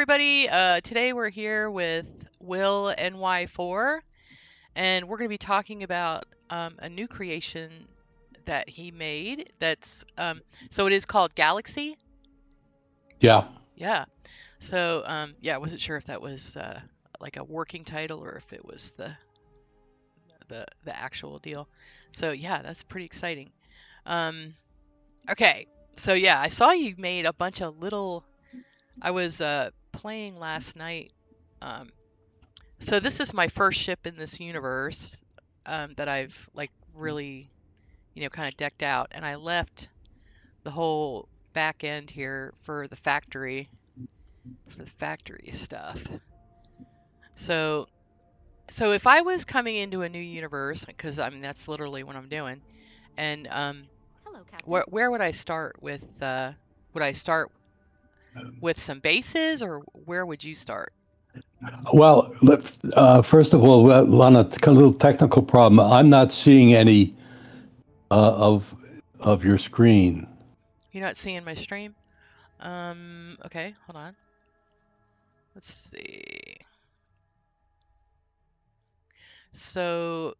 everybody. Today we're here with WillNY4, and we're going to be talking about a new creation that he made. So it is called Galaxy. Yeah. Yeah. So yeah, I wasn't sure if that was like a working title or if it was the actual deal. So yeah, that's pretty exciting. Um, okay. So yeah, I saw you made a bunch of little. I was playing last night. Um, so this is my first ship in this universe that I've like really, kind of decked out, and I left the whole back end here for the factory stuff. So if I was coming into a new universe, because I mean that's literally what I'm doing, and Hello, Captain. where would I start with? Would I start with some bases, or where would you start? Well, first of all, on a little technical problem, I'm not seeing any of your screen. You're not seeing my stream? Okay, hold on. Let's see. So,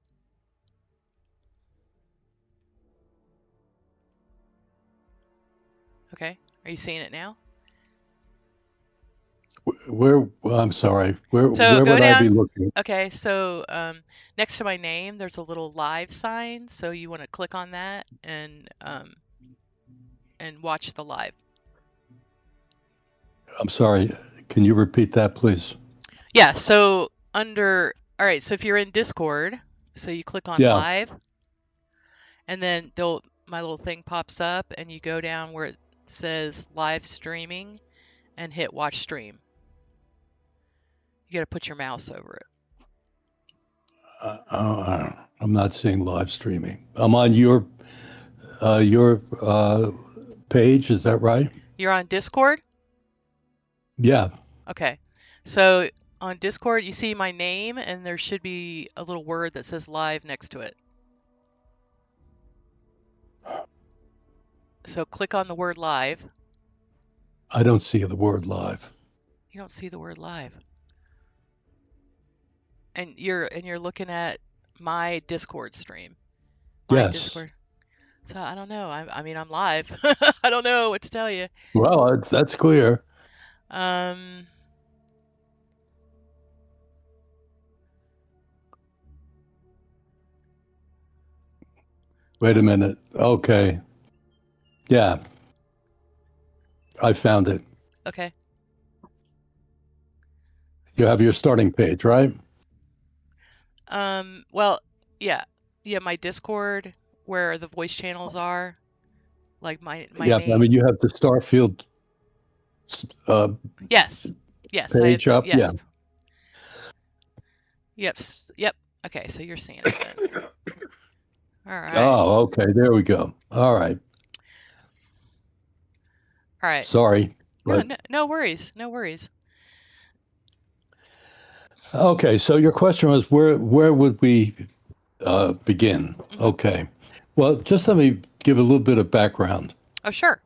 okay, are you seeing it now? Where? I'm sorry. Where So where go would I be down. looking? Okay, so next to my name, there's a little live sign. So you want to click on that and watch the live. I'm sorry. Can you repeat that, please? Yeah. So all right. So if you're in Discord, so you click on Yeah. live, and then my little thing pops up, and you go down where it says live streaming, and hit watch stream. You got to put your mouse over it. I'm not seeing live streaming. I'm on your page. Is that right? You're on Discord? Yeah. Okay. So on Discord, you see my name, and there should be a little word that says live next to it. So click on the word live. I don't see the word live. You don't see the word live. And you're looking at my Discord stream. My Yes. Discord. So I don't know. I mean, I'm live. I don't know what to tell you. Well, that's clear. Wait a minute. Okay. Yeah. I found it. Okay. You have your starting page, right? Well, yeah. Yeah, my Discord where the voice channels are, like my Yeah, name. I mean, you have the Starfield Yes. Yes, I have page up. Yeah. yes. Yep. Okay, so you're seeing it then. All right. Oh, okay. There we go. All right. All right. Sorry. No worries. No worries. Okay, so your question was where would we begin? Mhm. Okay. Well, just let me give a little bit of background Oh, sure.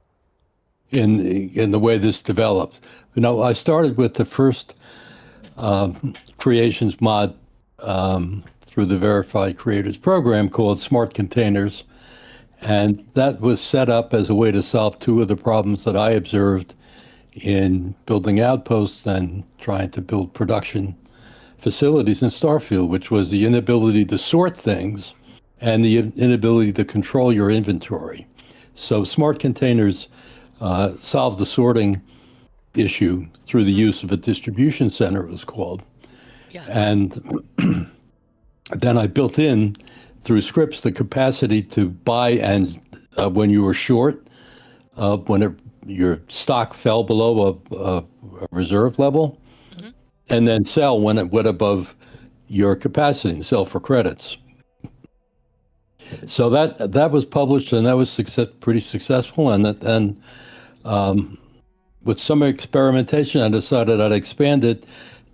in the way this developed. You know, I started with the first creations mod through the Verified Creators program called Smart Containers. And that was set up as a way to solve two of the problems that I observed in building outposts and trying to build production facilities in Starfield, which was the inability to sort things and the inability to control your inventory. So smart containers solve the sorting issue through the use of a distribution center, it was called. Yeah. And then I built in through scripts the capacity to buy and when you were short, when your stock fell below a reserve level, and then sell when it went above your capacity and sell for credits. So that was published and that was pretty successful. And with some experimentation, I decided I'd expand it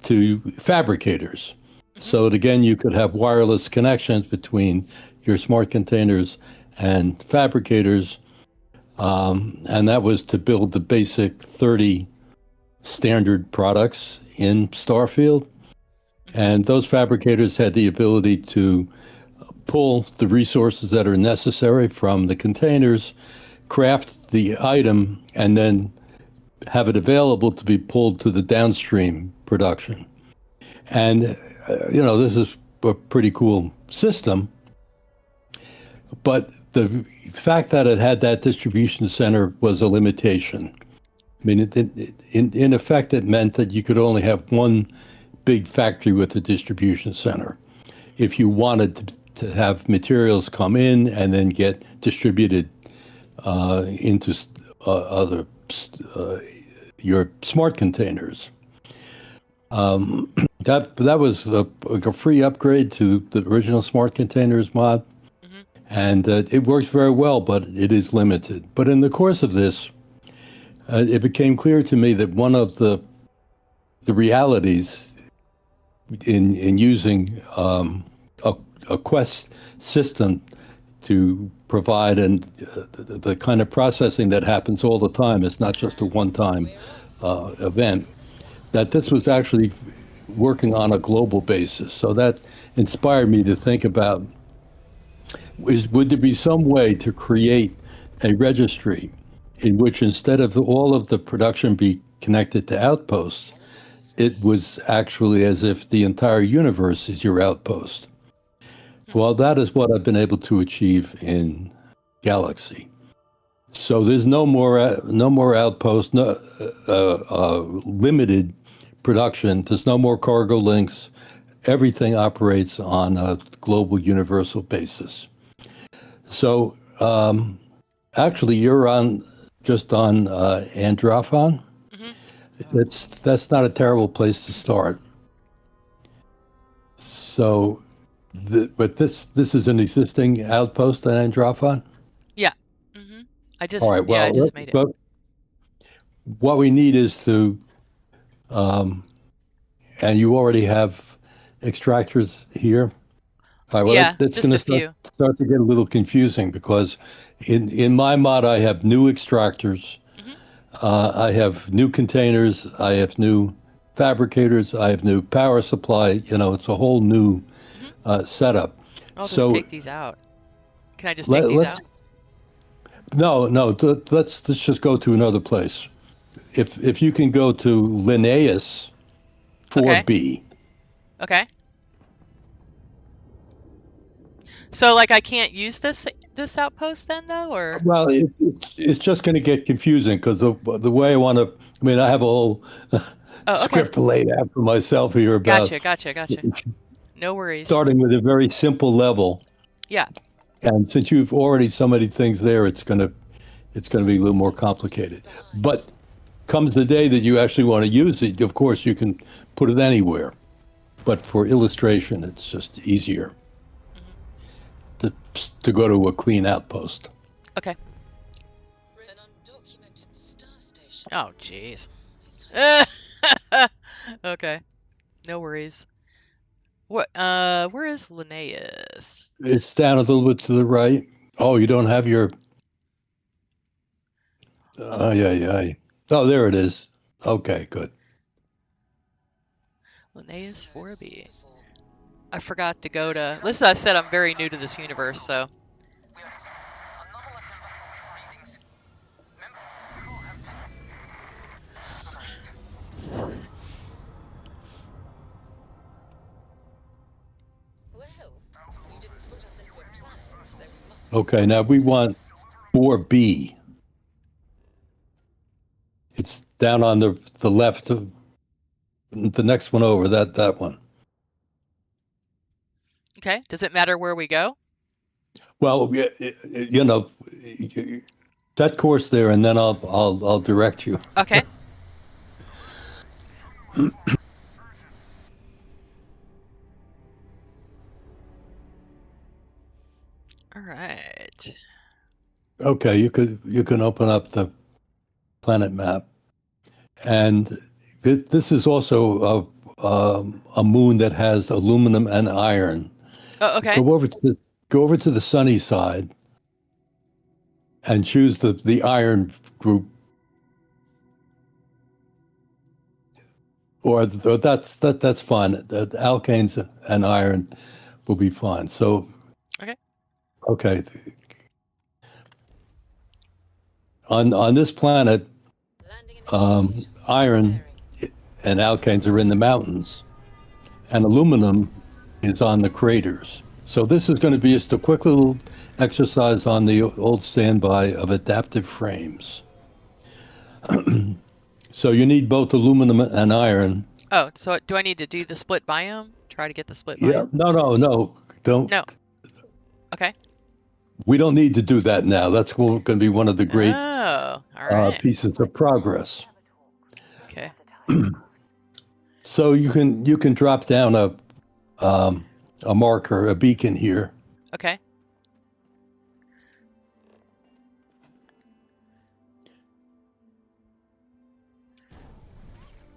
to fabricators. So that, again, you could have wireless connections between your smart containers and fabricators. And that was to build the basic 30 standard products in Starfield. Hmm. And those fabricators had the ability to pull the resources that are necessary from the containers, craft the item, and then have it available to be pulled to the downstream production. And, this is a pretty cool system. But the fact that it had that distribution center was a limitation. I mean, in effect, it meant that you could only have one big factory with a distribution center. If you wanted to have materials come in and then get distributed into other your smart containers. That was a free upgrade to the original smart containers mod, Hmm. and it works very well, but it is limited. But in the course of this, it became clear to me that one of the realities in using a Quest system to provide the kind of processing that happens all the time. It's not just a one-time event. That this was actually working on a global basis. So that inspired me to think about, would there be some way to create a registry in which instead of all of the production be connected to outposts, it was actually as if the entire universe is your outpost. Well, that is what I've been able to achieve in Galaxy. So there's no more outposts, no limited production. There's no more cargo links. Everything operates on a global universal basis. So actually, you're just on Androphon. Hmm. That's not a terrible place to start. So, but this is an existing outpost on Androphon. Yeah. Hmm. All right. Yeah, I Well, just made it. but what we need is to, um, and you already have extractors here. All right. Well, Yeah, that's going just to a few. start to get a little confusing because in my mod I have new extractors, Hmm. I have new containers, I have new fabricators, I have new power supply. It's a whole new Hmm. setup. I'll just So take these out. Can I just take these let's out? no, let's just go to another place. If you can go to Linnaeus Okay. 4B. Okay. So like I can't use this outpost then though, or? Well, it's just going to get confusing because the way I want to. I mean, I have a whole Oh, okay. script laid out for myself here about Gotcha, gotcha, gotcha. No worries. starting with a very simple level. Yeah. And since you've already so many things there, it's gonna be a little more complicated. But comes the day that you actually want to use it, of course, you can put it anywhere. But for illustration, it's just easier Hmm. to to go to a clean outpost. Okay. Oh, jeez. Okay. No worries. Where is Linnaeus? It's down a little bit to the right. Oh, you don't have your. Yeah, yeah. Oh, there it is. Okay, good. Linnaeus 4B. I forgot to go to. Listen, I said I'm very new to this universe, so. Okay, now we want 4B. It's down on the left of the next one over, that one. Okay. Does it matter where we go? Well, that course there, and then I'll direct you. Okay. All right. Okay, you can open up the planet map, and this is also a moon that has aluminum and iron. Oh, okay. Go over to the sunny side and choose the iron group. or that's fine. The alkanes and iron will be fine. So, Okay. okay, on this planet, iron and alkanes are in the mountains, and aluminum is on the craters. So this is going to be just a quick little exercise on the old standby of adaptive frames. So you need both aluminum and iron. Oh, so do I need to do the split biome? Try to get the split Yeah, biome? no, don't. No. Okay. We don't need to do that now. That's going to be one of the great Oh, all right. pieces of progress. Okay. So you can drop down a marker, a beacon here. Okay.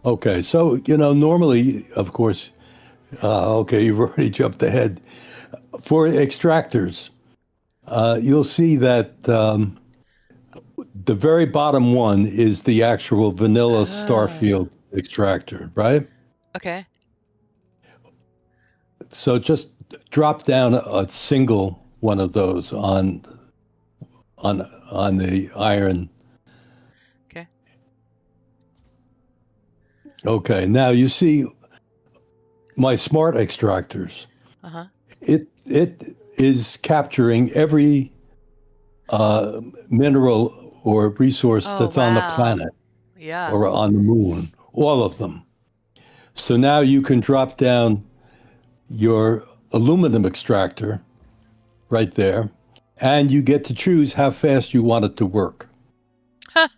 Okay, so normally, of course, okay, you've already jumped ahead. For extractors, you'll see that the very bottom one is the actual vanilla Oh, Starfield extractor, right? okay. So just drop down a single one of those on the iron. Okay. Okay, now you see my smart extractors. Uh-huh. It is capturing every mineral or resource Oh, that's on the wow. planet Yeah. or on the moon, all of them. So now you can drop down your aluminum extractor right there, and you get to choose how fast you want it to work. Huh.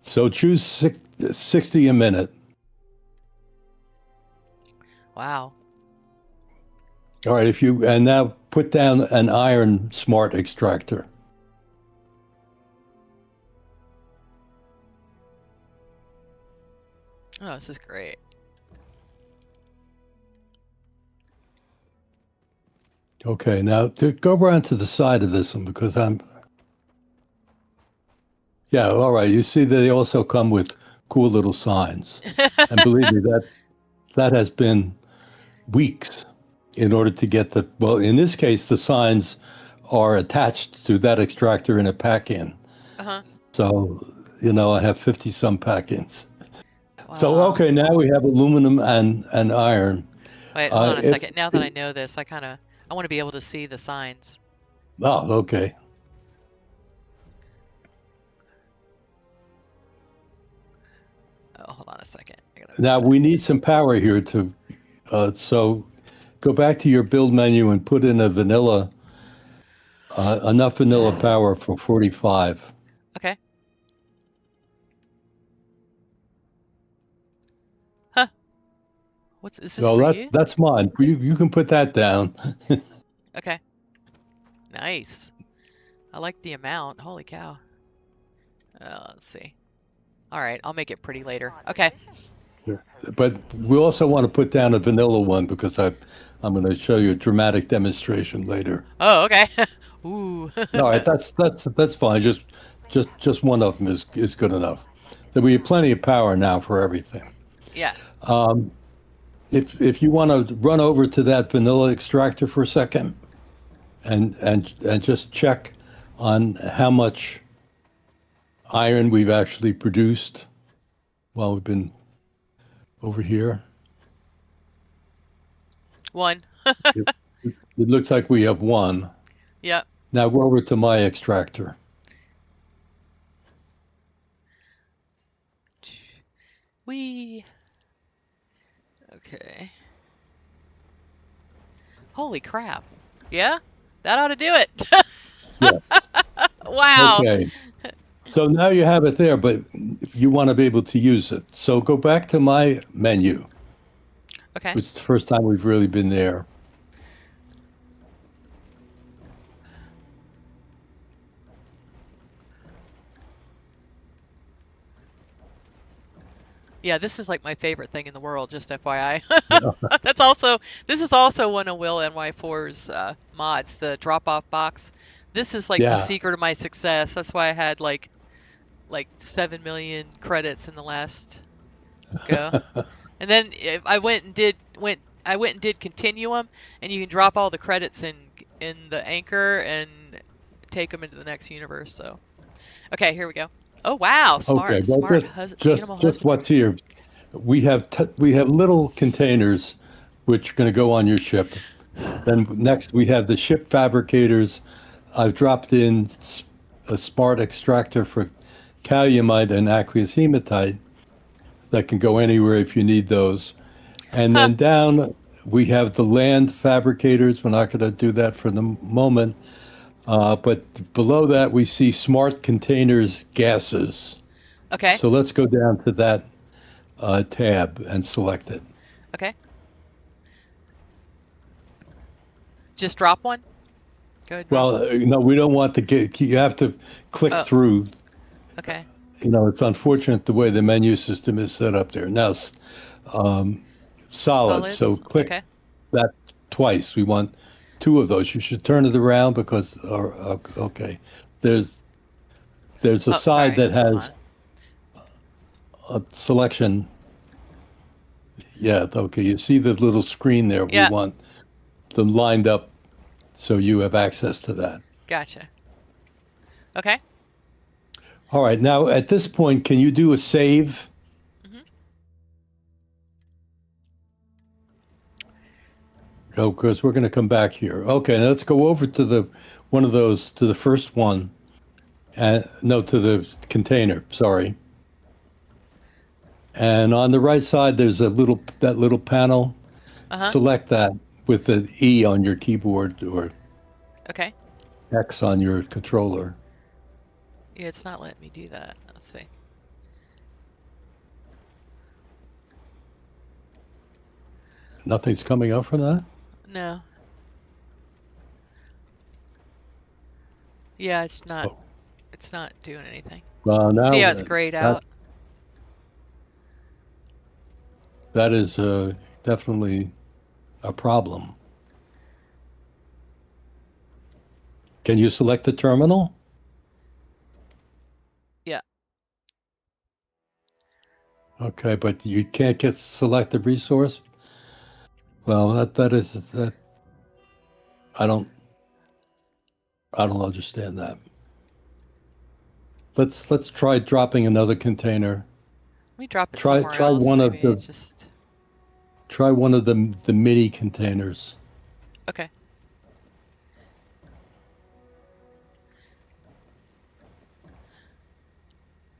So choose 60 a minute. Wow. All right, and now put down an iron smart extractor. Oh, this is great. Okay, now to go around to the side of this one because yeah, all right. You see that they also come with cool little signs. And believe me, that has been weeks in order to get well, in this case, the signs are attached to that extractor in a pack-in. Uh-huh. So, I have 50 some pack-ins. So, Wow. okay, now we have aluminum and iron. Wait, hold on a If second. Now that I know this, I want to be able to see the signs. Oh, okay. Oh, hold on a second. I gotta Now put it. we need some power here so go back to your build menu and put in enough vanilla power for 45. Okay. Huh. Is this No, for you? that's mine. You can put that down. Okay. Nice. I like the amount. Holy cow. Let's see. All right, I'll make it pretty later. Okay. But we also want to put down a vanilla one because I'm going to show you a dramatic demonstration later. Oh, okay. Ooh. All right, that's fine. Just one of them is good enough. There will be plenty of power now for everything. Yeah. If you want to run over to that vanilla extractor for a second and just check on how much iron we've actually produced while we've been over here. One. It, it looks like we have one. Yep. Now go over to my extractor. Wee. Okay. Holy crap. Yeah? That ought to do it. Yeah. Wow. Okay. So now you have it there, but you want to be able to use it. So go back to my menu, Okay. which is the first time we've really been there. Yeah, this is like my favorite thing in the world, just FYI. Yeah. This is also one of WillNY4's mods, the drop-off box. This is like the Yeah. secret of my success. That's why I had like 7 million credits in the last Go. And then if I went and did Continuum, and you can drop all the credits in the anchor and take them into the next universe. So okay, here we go. Oh wow, Okay, well, animal just husbandry. what's here. We have little containers which are going to go on your ship. Then next we have the ship fabricators. I've dropped in a smart extractor for calamite and aqueous hematite that can go anywhere if you need those. And Huh. then down we have the land fabricators. We're not going to do that for the moment. But below that we see smart containers gases. Okay. So let's go down to that tab and select it. Okay. Just drop one. Go ahead, drop Well, one. no, we don't want to get, you have to click Oh. through. Okay. It's unfortunate the way the menu system is set up there. Now, solid. So Solids. click Okay. that twice. We want two of those. You should turn it around because, okay, there's there's a Oh, side sorry. that Hold has on. a selection. Yeah, okay. You see the little screen there. We Yeah. want them lined up so you have access to that. Gotcha. Okay. All right. Now, at this point, can you do a save? Hmm. Oh, because we're going to come back here. Okay, now let's go over to the one of those to the first one, and no, to the container. Sorry. And on the right side, there's that little panel. Uh-huh. Select that with the E on your keyboard or Okay. X on your controller. Yeah, it's not letting me do that. Let's see. Nothing's coming up from that. No. Yeah, it's not. Oh, It's not doing anything. well, See now how it's grayed that out? that is definitely a problem. Can you select the terminal? Yeah. Okay, but you can't get select the resource. Well, that is that. I don't I don't understand that. Let's try dropping another container. Let me drop it Try somewhere try else. one of Maybe it the just. try one of the mini containers. Okay.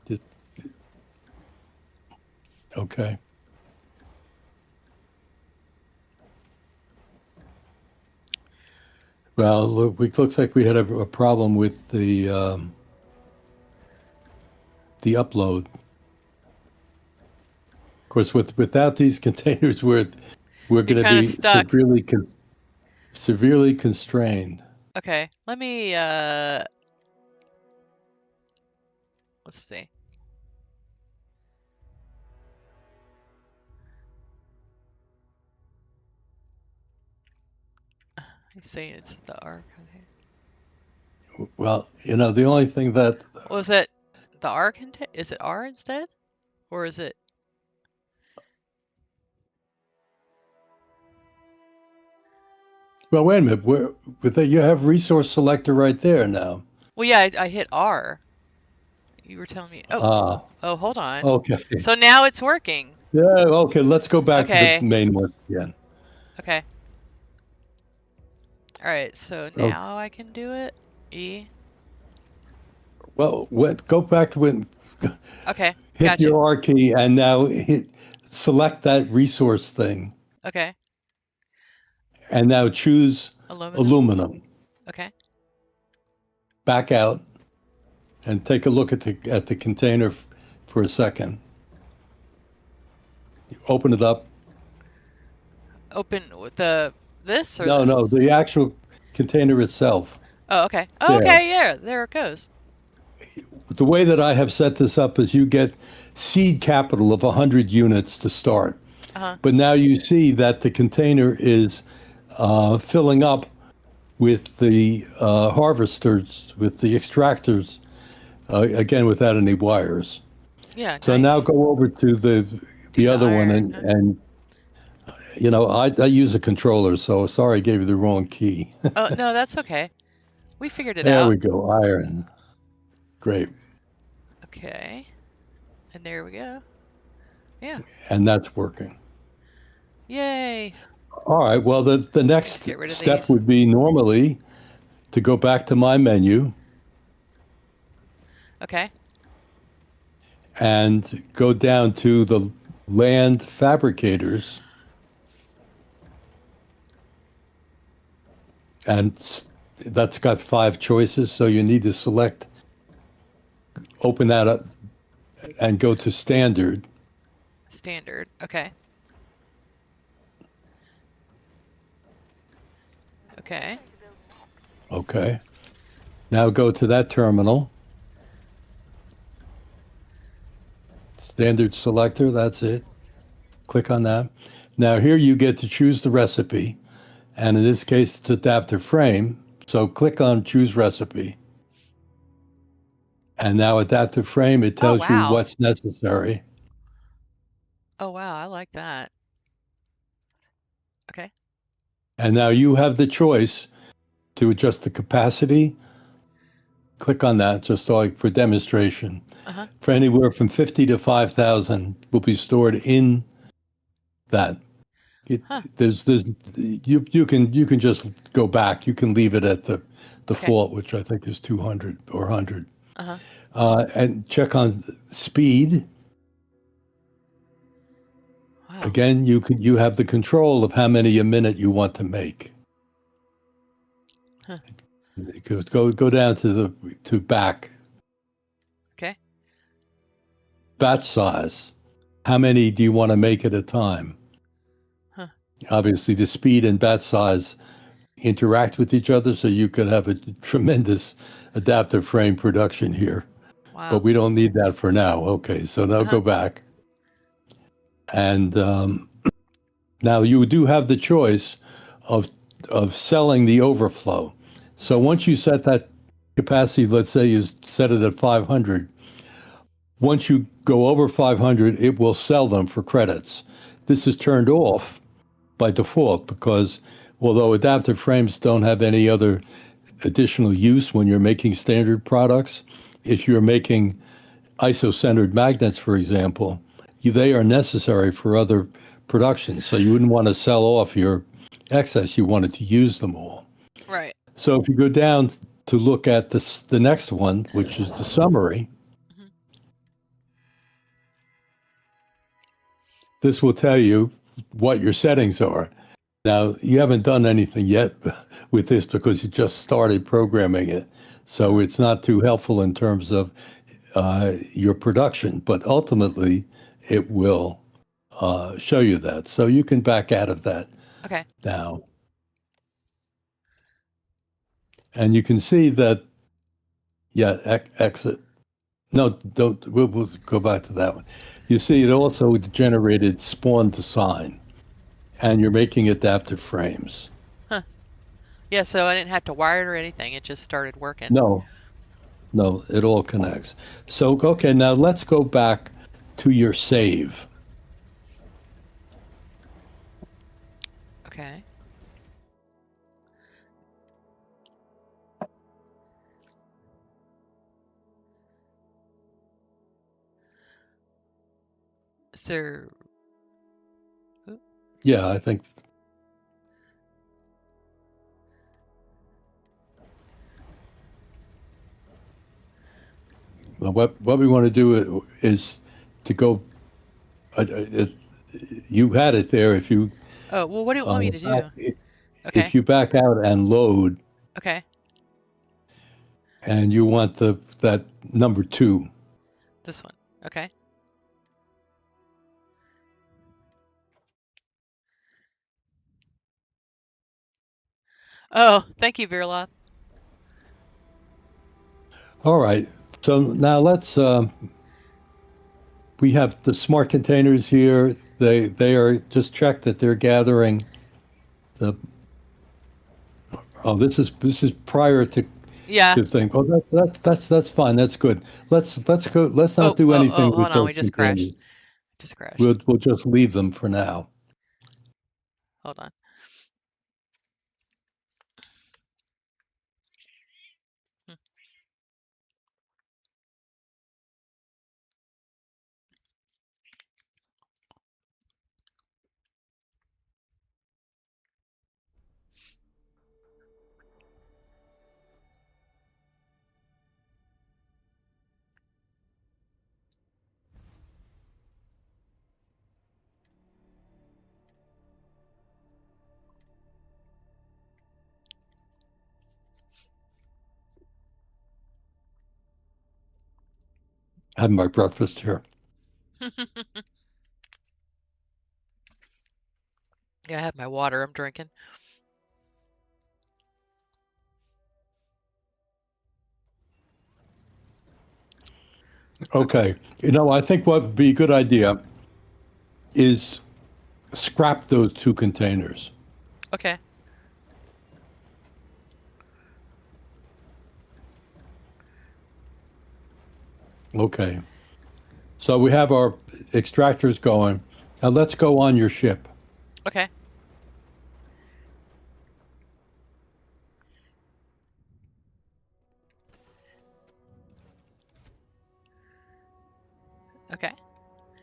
Did- Okay. Well, it looks like we had a problem with the upload. Of course, without these containers, we're You're going to kind of be stuck. severely constrained. Okay. Let me, let's see. He's saying it's the R container. Well, the only thing that Was it the R container? Is it R instead? Or is it? well, wait a minute. With that, you have resource selector right there now. Well, yeah, I hit R. You were telling me. Oh, Ah, oh, hold on. okay. So now it's working. Yeah, okay. Let's go back to the Okay. main one again. Okay. All right. So Oh, now I can do it. E. well, go back to when Okay. hit Gotcha. your R key and now select that resource thing Okay. and now choose Aluminum. aluminum. Okay. Back out and take a look at the container for a second. Open it up. Open with the this or No, this? the actual container itself. Oh, okay. Oh, There. okay. Yeah, there it goes. The way that I have set this up is you get seed capital of 100 units to start. Uh-huh. But now you see that the container is filling up with the harvesters, with the extractors, again, without any wires. Yeah, So now nice. go over to Do the the other one, iron, and huh? I use a controller, so sorry I gave you the wrong key. Oh, no, that's okay. We figured it There out. we go, iron. Great. Okay. And there we go. Yeah. And that's working. Yay. All right, well, the Let's next get rid of step these. would be normally to go back to my menu Okay. and go down to the land fabricators, and that's got 5 choices, so you need to select, open that up, and go to standard. Standard. Okay. Okay. Okay. Now go to that terminal. Standard selector, that's it. Click on that. Now here you get to choose the recipe, and in this case it's adaptive frame. So click on choose recipe. And now adaptive frame, it Oh, tells you wow. what's necessary. Oh, wow. I like that. Okay. And now you have the choice to adjust the capacity. Click on that just so like for demonstration. Uh-huh. For anywhere from 50 to 5,000 will be stored in that. It, Huh. there's you can just go back. You can leave it at the Okay. default, which I think is 200 or 100. Uh-huh. And check on speed. Wow. Again, you have the control of how many a minute you want to make. Huh. Go down to back. Okay. Batch size. How many do you want to make at a time? Huh. Obviously, the speed and batch size interact with each other, so you could have a tremendous adaptive frame production here. But Wow. we don't need that for now. Okay, so now Uh-huh. go back. And now you do have the choice of selling the overflow. So once you set that capacity, let's say you set it at 500, once you go over 500, it will sell them for credits. This is turned off by default because although adaptive frames don't have any other additional use when you're making standard products, if you're making isocentered magnets, for example, they are necessary for other productions. So you wouldn't want to sell off your excess. You wanted to use them all. Right. So if you go down to look at the next one, which is the summary, Mhm. this will tell you what your settings are. Now, you haven't done anything yet with this because you just started programming it. So it's not too helpful in terms of your production, but ultimately it will show you that. So you can back out of that Okay. now. And you can see that, yeah, exit. No, don't, we'll go back to that one. You see it also generated spawn to sign, and you're making adaptive frames. Huh. Yeah, so I didn't have to wire it or anything. It just started working. No, no, it all connects. So, okay, now let's go back to your save. Okay. So, oop, Yeah, I think what we want to do is to go. It, you had it there. If you oh, well, what do you want me to back, do? if Okay. you back out and load, Okay. and you want that number 2. This one. Okay. Oh, thank you, Virla. All right. So now we have the smart containers here. They are just check that they're gathering the. Oh, this is prior Yeah. to think. Oh, that's fine. That's good. Let's go. Let's not Oh, do oh, anything oh, with hold on. We those just crashed. containers. Just crashed. We'll just leave them for now. Hold on. Hmm. Have my breakfast here. Yeah, I have my water I'm drinking. Okay. I think what would be a good idea is scrap those two containers. Okay. Okay. So we have our extractors going. Now let's go on your ship. Okay. Okay.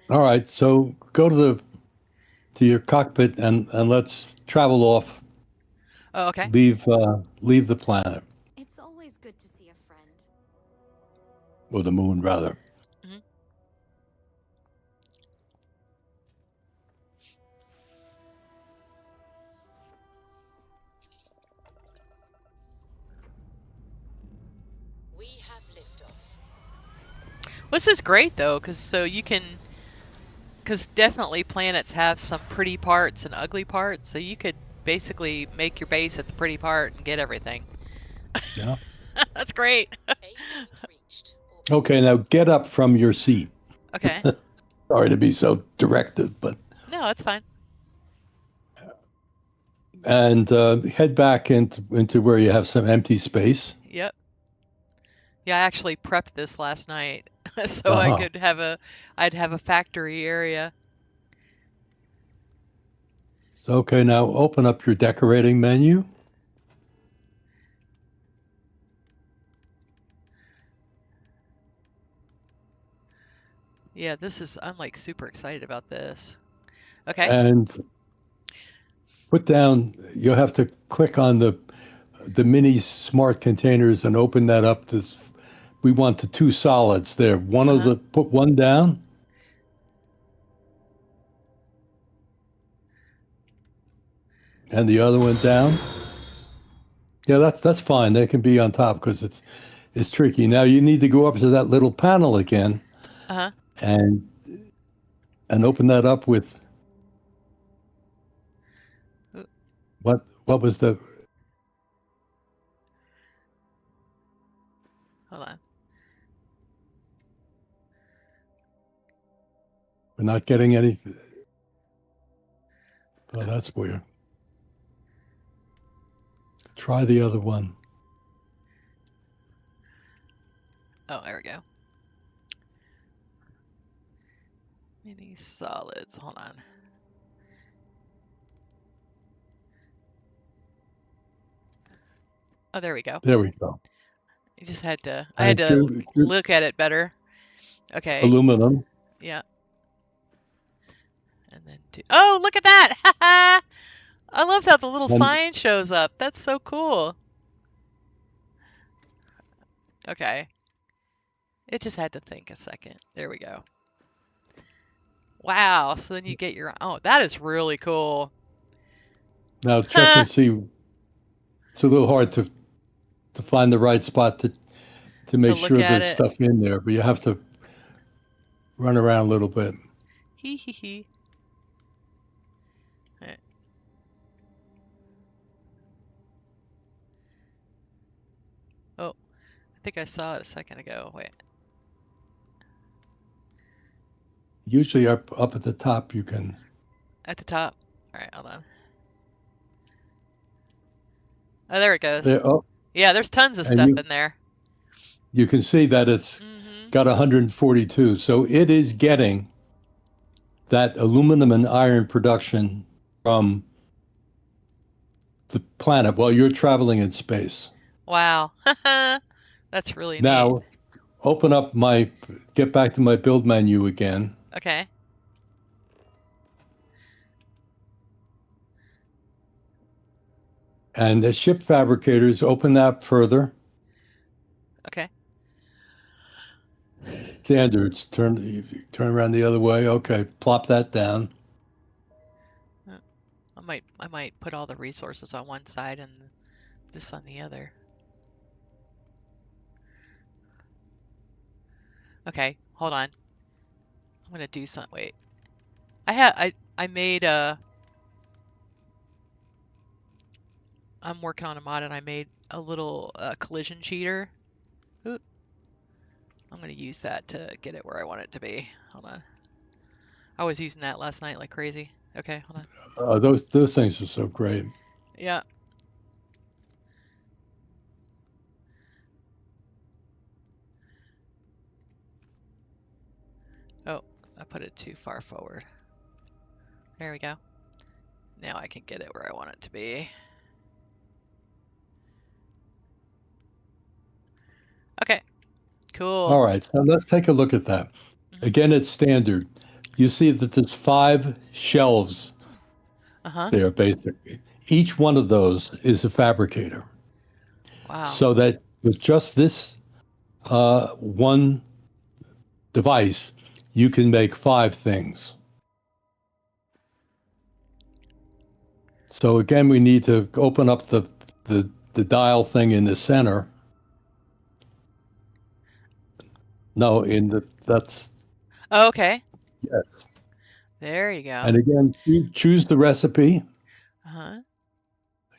All right. So go to your cockpit and let's travel off. Oh, okay. Leave the planet It's always good to see a friend. or the moon rather. Hmm. We have liftoff. Well, this is great though, because definitely planets have some pretty parts and ugly parts, so you could basically make your base at the pretty part and get everything. Yeah. That's great. Aim point reached. Okay. Now get up from your seat. Okay. Sorry to be so directive, but No, that's fine. and head back into where you have some empty space. Yep. Yeah, I actually prepped this last night so Uh-huh. I'd have a factory area. So, okay, now open up your decorating menu. Yeah, I'm like super excited about this. Okay. And put down, you'll have to click on the mini smart containers and open that up. We want the two solids there. Uh-huh. Put one down and the other one down. Yeah, that's fine. They can be on top because it's tricky. Now you need to go up to that little panel again Uh-huh. and open that up with Ooh, what was the hold on. we're not getting anything. Oh, that's weird. Try the other one. Oh, there we go. Mini solids. Hold on. Oh, there we go. There we go. I had And to look at it better. Okay. aluminum. Yeah. And then oh, look at that! I love how the little And sign shows up. That's so cool. Okay. It just had to think a second. There we go. Wow. So then you get your, oh, that is really cool. now check and see. It's a little hard to find the right spot to To make look sure at there's it. stuff in there, but you have to run around a little bit. Hee hee hee. Alright. Oh, I think I saw it a second ago. Wait. Usually up at the top you can. At the top. Alright, hold on. Oh, there it goes. There, oh, Yeah, there's tons of and stuff in there. you can see that it's Mm-hmm. got 142. So it is getting that aluminum and iron production from the planet while you're traveling in space. Wow. That's really neat. Now, get back to my build menu again. Okay. And the ship fabricators, open that further. Okay. Standards, turn around the other way. Okay, plop that down. I might put all the resources on one side and this on the other. Okay, hold on. I'm gonna do something. Wait. I made a. I'm working on a mod and I made a little collision cheater. Ooh. I'm gonna use that to get it where I want it to be. Hold on. I was using that last night like crazy. Okay, hold on. Those things are so great. Yeah. Oh, I put it too far forward. There we go. Now I can get it where I want it to be. Okay, cool. All right, so let's take a look at that. Mhm. Again, it's standard. You see that there's 5 shelves Uh-huh. there, basically. Each one of those is a fabricator. Wow. So that with just this one device, you can make 5 things. So again, we need to open up the dial thing in the center. No, that's, Oh, okay. yes. There you go. And again, you choose the recipe, Uh-huh.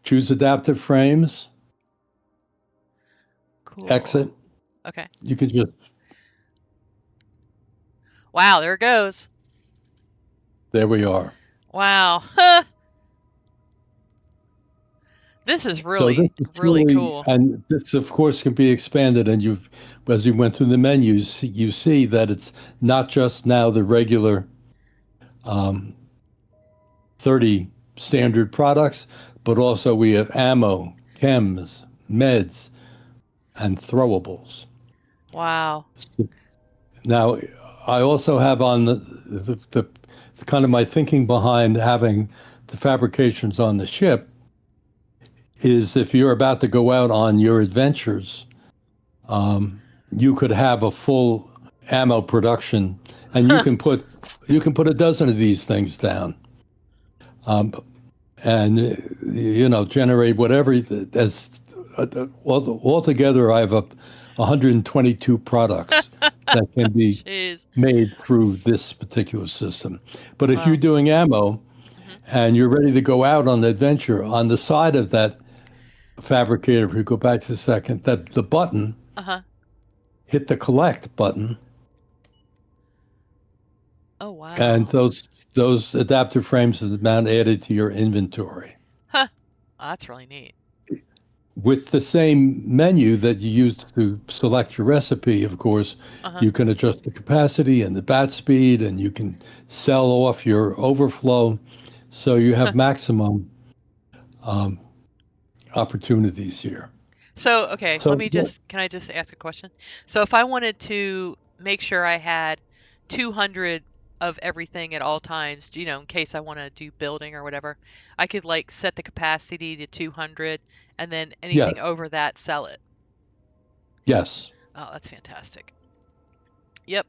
choose adaptive frames, Cool. exit. Okay. You can just, Wow, there it goes. there we are. Wow. This is So really, this is really truly, cool. and this of course can be expanded. And as you went through the menus, you see that it's not just now the regular 30 standard products, but also we have ammo, chems, meds, and throwables. Wow. Now, I also have on the kind of my thinking behind having the fabrications on the ship is if you're about to go out on your adventures, you could have a full ammo production, and you can put a dozen of these things down, and generate whatever. As altogether, I have 122 products that can be Jeez. made through this particular system. But if you're Wow. doing ammo Mhm. and you're ready to go out on the adventure, on the side of that fabricator, if we go back to the second, that the button, Uh-huh. hit the collect button, Oh, wow. and those adaptive frames are now added to your inventory Huh. That's really neat. with the same menu that you used to select your recipe. Of course, Uh-huh. you can adjust the capacity and the bat speed, and you can sell off your overflow, so you have maximum opportunities here. So, okay, So can I just ask a question? So if I wanted to make sure I had 200 of everything at all times, in case I want to do building or whatever, I could like set the capacity to 200 and then yes, anything over that, sell it. yes. Oh, that's fantastic. Yep.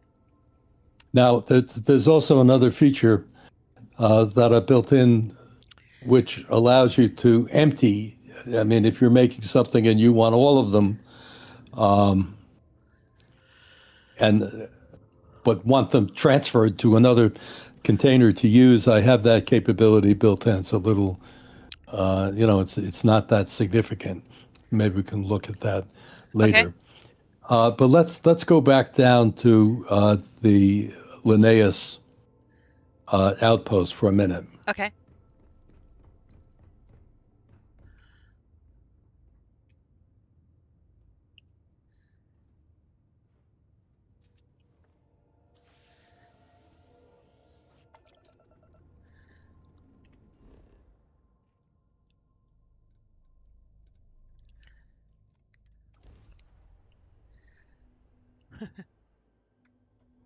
Now there's also another feature that I built in, which allows you to empty. I mean, if you're making something and you want all of them, and but want them transferred to another container to use, I have that capability built in. It's a little, it's not that significant. Maybe we can look at that Okay. later. But let's go back down to the Linnaeus outpost for a minute. Okay.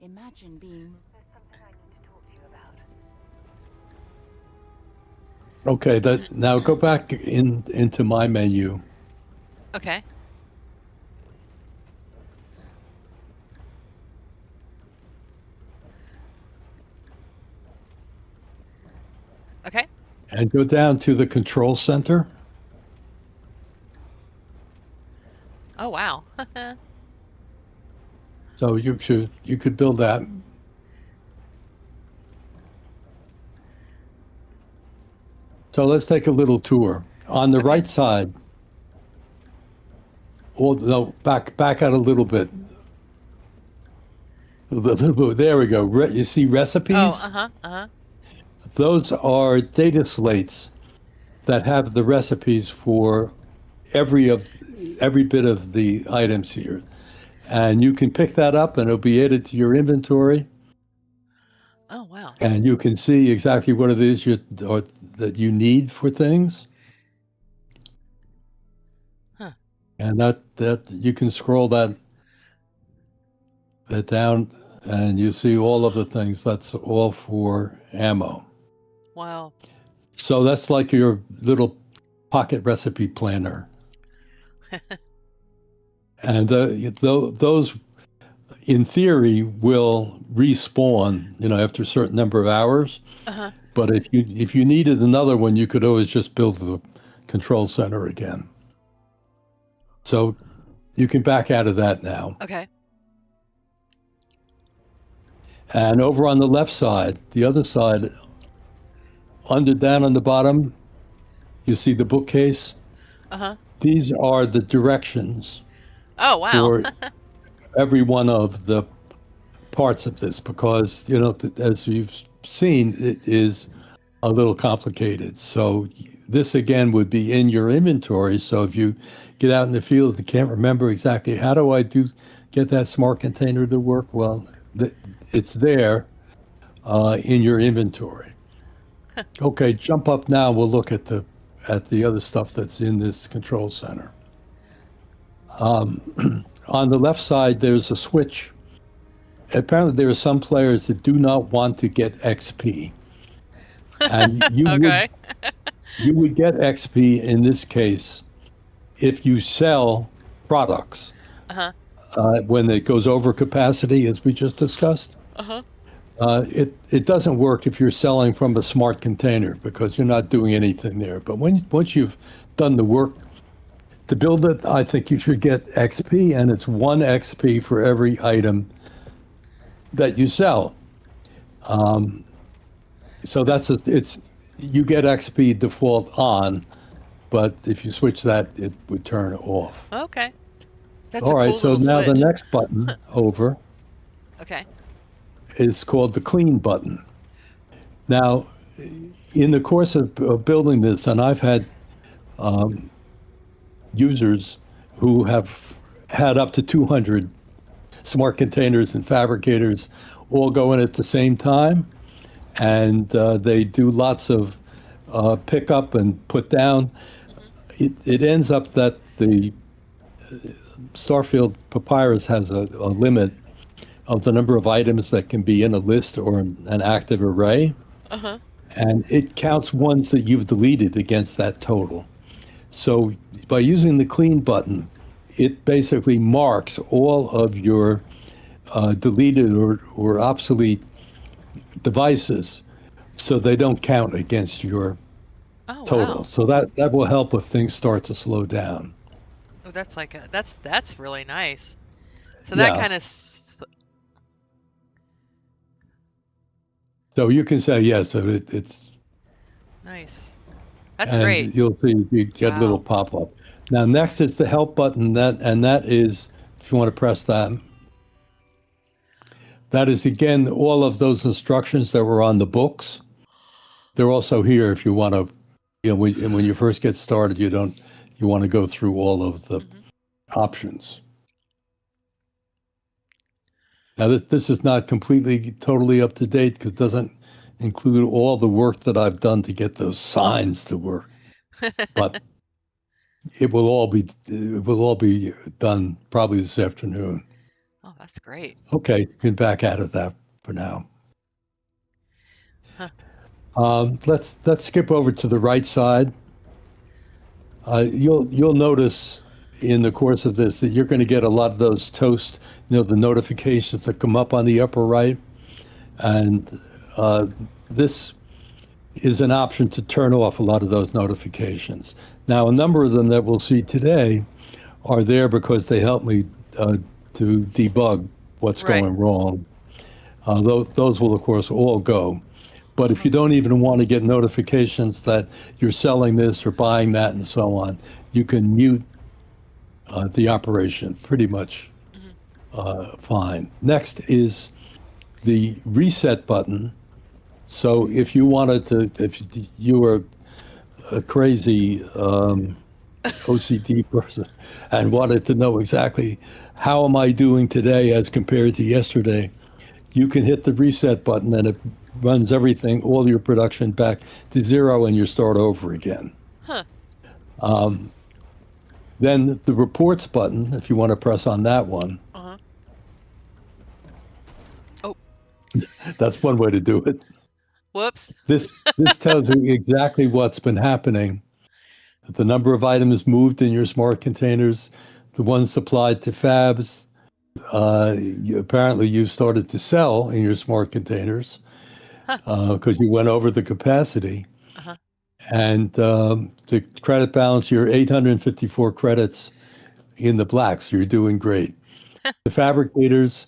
Imagine being. There's something I need to talk to you about. Okay, that now go back into my menu. Okay. Okay. And go down to the control center. Oh, wow. So you could build that. So let's take a little tour. On the Okay. right side, or no, back out a little bit. A little bit. There we go. You see Oh, recipes? uh-huh. Uh-huh. Those are data slates that have the recipes for every bit of the items here. And you can pick that up and it'll be added to your inventory. Oh, wow. And you can see exactly what it is that you need for things. Huh. And that you can scroll that down and you see all of the things. That's all for ammo. Wow. So that's like your little pocket recipe planner. And those, in theory, will respawn, after a certain number of hours. Uh-huh. But if you needed another one, you could always just build the control center again. So you can back out of that now. Okay. And over on the left side, the other side, down on the bottom, you see the bookcase. Uh-huh. These are the directions Oh, wow. for every one of the parts of this, because, as you've seen, it is a little complicated. So this again would be in your inventory. So if you get out in the field and can't remember exactly how do I get that smart container to work, well, it's there in your inventory. Okay, jump up now. We'll look at the other stuff that's in this control center. On the left side, there's a switch. Apparently, there are some players that do not want to get XP, and Okay. you would get XP in this case if you sell products. Uh-huh. When it goes over capacity, as we just discussed. Uh-huh. It doesn't work if you're selling from a smart container because you're not doing anything there. But once you've done the work to build it, I think you should get XP, and it's 1 XP for every item that you sell. So you get XP default on, but if you switch that, it would turn off. Okay. That's All a right, cool so little now the switch. next button over Okay. is called the clean button. Now, in the course of building this, and I've had users who have had up to 200 smart containers and fabricators all go in at the same time, and they do lots of pick up and put down. It ends up that the Starfield Papyrus has a limit of the number of items that can be in a list or an active array. Uh-huh. And it counts ones that you've deleted against that total. So by using the clean button, it basically marks all of your deleted or obsolete devices so they don't count against your Oh, total. wow. So that will help if things start to slow down. Oh, that's like that's really nice. So that Yeah. kind of So you can say yes, so it's nice. That's and great. you'll see you get a little Wow. pop-up. Now next is the help button, that is, if you want to press that, that is again all of those instructions that were on the books. They're also here if you want to, when you first get started, you want to go through all of the options. Now this is not completely totally up to date because it doesn't include all the work that I've done to get those signs to work. But it will all be done probably this afternoon. Oh, that's great. Okay, you can back out of that for now. Huh. Let's skip over to the right side. You'll notice in the course of this that you're going to get a lot of those toast, the notifications that come up on the upper right, and this is an option to turn off a lot of those notifications. Now, a number of them that we'll see today are there because they help me to debug what's Right. going wrong. Those will, of course, all go. But if you don't even want to get notifications that you're selling this or buying that and so on, you can mute the operation pretty much fine. Next is the reset button. So if you wanted to, if you were a crazy OCD person and wanted to know exactly how am I doing today as compared to yesterday, you can hit the reset button and it runs everything, all your production back to zero, and you start over again. Huh. Then the reports button, if you want to press on that one, Uh-huh. Oh, that's one way to do it. whoops. This tells you exactly what's been happening. The number of items moved in your smart containers, the ones supplied to fabs. Apparently, you've started to sell in your smart containers Huh. because you went over the capacity. Uh-huh. And the credit balance, you're 854 credits in the black, so you're doing great. The fabricators,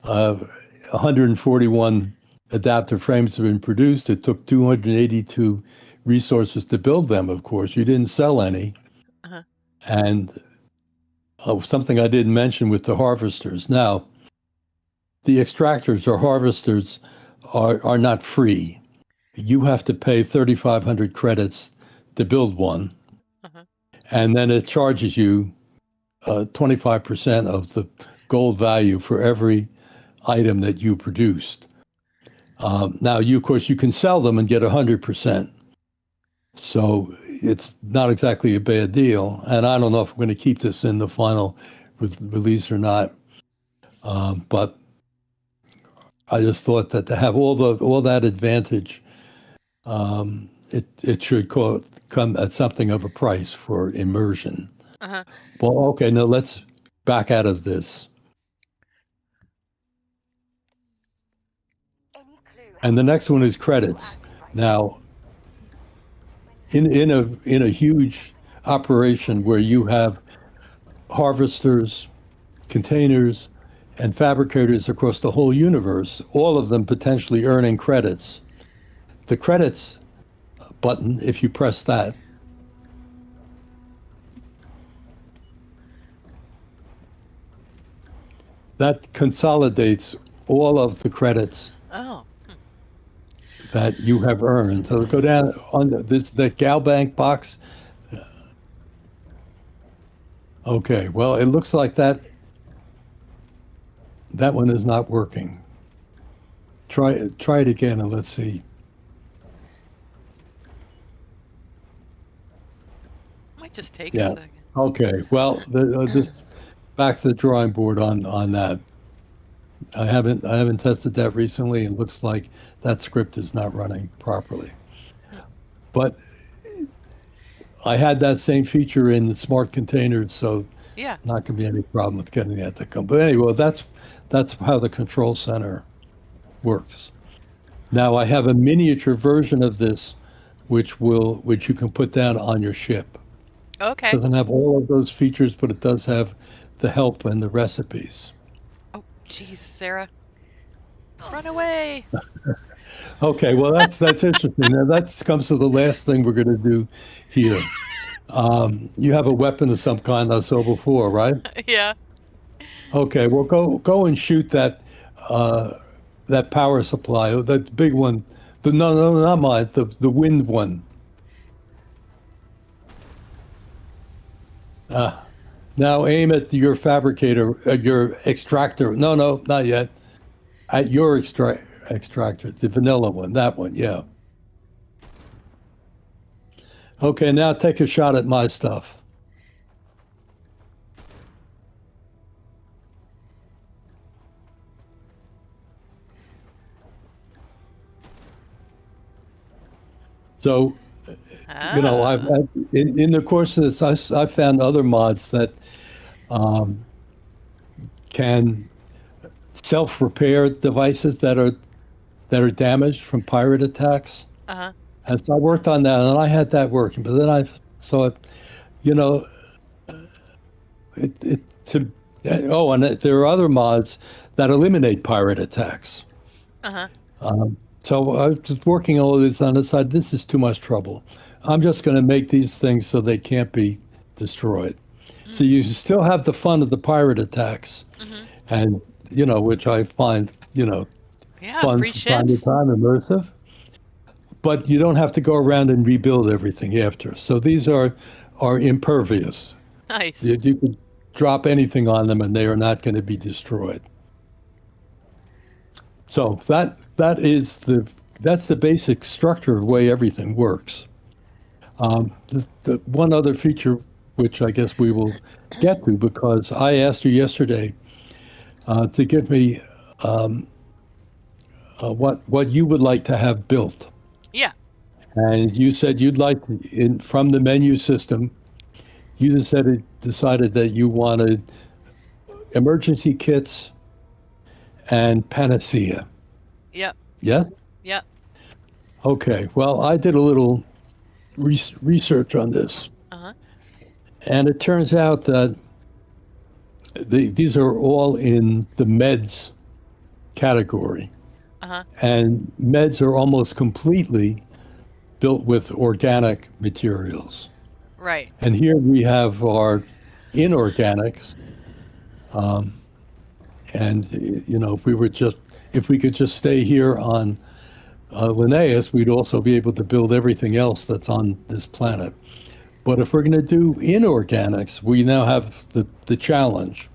141 adaptive frames have been produced. It took 282 resources to build them, of course. You didn't sell any. Uh-huh. And something I didn't mention with the harvesters. Now, the extractors or harvesters are not free. You have to pay 3,500 credits to build one. Uh-huh. And then it charges you 25% of the gold value for every item that you produced. Now, of course, you can sell them and get 100%. So it's not exactly a bad deal. And I don't know if we're going to keep this in the final release or not. But I just thought that to have all that advantage, it should come at something of a price for immersion. Uh-huh. Well, okay, now let's back out of this. Any clue And the next one is credits. Now, in a huge operation where you have harvesters, containers, and fabricators across the whole universe, all of them potentially earning credits. The credits button, if you press that, that consolidates all of the credits Oh. that you have earned. So go down on the GalBank box. Okay, well, it looks like that one is not working. Try it again and let's see. Might just take a Yeah. second. Okay. Well, just back to the drawing board on that. I haven't tested that recently. It looks like that script is not running properly. But I had that same feature in the smart containers, so Yeah. not going to be any problem with getting that to come. But anyway, that's how the control center works. Now I have a miniature version of this, which you can put down on your ship. Okay. It doesn't have all of those features, but it does have the help and the recipes. Oh, geez, Sarah. Run away. Okay, well that's interesting. Now that comes to the last thing we're going to do here. You have a weapon of some kind I saw before, right? Yeah. Okay, well go and shoot that power supply, that big one. No, not mine. The wind one. Now aim at your fabricator, your extractor. No, not yet. At your extractor, the vanilla one, that one, yeah. Okay, now take a shot at my stuff. So, I've Ah. in the course of this, I found other mods that um, can self-repair devices that are damaged from pirate attacks. Uh-huh. And so I worked on that, and I had that working. But then I saw it, you know, it to oh, and there are other mods that eliminate pirate attacks. Uh-huh. So I was working all of this on the side. This is too much trouble. I'm just going to make these things so they can't be destroyed. So Mm. you still have the fun of the pirate attacks, Mm-hmm. and which I find Yeah, fun free from time to ships. time, immersive. But you don't have to go around and rebuild everything after. So these are impervious. Nice. You could drop anything on them, and they are not going to be destroyed. So that's the basic structure of the way everything works. The one other feature, which I guess we will get to, because I asked you yesterday to give me what you would like to have built, Yeah. and you said you'd like from the menu system. You decided that you wanted emergency kits and panacea. Yep. Yes. Yep. Okay. Well, I did a little research on this, Uh-huh. and it turns out that these are all in the meds category, Uh-huh. and meds are almost completely built with organic materials. Right. And here we have our inorganics, and if we could just stay here on Linnaeus, we'd also be able to build everything else that's on this planet. But if we're going to do inorganics, we now have the challenge.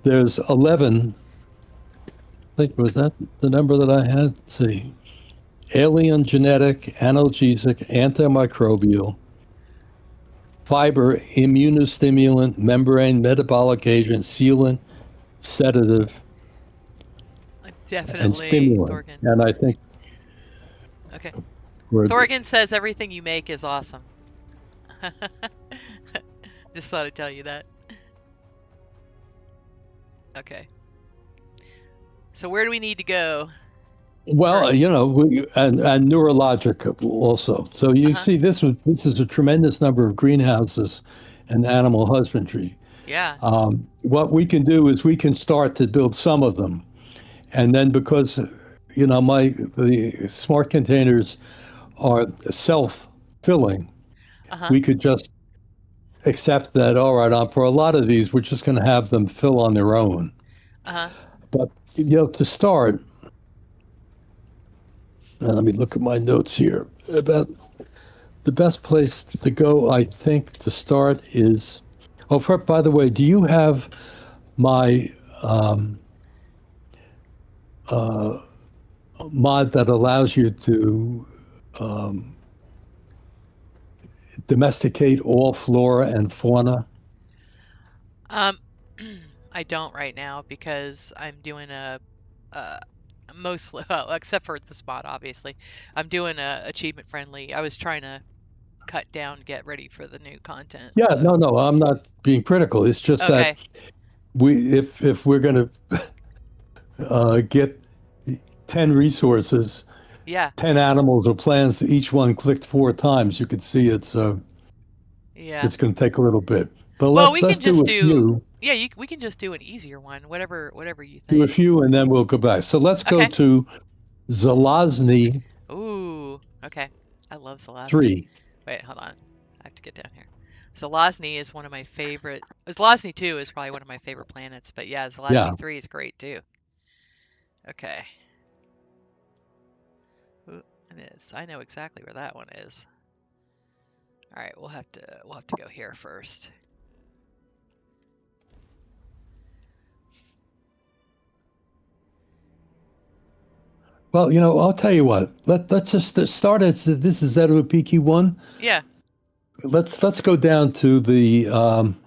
There's 11, I think, was that the number that I had? Let's see. Alien genetic, analgesic, antimicrobial, fiber, immunostimulant, membrane, metabolic agent, sealant, sedative, and Definitely stimulant. Thorgan. And I think Okay. we're, Thorgan says everything you make is awesome. Just thought I'd tell you that. Okay. So where do we need to go? well, First. and neurologic also. So you Uh-huh. see, this is a tremendous number of greenhouses and animal husbandry. Yeah. What we can do is we can start to build some of them, and then because the smart containers are self-filling, Uh-huh. we could just accept that. All right, for a lot of these, we're just going to have them fill on their own. Uh-huh. But to start, let me look at my notes here about the best place to go. I think to start is. Oh, by the way, do you have my mod that allows you to domesticate all flora and fauna? Um I don't right now because I'm doing uh mostly well, except for the spot obviously. I'm doing a achievement friendly. I was trying to cut down, get ready for the new content. Yeah, So, no, I'm not being critical. It's just that okay. if we're going to get 10 resources, Yeah. 10 animals or plants, each one clicked 4 times, you could see Yeah. it's going to take a little bit. But Well, we let's can do just a do few, yeah, we can just do an easier one, whatever you do a think. few, and then we'll go back. So let's go Okay. to Zelazny Ooh, okay. I love Zelazny. 3. Wait, hold on. I have to get down here. Zelazny is one of my favorite. Zelazny 2 is probably one of my favorite planets, but yeah, Yeah. Zelazny 3 is great too. Okay. Ooh, it is. I know exactly where that one is. All right, we'll have to go here first. Well, I'll tell you what. Let's just start at this is Zetopiki 1. Yeah. Let's go down to the um,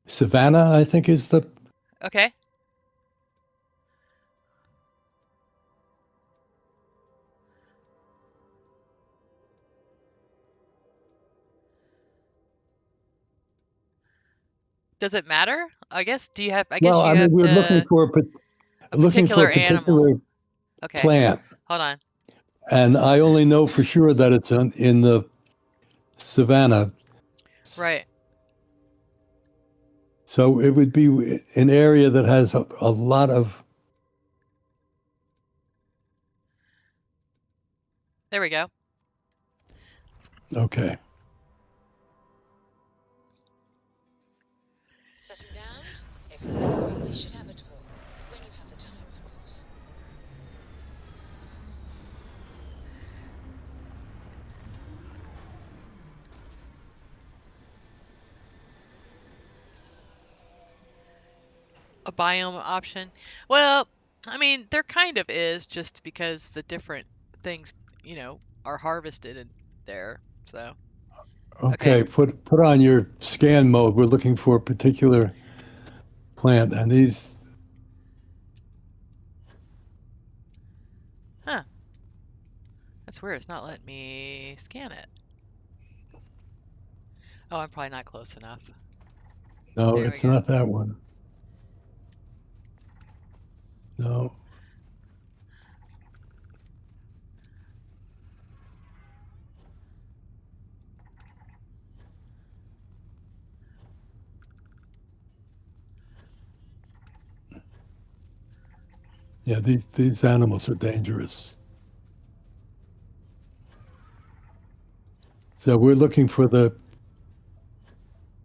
Savannah, I think is the. Okay. Does it matter? I guess. Do you have? I Well, guess I you mean, have we're to a looking for a particular particular animal. Okay, plant, hold on. and I only know for sure that it's in the savanna. Right. So it would be an area that has a lot of. There we go. Okay. Setting down. Everyone probably should have a talk. When you have the time, of course. A biome option. Well, I mean, there kind of is, just because the different things, are harvested in there. So, okay. Okay. Put on your scan mode. We're looking for a particular plant, and these. Huh. That's weird. It's not letting me scan it. Oh, I'm probably not close enough. No, There we it's go. not that one. No. Yeah, these animals are dangerous. So we're looking for the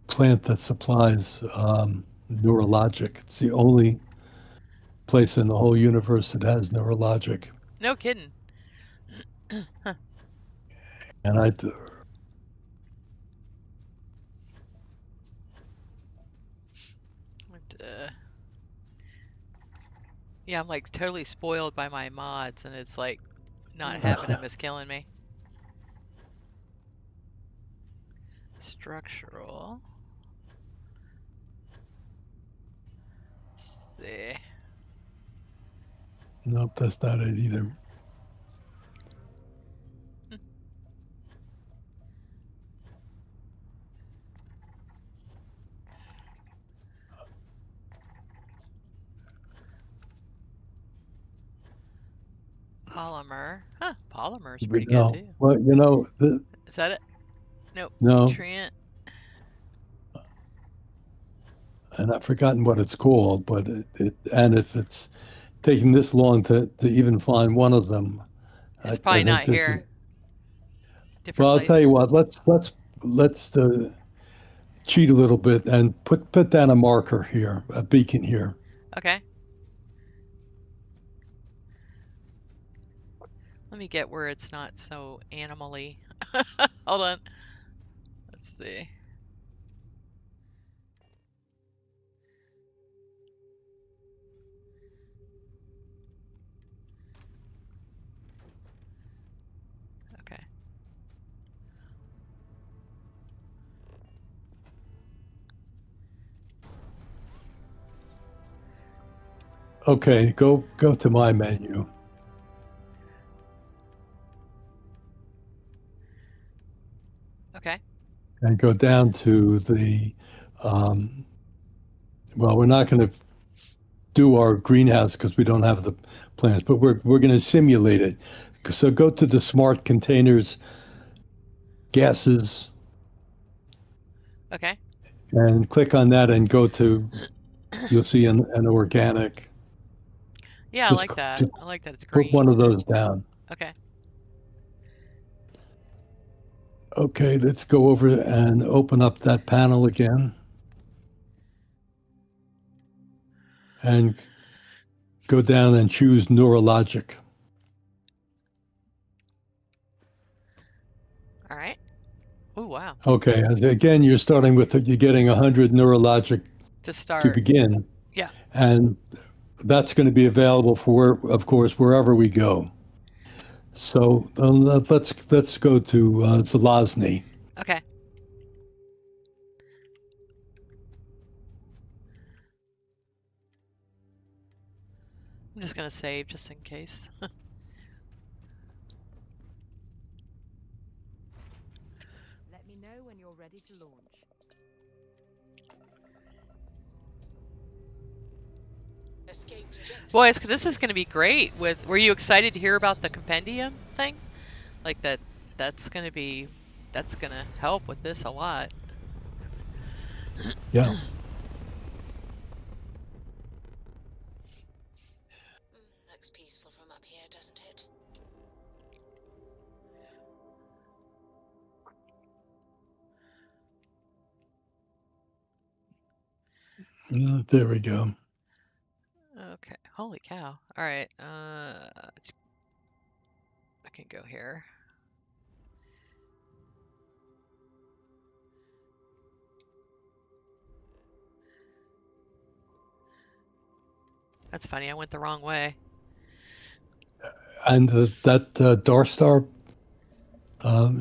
plant that supplies neurologic. It's the only place in the whole universe that has neurologic. No kidding. And I, Yeah, I'm like totally spoiled by my mods, and it's like not having them is killing me. Structural. Let's see. nope, that's not it either. Polymer. Huh, polymer is But pretty good no, too. well, Is that it? Nope. no, Nutrient. and I've forgotten what it's called, but and if it's taking this long to even find one of them, It's I probably think not this is. here. Different Well, I'll tell place. you what. Let's cheat a little bit and put down a marker here, a beacon here. Okay. Let me get where it's not so animally. Hold on. Let's see. Okay. Okay, go to my menu Okay. and go down to the. Um, well, we're not going to do our greenhouse because we don't have the plans, but we're going to simulate it. So go to the smart containers, gases, Okay. and click on that and go to. You'll see an organic. Yeah, I Just like that. just I like that it's put one green. of those down. Okay. Okay, let's go over and open up that panel again and go down and choose neurologic. All right. Oh, wow. Okay, again, you're starting with you're getting 100 neurologic To to start. begin, Yeah. and that's going to be available of course, wherever we go. So let's go to Zelazny. Okay. I'm just going to save just in case. Let me know when you're ready to launch. Boys, this is going to be great. Were you excited to hear about the compendium thing? Like that's going to help with this a lot. Yeah. Looks peaceful from up here, doesn't it? There we go. Okay. Holy cow. All right. I can go here. That's funny. I went the wrong way. And that Dark Star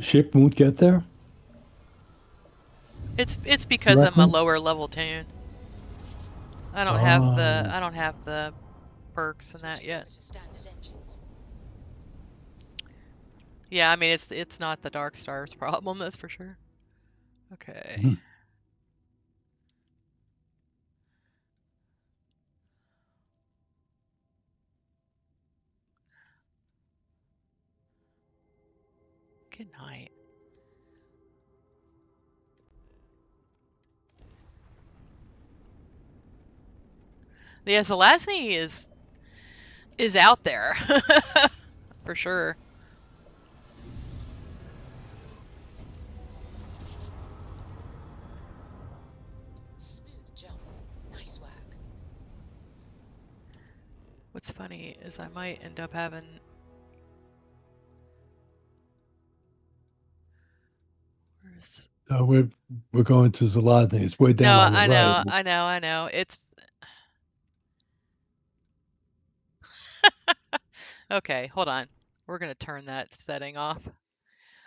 ship won't get there? It's because I'm a Directly? lower level tune. I don't have the perks and that Switching yet. over to standard engines. Yeah, I mean it's not the Dark Star's problem, that's for sure. Okay. Mhm. Good night. Yeah, Zelazny is out there. For sure. Smooth jump. Nice work. What's funny is I might end up having where's We're going to Zelazny. It's way down No, on the right. I know. It's okay, hold on. We're gonna turn that setting off.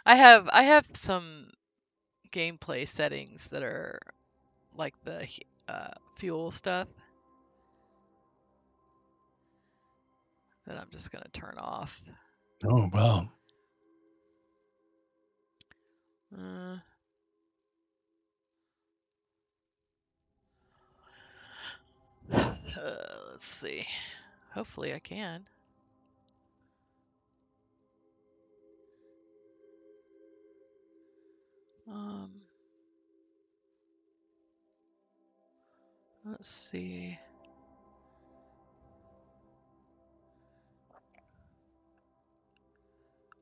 I have some gameplay settings that are like the fuel stuff that I'm just gonna turn off. Oh, wow. Uh, let's see. Hopefully I can. Um, let's see.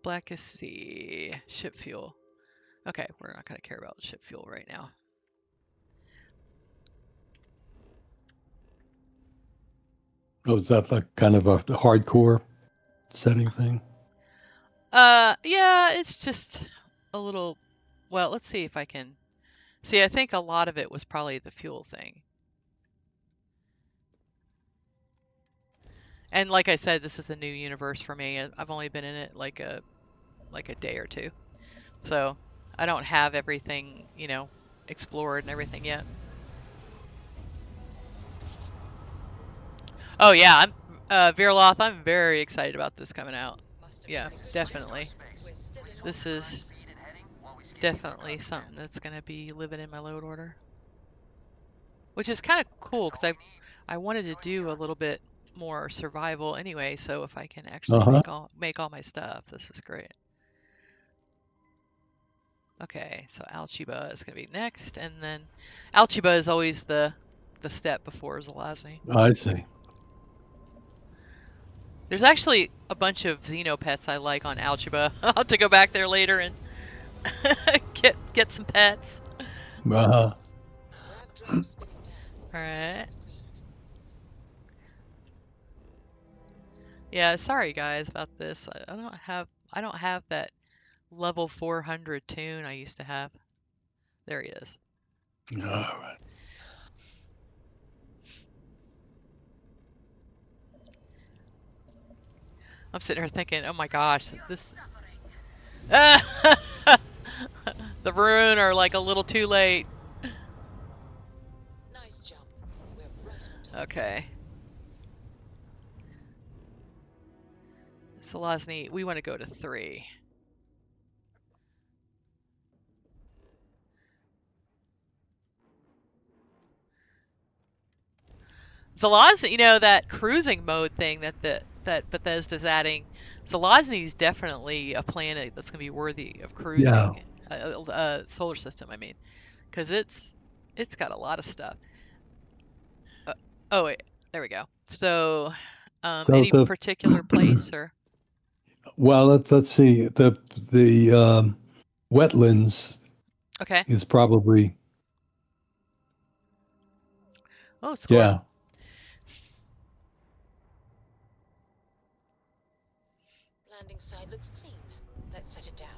Blackest Sea, ship fuel. Okay, we're not gonna care about ship fuel right now. Oh, is that like kind of a hardcore setting thing? Yeah, it's just a little. Well, let's see if I can. See, I think a lot of it was probably the fuel thing. And like I said, this is a new universe for me. I've only been in it like a day or two. So, I don't have everything, explored and everything yet. Oh yeah, Virloth, I'm very excited about this coming out. Yeah, definitely. This is definitely something that's going to be living in my load order. Which is kind of cool because I wanted to do a little bit more survival anyway, so if I can actually Uh-huh. make all my stuff, this is great. Okay, so Alchiba is going to be next, and then Alchiba is always the step before Zelazny. I see. There's actually a bunch of Xenopets I like on Alchiba. I'll have to go back there later and get some pets. Uh-huh. Grab drive spinning down. All right. Systems green. Yeah, sorry guys about this. I don't have that level 400 tune I used to have. There he is. All right. I'm sitting here thinking, oh my gosh, this the rune are like a little too late. Nice jump. We're right on top. Okay. Selesny, we want to go to 3. Zelazny, that cruising mode thing that Bethesda's adding. Zelazny's definitely a planet that's going to be worthy of Yeah. cruising. Solar system, I mean, because it's got a lot of stuff. Uh, oh wait, there we go. So, So any particular place or? well, let's see. The wetlands Okay. is probably, Oh, score. yeah. Landing side looks clean. Let's set it down.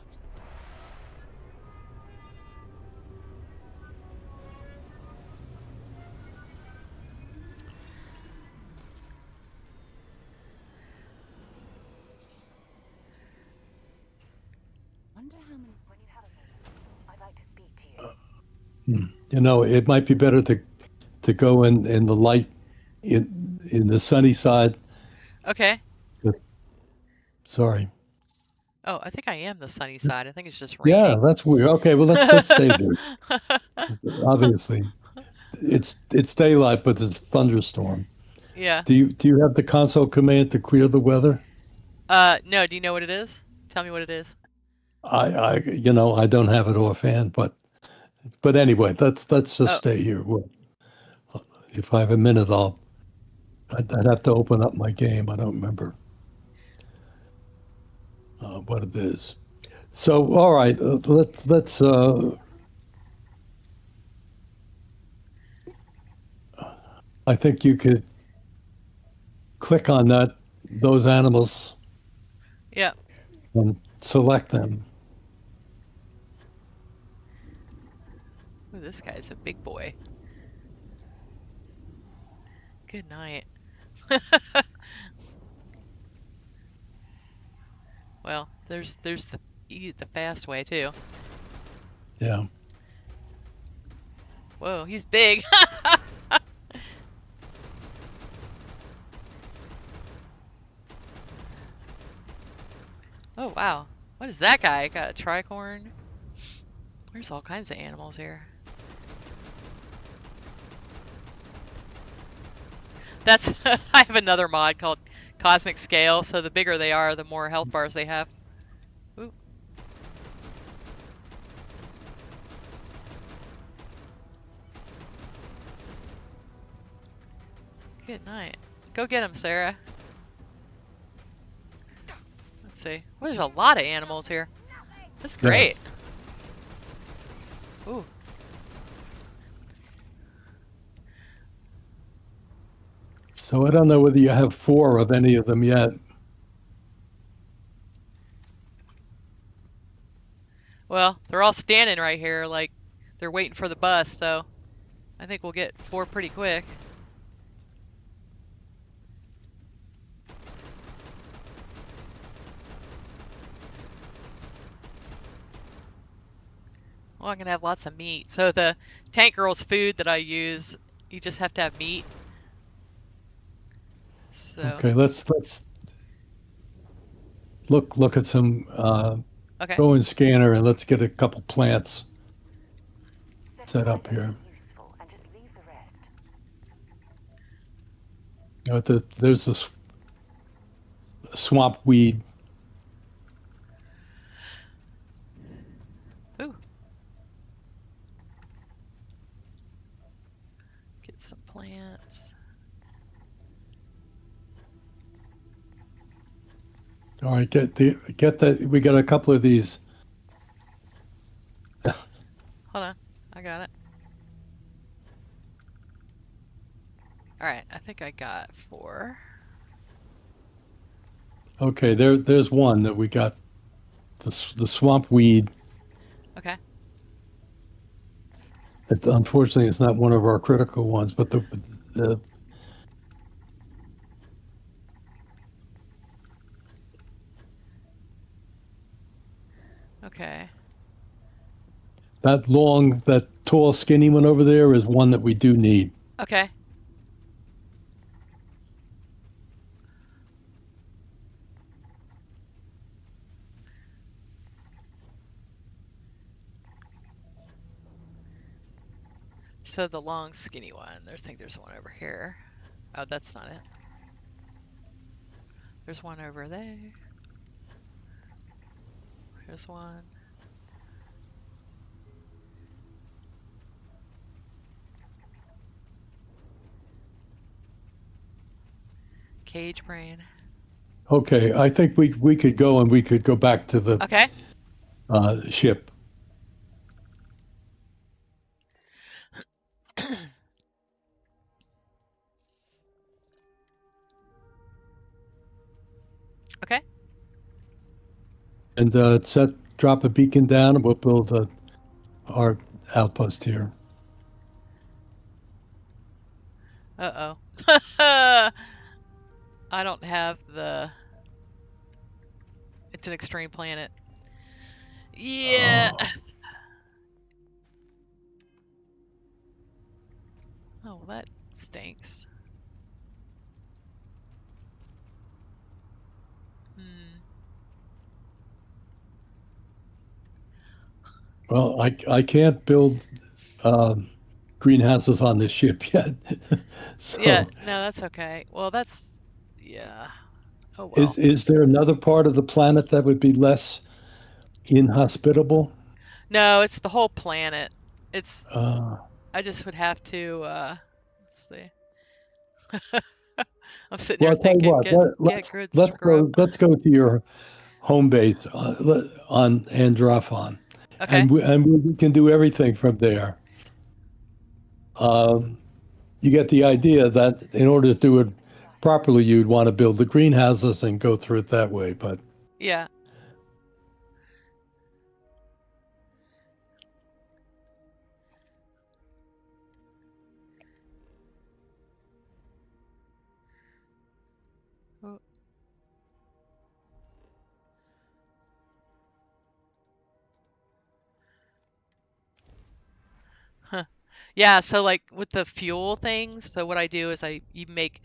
Wonder how many. When you have a moment, I'd like to speak to you. It might be better to go in the light in the sunny side. Okay. Sorry. Oh, I think I am the sunny side. I think it's just Yeah, raining. that's weird. Okay, well let's stay there. Obviously, it's daylight, but it's a thunderstorm. Yeah. Do you have the console command to clear the weather? No, do you know what it is? Tell me what it is. I don't have it offhand, but anyway, let's just Oh, stay here. Well, if I have a minute, I'd have to open up my game. I don't remember what it is. So, all right, let's. I think you could click on those animals yeah. and select them. Ooh, this guy's a big boy. Good night. Well, there's the fast way too. Yeah. Whoa, he's big. Oh wow. What is that guy? Got a tricorn? There's all kinds of animals here. That's I have another mod called Cosmic Scale, so the bigger they are, the more health bars they have. Ooh. Good night. Go get him, Sarah. Let's see. Well, there's a lot of animals here. That's great. Yes. Ooh. So I don't know whether you have 4 of any of them yet. Well, they're all standing right here like they're waiting for the bus, so I think we'll get 4 pretty quick. Well, I'm gonna have lots of meat. So the tank girl's food that I use, you just have to have meat. So, Okay, let's look at some okay. go in scanner and let's get a couple plants set up here. Useful, and just leave the rest. There's this swamp weed. Ooh. Get some plants. All right, get that. We got a couple of these. Hold on. I got it. Alright, I think I got 4. Okay, there's one that we got. The swamp weed. Okay. Unfortunately, it's not one of our critical ones, but the Okay. that tall, skinny one over there is one that we do need. Okay. So the long, skinny one. I think there's one over here. Oh, that's not it. There's one over there. There's one. Cage brain. Okay, I think we could go and we could go back to the Okay. ship. Okay. And drop a beacon down, and we'll build our outpost here. Uh-oh. I don't have the... It's an extreme planet. Yeah. Oh, Oh, well, that stinks. Hmm. well, I can't build greenhouses on this ship yet. Yeah, So, no, that's okay. Well, that's... Yeah. Oh, well. is there another part of the planet that would be less inhospitable? No, it's the whole planet. It's... Uh, I just would have to, let's see. I'm sitting well, here I'll tell you thinking, what. get good scrub. Let's go to your home base on Androphon, Okay. and we can do everything from there. Um, you get the idea that in order to do it properly, you'd want to build the greenhouses and go through it that way. But Yeah. Oh, huh. Yeah, so like with the fuel things, so what I do is I make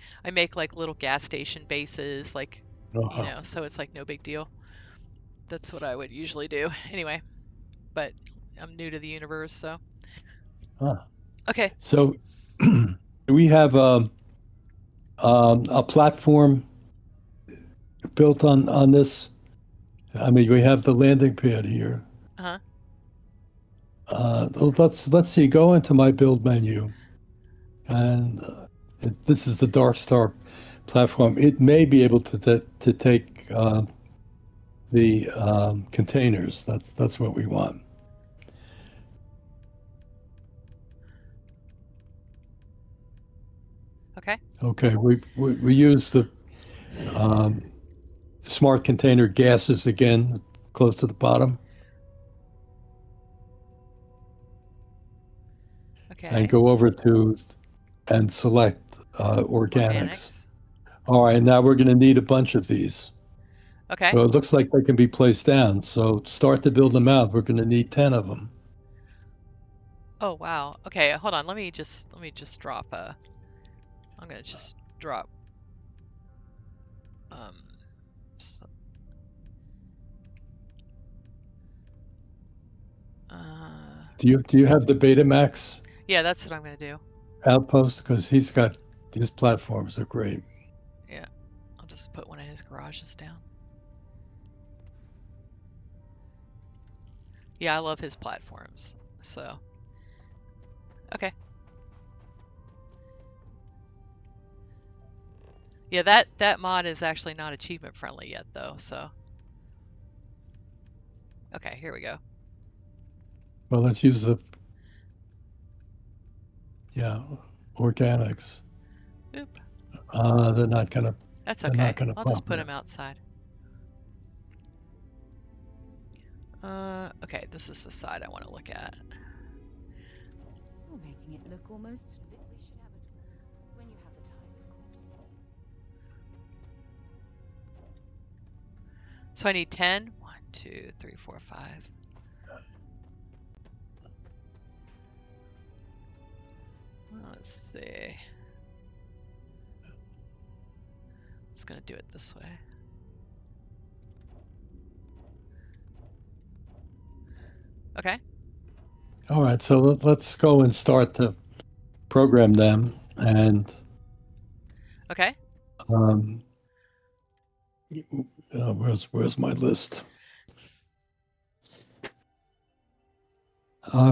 like little gas station bases, like, uh, so it's like no big deal. That's what I would usually do. Anyway, but I'm new to the universe, so huh. okay. So do we have a platform built on this? I mean, we have the landing pad here. Uh-huh. Let's see. Go into my build menu, and this is the Dark Star platform. It may be able to take the containers. That's what we want. Okay. Okay, we use the um, smart container gases again, close to the bottom, and Okay. go over to and select organics. Organics. All right, now we're going to need a bunch of these. Okay. So it looks like they can be placed down. So start to build them out. We're going to need 10 of them. Oh, wow. Okay, hold on. Let me just drop I'm gonna just drop um s- uh Do you have the Betamax yeah, that's what I'm gonna do. outpost? Because he's got his platforms are great. Yeah. I'll just put one of his garages down. Yeah, I love his platforms. So, okay. Yeah, that mod is actually not achievement friendly yet though, so. Okay, here we go. Well, let's use the organics. Oop. They're not gonna That's they're not okay. gonna I'll just pop put there. him outside. Okay, this is the side I want to look at. You're making it look almost. We should have a talk when you have the time, of course. So I need 10. 1, 2, 3, 4, 5. Let's see. It's gonna do it this way. Okay. All right, so let's go and start to program them. And Okay. Um, where's my list?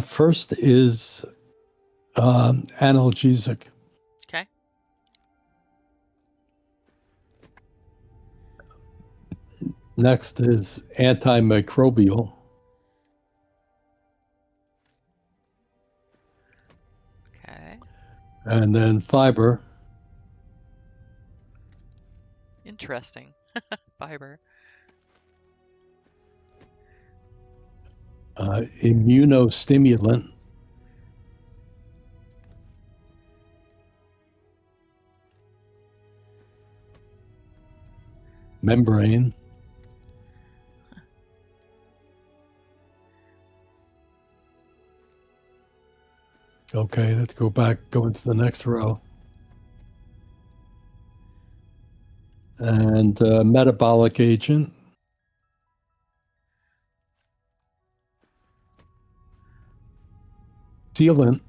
First is analgesic. Okay. Next is antimicrobial. Okay. And then fiber, Interesting. Fiber. immunostimulant, membrane, okay, let's go into the next row. And metabolic agent, sealant,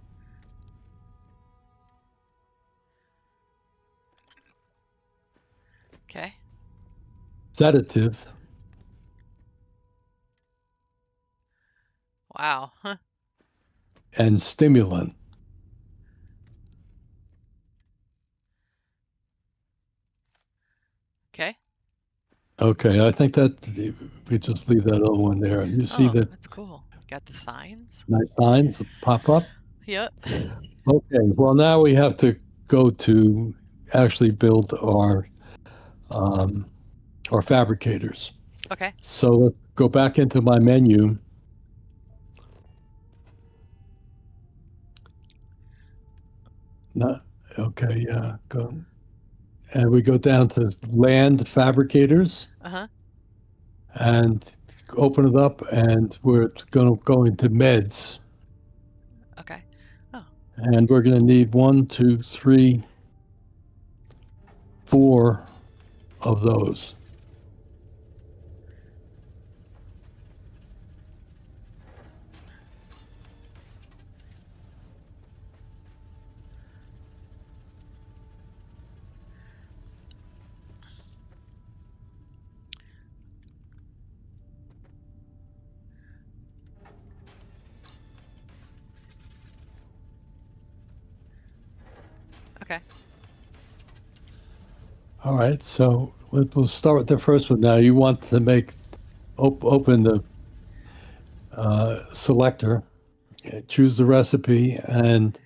Okay. sedative, Wow. Huh. and stimulant. Okay. Okay, I think that we just leave that other one there. You see Oh, the that's cool. Got the signs. nice signs that pop up? Yep. Okay, well, now we have to go to actually build our fabricators. Okay. So let's go back into my menu. Not, okay, yeah, go. And we go down to land fabricators Uh-huh. and open it up, and we're going to go into meds. Okay. Oh, And we're going to need 1, 2, 3, 4 of those. okay. All right, so we'll start with the first one now. You want to open the selector, choose the recipe, and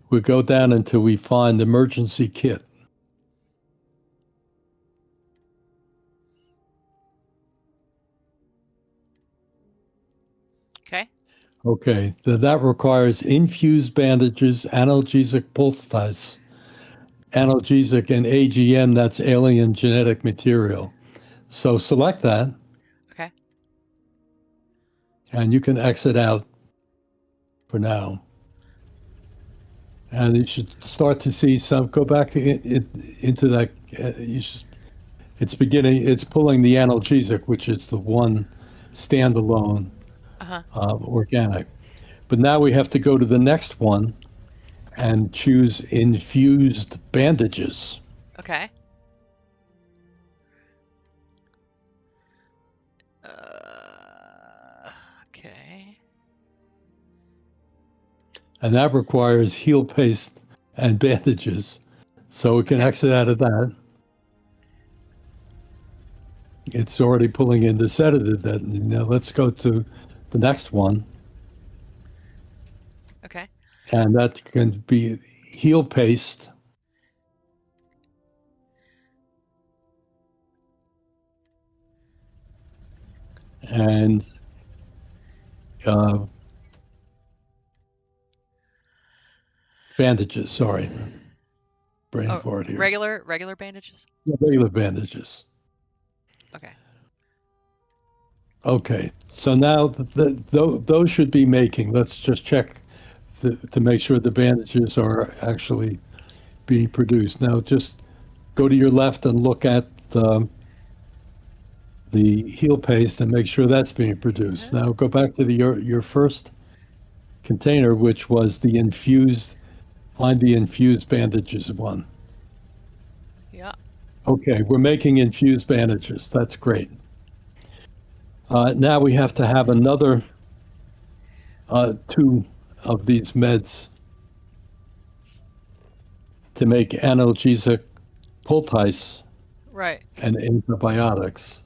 we go down until we find emergency kit. Okay. Okay, that requires infused bandages, analgesic poultice, analgesic, and AGM, that's alien genetic material. So select that, Okay. and you can exit out for now. And you should start to see some, go back into that, it's pulling the analgesic, which is the one standalone Uh-huh. organic. But now we have to go to the next one and choose infused bandages. Okay. Okay. And that requires heel paste and bandages. So we can Okay. exit out of that. It's already pulling in the sedative. Now let's go to the next one. Okay. And that can be heel paste and bandages. Sorry, brain Oh, fart here. regular bandages? Yeah, regular bandages. Okay. Okay, so now those should be making. Let's just check to make sure the bandages are actually being produced. Now just go to your left and look at the heel paste and make sure that's being produced. Uh-huh. Now go back to your first container, which was the infused, find the infused bandages one. Yeah. Okay, we're making infused bandages. That's great. Now we have to have another two of these meds to make analgesic poultice Right. and antibiotics.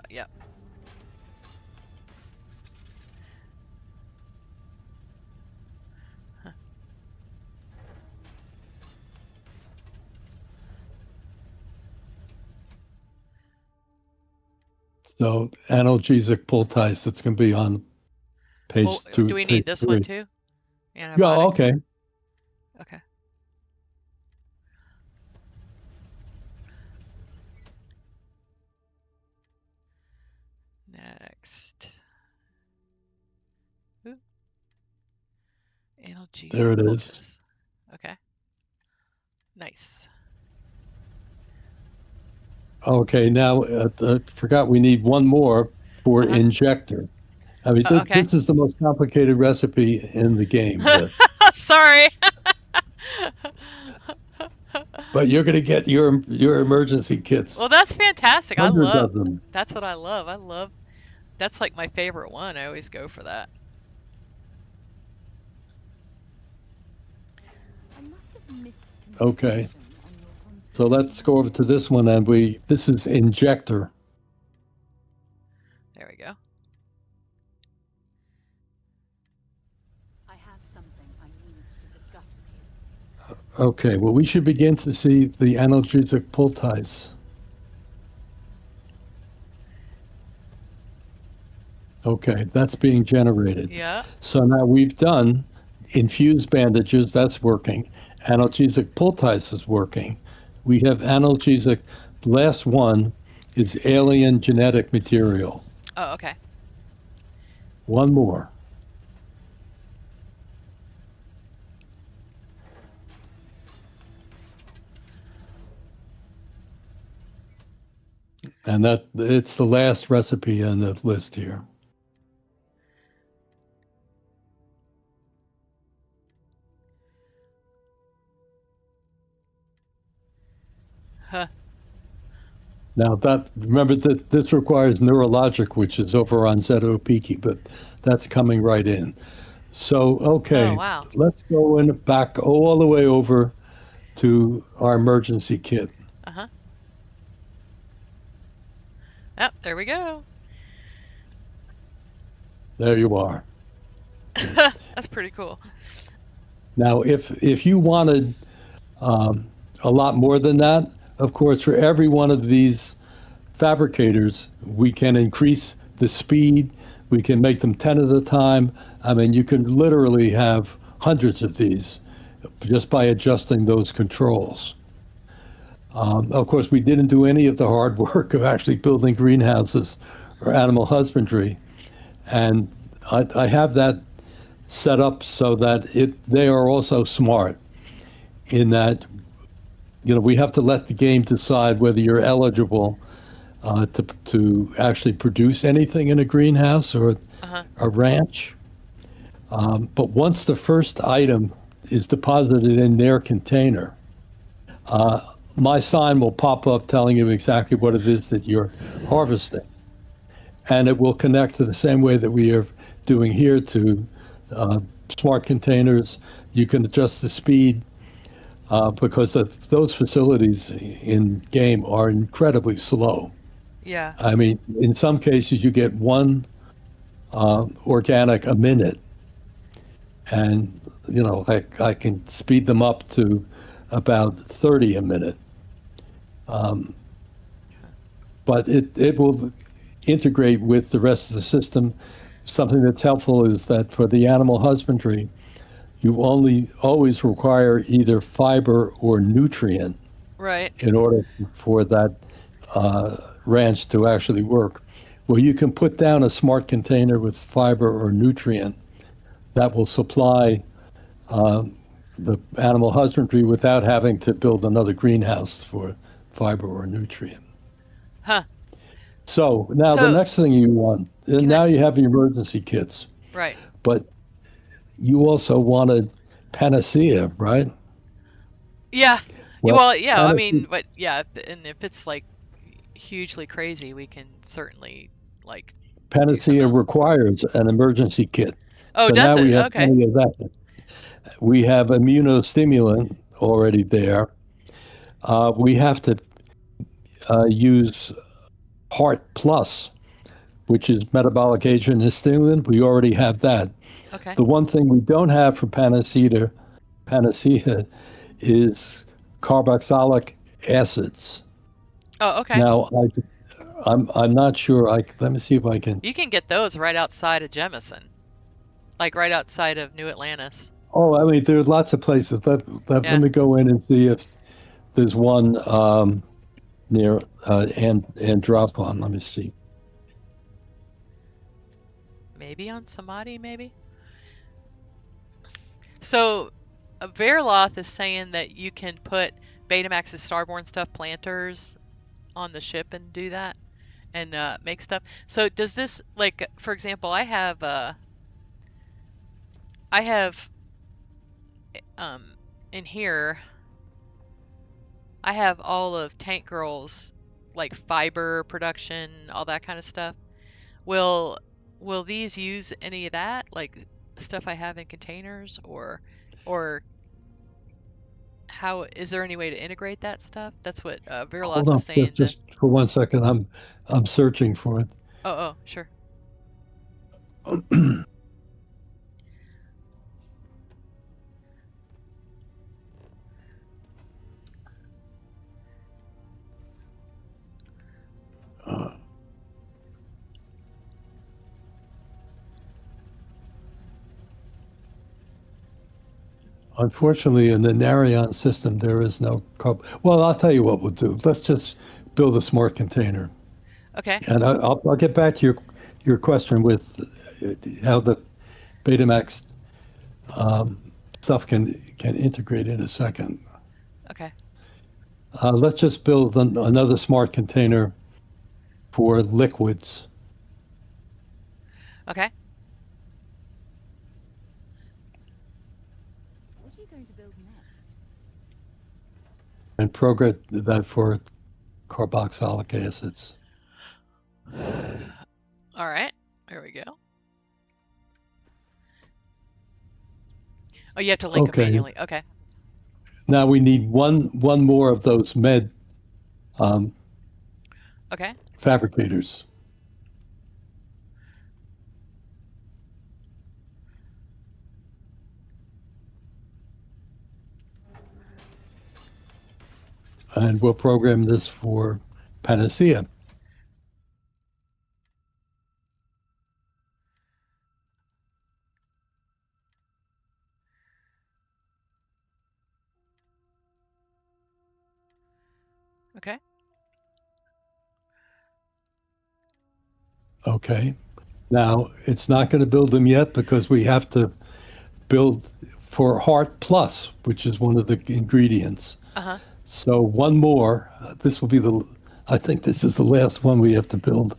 Yeah. Huh. So analgesic poultice, that's going to be on Well, page two, do we page need this one three. too? Yeah, Antibiotics. okay. Okay. Next. Ooh, analgesic There it is. poultice. Okay. Nice. Okay, now forgot we need one more for Uh-huh. injector. I mean, Okay. this is the most complicated recipe in the game here. Sorry. But you're going to get your emergency kits, Well, that's fantastic. hundreds of them. That's what I love. That's like my favorite one. I always go for that. I must have missed Okay, construction on your constant so let's go over to this one, and this is injector. There we go. I have something I need to discuss with you. Okay, well, we should begin to see the analgesic poultice. Okay, that's being generated. Yeah. So now we've done infused bandages, that's working. Analgesic poultice is working. We have analgesic, the last one is alien genetic material. Oh, okay. One more. And it's the last recipe on the list here. Huh. Now remember that this requires neurologic, which is over on Zetopiki, but that's coming right in. So, Oh, okay, wow. let's go in back all the way over to our emergency kit. Uh-huh. Yep, there we go. There you are. That's pretty cool. Now, if you wanted a lot more than that, of course, for every one of these fabricators, we can increase the speed. We can make them 10 at a time. I mean, you can literally have hundreds of these just by adjusting those controls. Of course, we didn't do any of the hard work of actually building greenhouses or animal husbandry. And I have that set up so that they are also smart in that, we have to let the game decide whether you're eligible to actually produce anything in a greenhouse or Uh-huh. a ranch. But once the first item is deposited in their container, my sign will pop up telling you exactly what it is that you're harvesting. And it will connect to the same way that we are doing here to smart containers. You can adjust the speed because those facilities in game are incredibly slow. Yeah. I mean, in some cases, you get one organic a minute, and I can speed them up to about 30 a minute. But it will integrate with the rest of the system. Something that's helpful is that for the animal husbandry, you always require either fiber or nutrient Right. in order for that ranch to actually work. Well, you can put down a smart container with fiber or nutrient that will supply the animal husbandry without having to build another greenhouse for fiber or nutrient. Huh. So now the So, next thing you want, can I now you have emergency kits, right. but you also wanted Panacea, right? Yeah. Well, Well, yeah, I Panacea, mean, but yeah, and if it's like hugely crazy, we can certainly like do something Panacea else. requires an emergency kit. Oh, So does now we it? have Okay. plenty of that. We have immunostimulant already there. We have to use Heart Plus, which is metabolic agent and stimulant. We already have that. Okay. The one thing we don't have for Panacea is carboxylic acids. Oh, okay. Now, I'm not sure. Let me see if I can. You can get those right outside of Jemison, like right outside of New Atlantis. Oh, I mean, there's lots of places. Let Yeah. me go in and see if there's one near Andropon. Let me see. Maybe on Samadhi, maybe. So, Verloth is saying that you can put Betamax's Starborn stuff planters on the ship and do that and make stuff. So, does this like, for example, I have in here, I have all of Tank Girl's like fiber production, all that kind of stuff. Will will these use any of that, like stuff I have in containers, or how is there any way to integrate that stuff? That's what Hold Veriloth on, was saying. just for 1 second. I'm searching for it. Oh, sure. Unfortunately, in the Narion system, there is no Well, I'll tell you what we'll do. Let's just build a smart container, Okay. and I'll get back to your question with how the Betamax stuff can integrate in a second. Okay. Let's just build another smart container for liquids Okay. What are you going to build next? and program that for carboxylic acids. All right. There we go. Oh, you have to link them Okay. manually. Okay. Now we need one more of those med um, Okay. fabricators. And we'll program this for Panacea. Okay. Okay. Now it's not going to build them yet because we have to build for Heart Plus, which is one of the ingredients. Uh-huh. So one more. This will be I think this is the last one we have to build.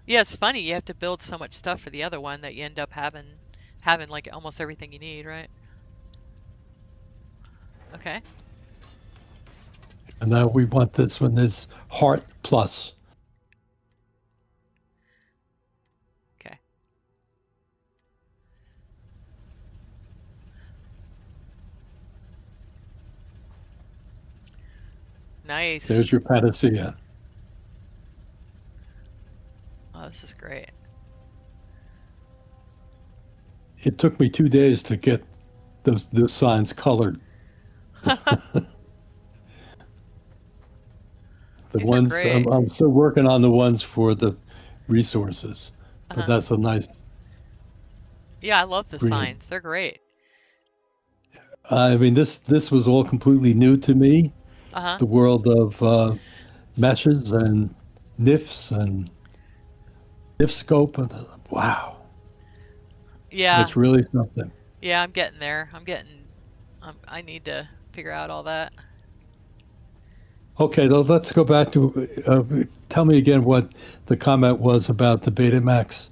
Yeah, it's funny. You have to build so much stuff for the other one that you end up having like almost everything you need, right? Okay. And now we want this one is Heart Plus. Okay. Nice. There's your Panacea. Oh, this is great. It took me 2 days to get those signs colored. The These are ones great. I'm still working on the ones for the resources, but Uh-huh. that's a nice Yeah, I love the green. signs. They're great. I mean, this was all completely new to me. Uh-huh. The world of meshes and NIFs and NIF scope. And, wow, Yeah. it's really something. Yeah, I'm getting there. I need to figure out all that. Okay, let's go back to tell me again what the comment was about the Betamax.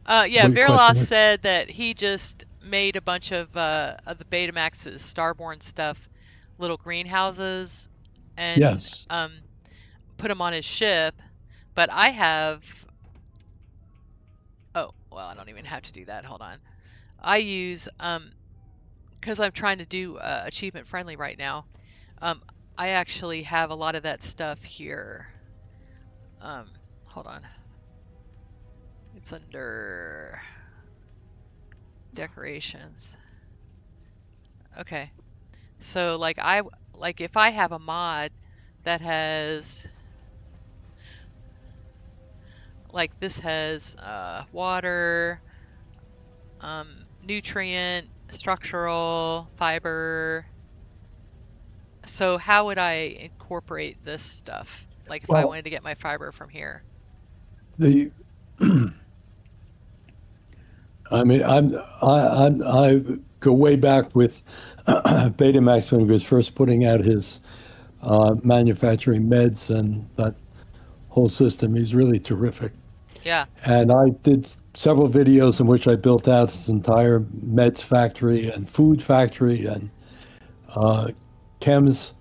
Yeah, What your question Verlos is? said that he just made a bunch of the Betamax's Starborn stuff, little greenhouses, and Yes. put them on his ship. But I have, oh, well, I don't even have to do that. Hold on. I use, because I'm trying to do achievement friendly right now, um, I actually have a lot of that stuff here. Hold on. It's under decorations. Okay. So like if I have a mod that has like this has water, nutrient, structural, fiber. So how would I incorporate this stuff? Like if I Well, wanted to get my fiber from here. the I mean, I go way back with Betamax when he was first putting out his manufacturing meds and that whole system. He's really terrific. Yeah. And I did several videos in which I built out his entire meds factory and food factory and chems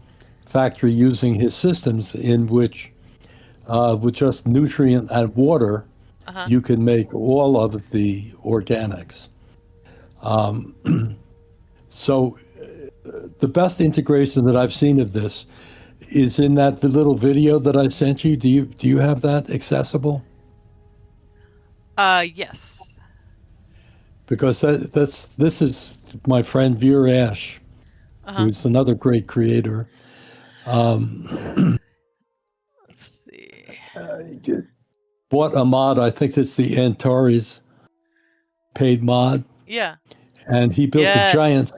factory using his systems in which, with just nutrient and water, Uh-huh. you can make all of the organics. So the best integration that I've seen of this is in that little video that I sent you. Do you have that accessible? Yes. Because this is my friend Veer Ash, Uh-huh. who's another great creator. Let's see. Bought a mod. I think it's the Antares paid mod, Yeah. and he built a Yes. giant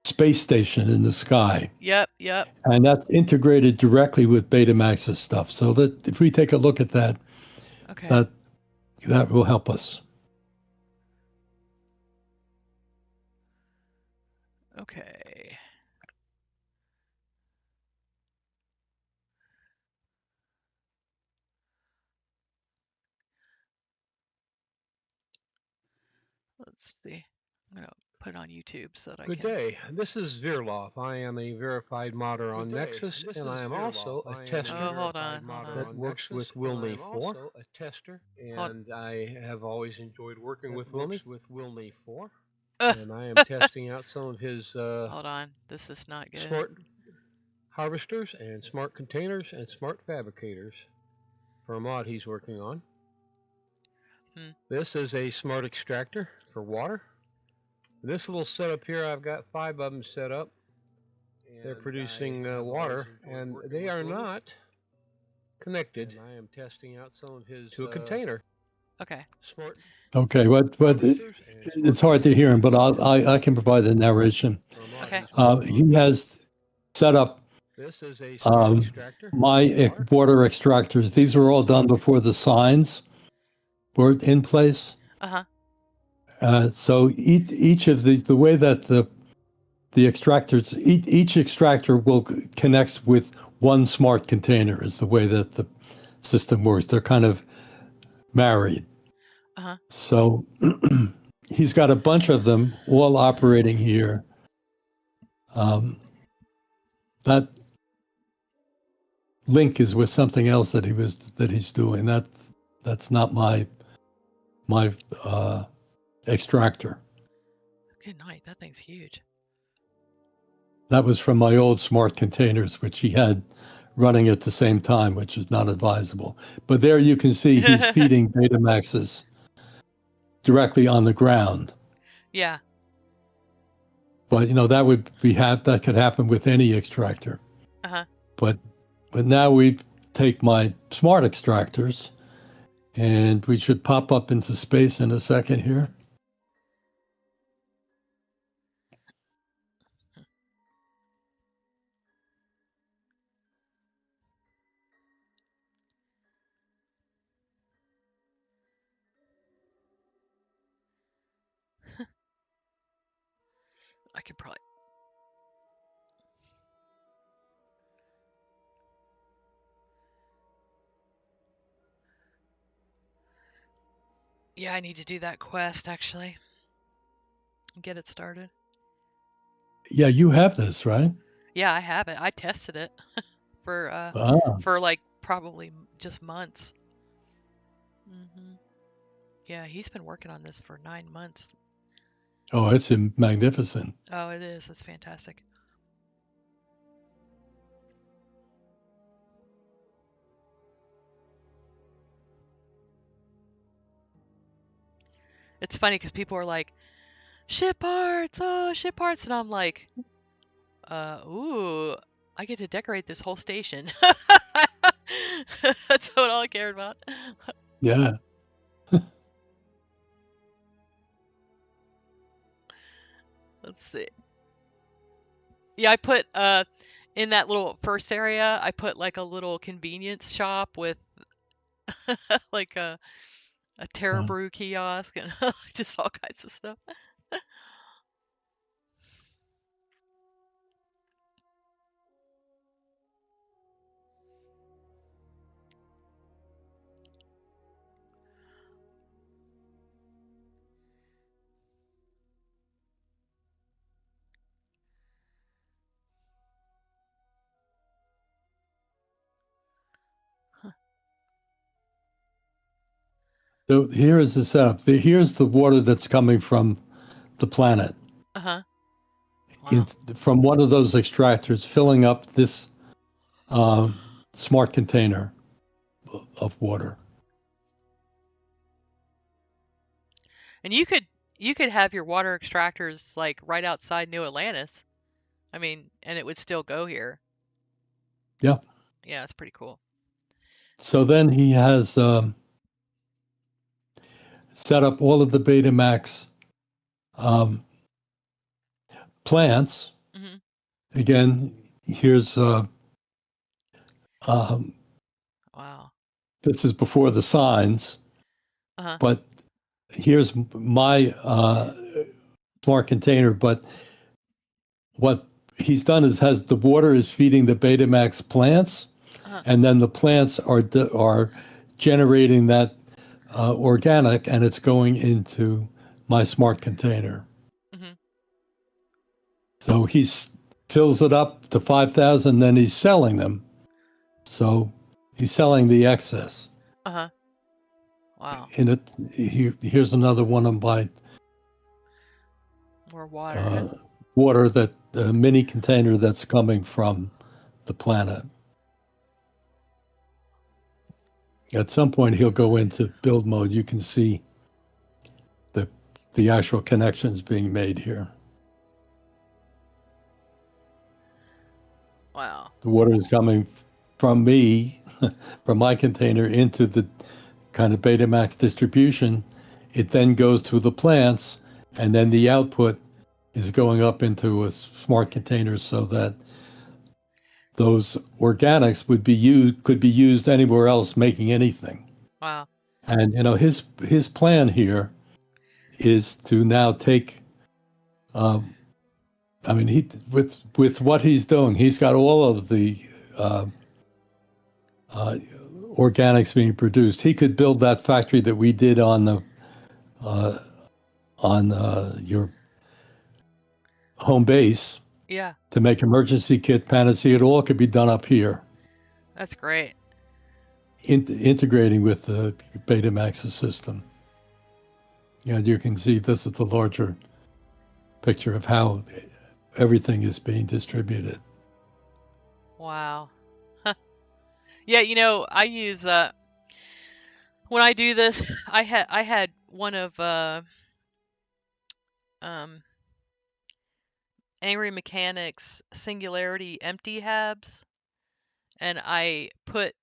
space station in the sky, Yep, yep. and that's integrated directly with Betamax's stuff. So that if we take a look at that, Okay. that that will help us. Okay. Let's see. I'm gonna put it on YouTube so that I Good can. day. This is Virloff. I am a verified modder on Nexus, and I am also a tester Oh, hold on. that works with WillNY4. Hold. And I have always enjoyed working with WillNY4. Ugh. And I am testing out some of his Hold on. This is not good. smart harvesters and smart containers and smart fabricators for a mod he's working on. This is a smart extractor for water. This little setup here, I've got 5 of them set up. They're producing water, and they are not connected to a container. Okay. Smart Okay, but it's hard to hear him, but I can provide the narration. Okay. He has set up This is a smart extractor. my water extractors. These were all done before the signs were in place. Uh-huh. So each of the way that the extractors, each extractor will connect with one smart container is the way that the system works. They're kind of married. Uh-huh. So he's got a bunch of them all operating here. That link is with something else that he's doing. That's not my extractor. Good night. That thing's huge. That was from my old smart containers, which he had running at the same time, which is not advisable. But there you can see he's feeding Betamaxes directly on the ground. Yeah. But that would be that could happen with any extractor. Uh-huh. But now we take my smart extractors, and we should pop up into space in a second here. I could probably. Yeah, I need to do that quest actually. Get it started. Yeah, you have this, right? Yeah, I have it. I tested it Ah, for like probably just months. Yeah, he's been working on this for 9 months. oh, it's magnificent. Oh, it is. It's fantastic. It's funny because people are like, ship parts, oh, ship parts, and I'm like, ooh, I get to decorate this whole station. That's what all I cared about. Yeah. Let's see. Yeah, I put in that little first area, I put like a little convenience shop with like a Terra Uh, Brew kiosk and just all kinds of stuff. so here is the setup. Here's the water that's coming from the planet, Uh-huh. in, Wow. from one of those extractors, filling up this smart container of water. And you could have your water extractors like right outside New Atlantis. I mean, and it would still go here. Yeah. Yeah, it's pretty cool. So then he has set up all of the Betamax um, plants. Hmm. Again, here's um, Wow. this is before the signs, Uh-huh. but here's my smart container. But what he's done is has the water is feeding the Betamax plants, Uh-huh. and then the plants are generating that organic, and it's going into my smart container. Hmm. So he's fills it up to 5,000, then he's selling them. So he's selling the excess. Uh-huh. Wow. And here's another one of my More water, huh? uh, water that mini container that's coming from the planet. At some point, he'll go into build mode. You can see the actual connections being made here. Wow. The water is coming from me, from my container, into the kind of Betamax distribution. It then goes to the plants, and then the output is going up into a smart container so that those organics could be used anywhere else making anything. Wow. And his plan here is to now take I mean, he with what he's doing, he's got all of the uh, uh, organics being produced. He could build that factory that we did on the your home base Yeah, to make emergency kit, panacea. It all could be done up here, that's great. integrating with the Betamax's system. And you can see this is the larger picture of how everything is being distributed. Wow. Yeah, I use when I do this, I had one of um Angry Mechanics Singularity empty habs, and I put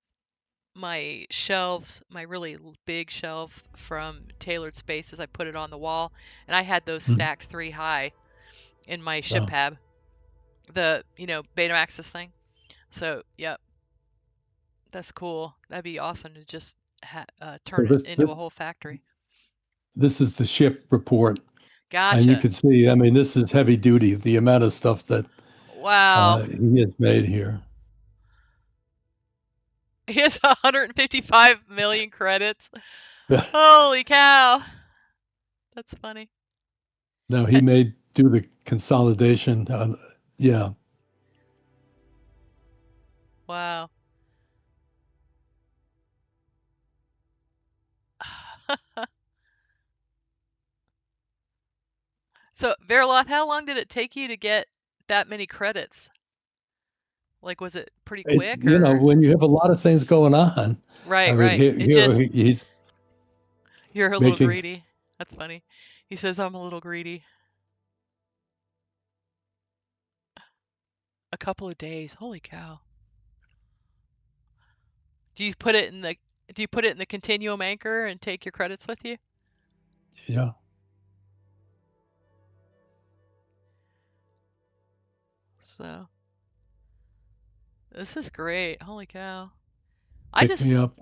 my shelves, my really big shelf from Tailored Spaces, I put it on the wall, and I had those Mm. stacked 3 high in my ship Oh. hab, the Betamaxis thing. So, yep, that's cool. That'd be awesome to just So turn it into a whole factory. this is the ship report. And you Gotcha. can see, I mean, this is heavy duty, the amount of stuff that Wow. he has made here. He has 155 million credits. Holy cow. That's funny. No, he may do the consolidation. Yeah. Wow. So, Veriloth, how long did it take you to get that many credits? Like, was it pretty quick or? When you have a lot of things going on, I Right, mean, right. It just, he's you're a little making, greedy. That's funny. He says, I'm a little greedy. A couple of days. Holy cow. Do you put it in the do you put it in the continuum anchor and take your credits with you? yeah. So, this is great. Holy cow. I Pick me just up.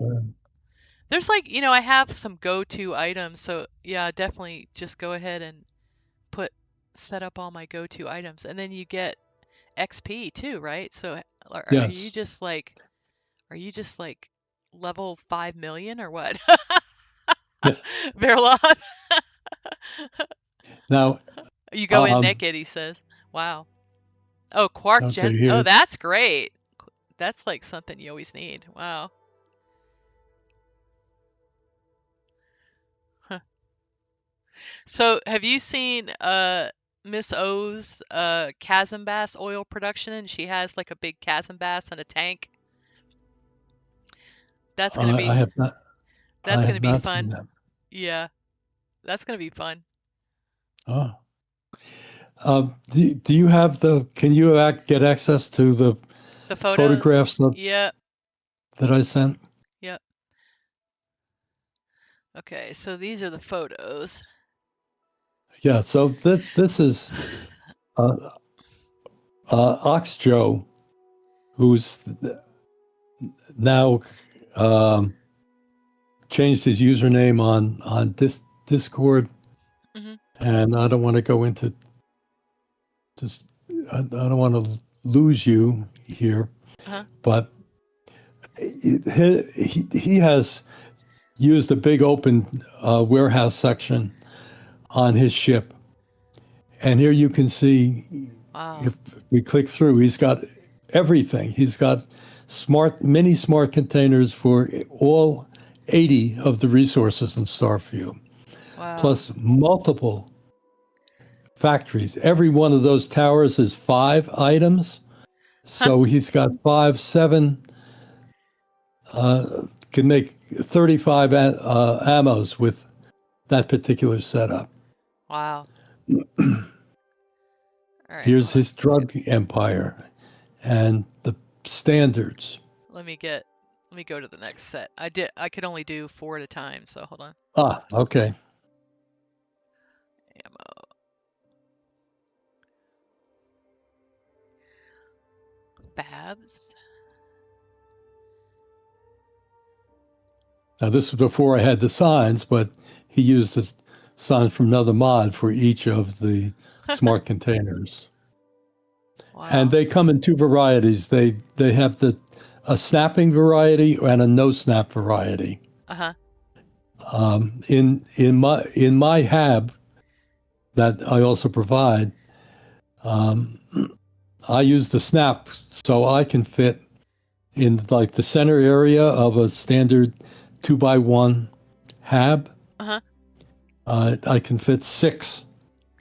there's like, I have some go-to items, so yeah, definitely just go ahead and put set up all my go-to items and then you get XP too, right? So Yes. are you just like level 5 million or what? Yeah. Verlon, Now, you go in um, naked, he says. Wow. Oh, Quark okay, Gen. Oh, here. that's great. That's like something you always need. Wow. Huh. So, have you seen Miss O's chasm bass oil production? And she has like a big chasm bass in a tank. That's gonna I be have not. I that's gonna have be not seen fun. that. Yeah, that's gonna be fun. Oh. Do you have can you get access to the The photos. photographs that, Yep, I sent? yep. Okay, so these are the photos. Yeah. So this is uh, Ox Joe, who's now um, changed his username on Discord, Hmm. and I don't want to go into just. I don't want to lose you here, Uh-huh. but he has used a big open warehouse section on his ship. And here you can see, Wow. if we click through, he's got everything. He's got many smart containers for all 80 of the resources in Starfield, Wow. plus multiple factories. Every one of those towers is 5 items. Huh. So he's got 7, uh, can make 35 ammos with that particular setup. Wow. All right, Here's hold on. his drug empire and the standards. Let me go to the next set. I could only do 4 at a time, so hold on. Ah, okay. Ammo. Fabs. Now, this was before I had the signs, but he used the sign from another mod for each of the smart containers. And Wow. they come in 2 varieties. They have a snapping variety and a no snap variety. Uh-huh. In my hab that I also provide, I use the snap so I can fit in like the center area of a standard 2x1 hab. Uh-huh. I can fit 6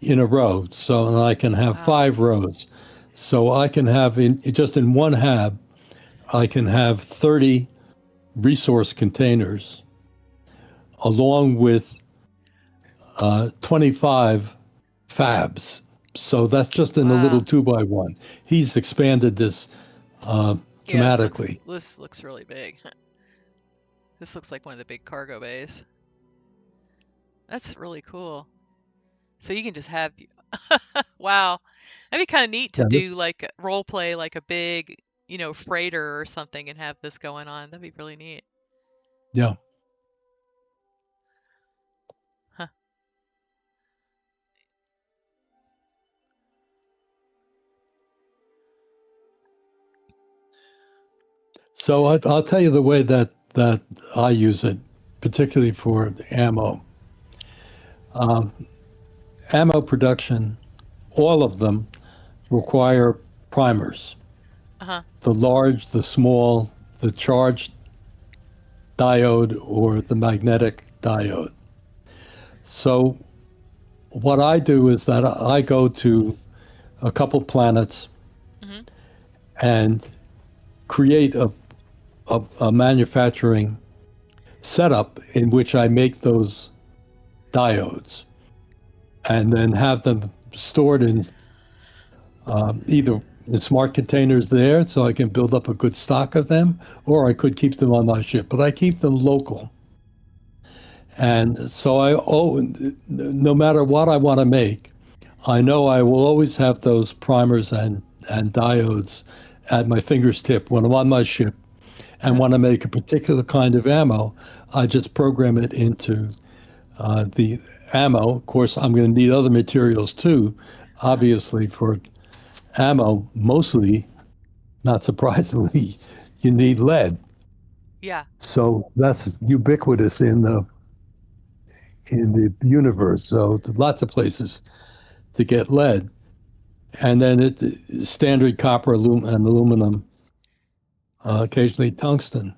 in a row, so I can have Wow. 5 rows. So I can have in one hab, I can have 30 resource containers along with 25 fabs. So that's just in a little Wow. 2x1. He's expanded this Yeah, dramatically. this looks really big. This looks like one of the big cargo bays. That's really cool. So you can just have wow. That'd be kind of neat to Yeah, do like role play like a big, freighter or something and have this going on. That'd be really neat. yeah. Huh. So I'll tell you the way that I use it. particularly for ammo. Ammo production, all of them require primers. Uh-huh. The large, the small, the charged diode, or the magnetic diode. So what I do is that I go to a couple planets Mhm. and create a manufacturing setup in which I make those diodes and then have them stored in either in smart containers there so I can build up a good stock of them, or I could keep them on my ship. But I keep them local. And so no matter what I want to make, I know I will always have those primers and diodes at my finger's tip when I'm on my ship. And when I make a particular kind of ammo, I just program it into the ammo. Of course, I'm going to need other materials too, obviously, for ammo, mostly, not surprisingly, you need lead. Yeah. So that's ubiquitous in the universe. So lots of places to get lead. And then standard copper and aluminum, occasionally tungsten.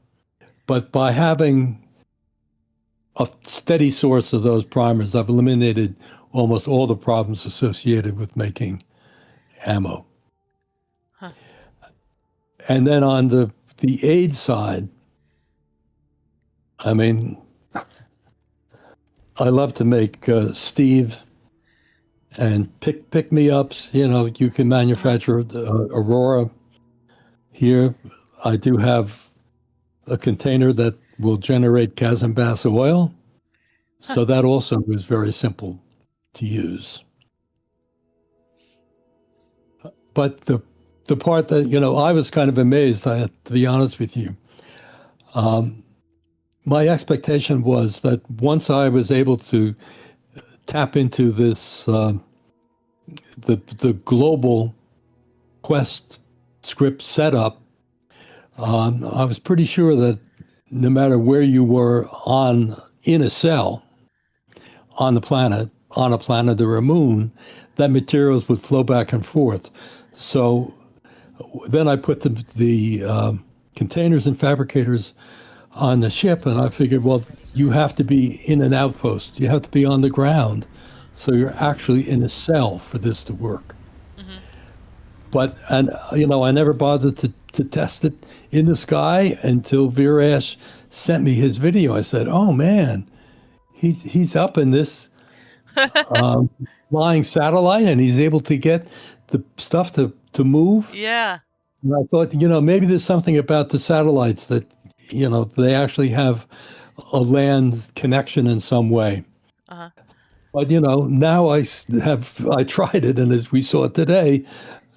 But by having a steady source of those primers, I've eliminated almost all the problems associated with making ammo. Huh. And then on the aid side, I mean, I love to make Steve and pick me ups. You know, you can manufacture Aurora here. I do have a container that will generate Kazembas oil. Huh. So that also is very simple to use. But the part that, I was kind of amazed, I have to be honest with you. My expectation was that once I was able to tap into this, the global Quest script setup, I was pretty sure that no matter where you were in a cell on a planet or a moon, that materials would flow back and forth. So then I put the containers and fabricators on the ship, and I figured, well, you have to be in an outpost. You have to be on the ground. So you're actually in a cell for this to work. Mhm. I never bothered to test it in the sky until Virash sent me his video. I said, oh man, he's up in this flying satellite and he's able to get the stuff to move. Yeah. And I thought, maybe there's something about the satellites that, they actually have a land connection in some way. Uh-huh. But, now I tried it, and as we saw today,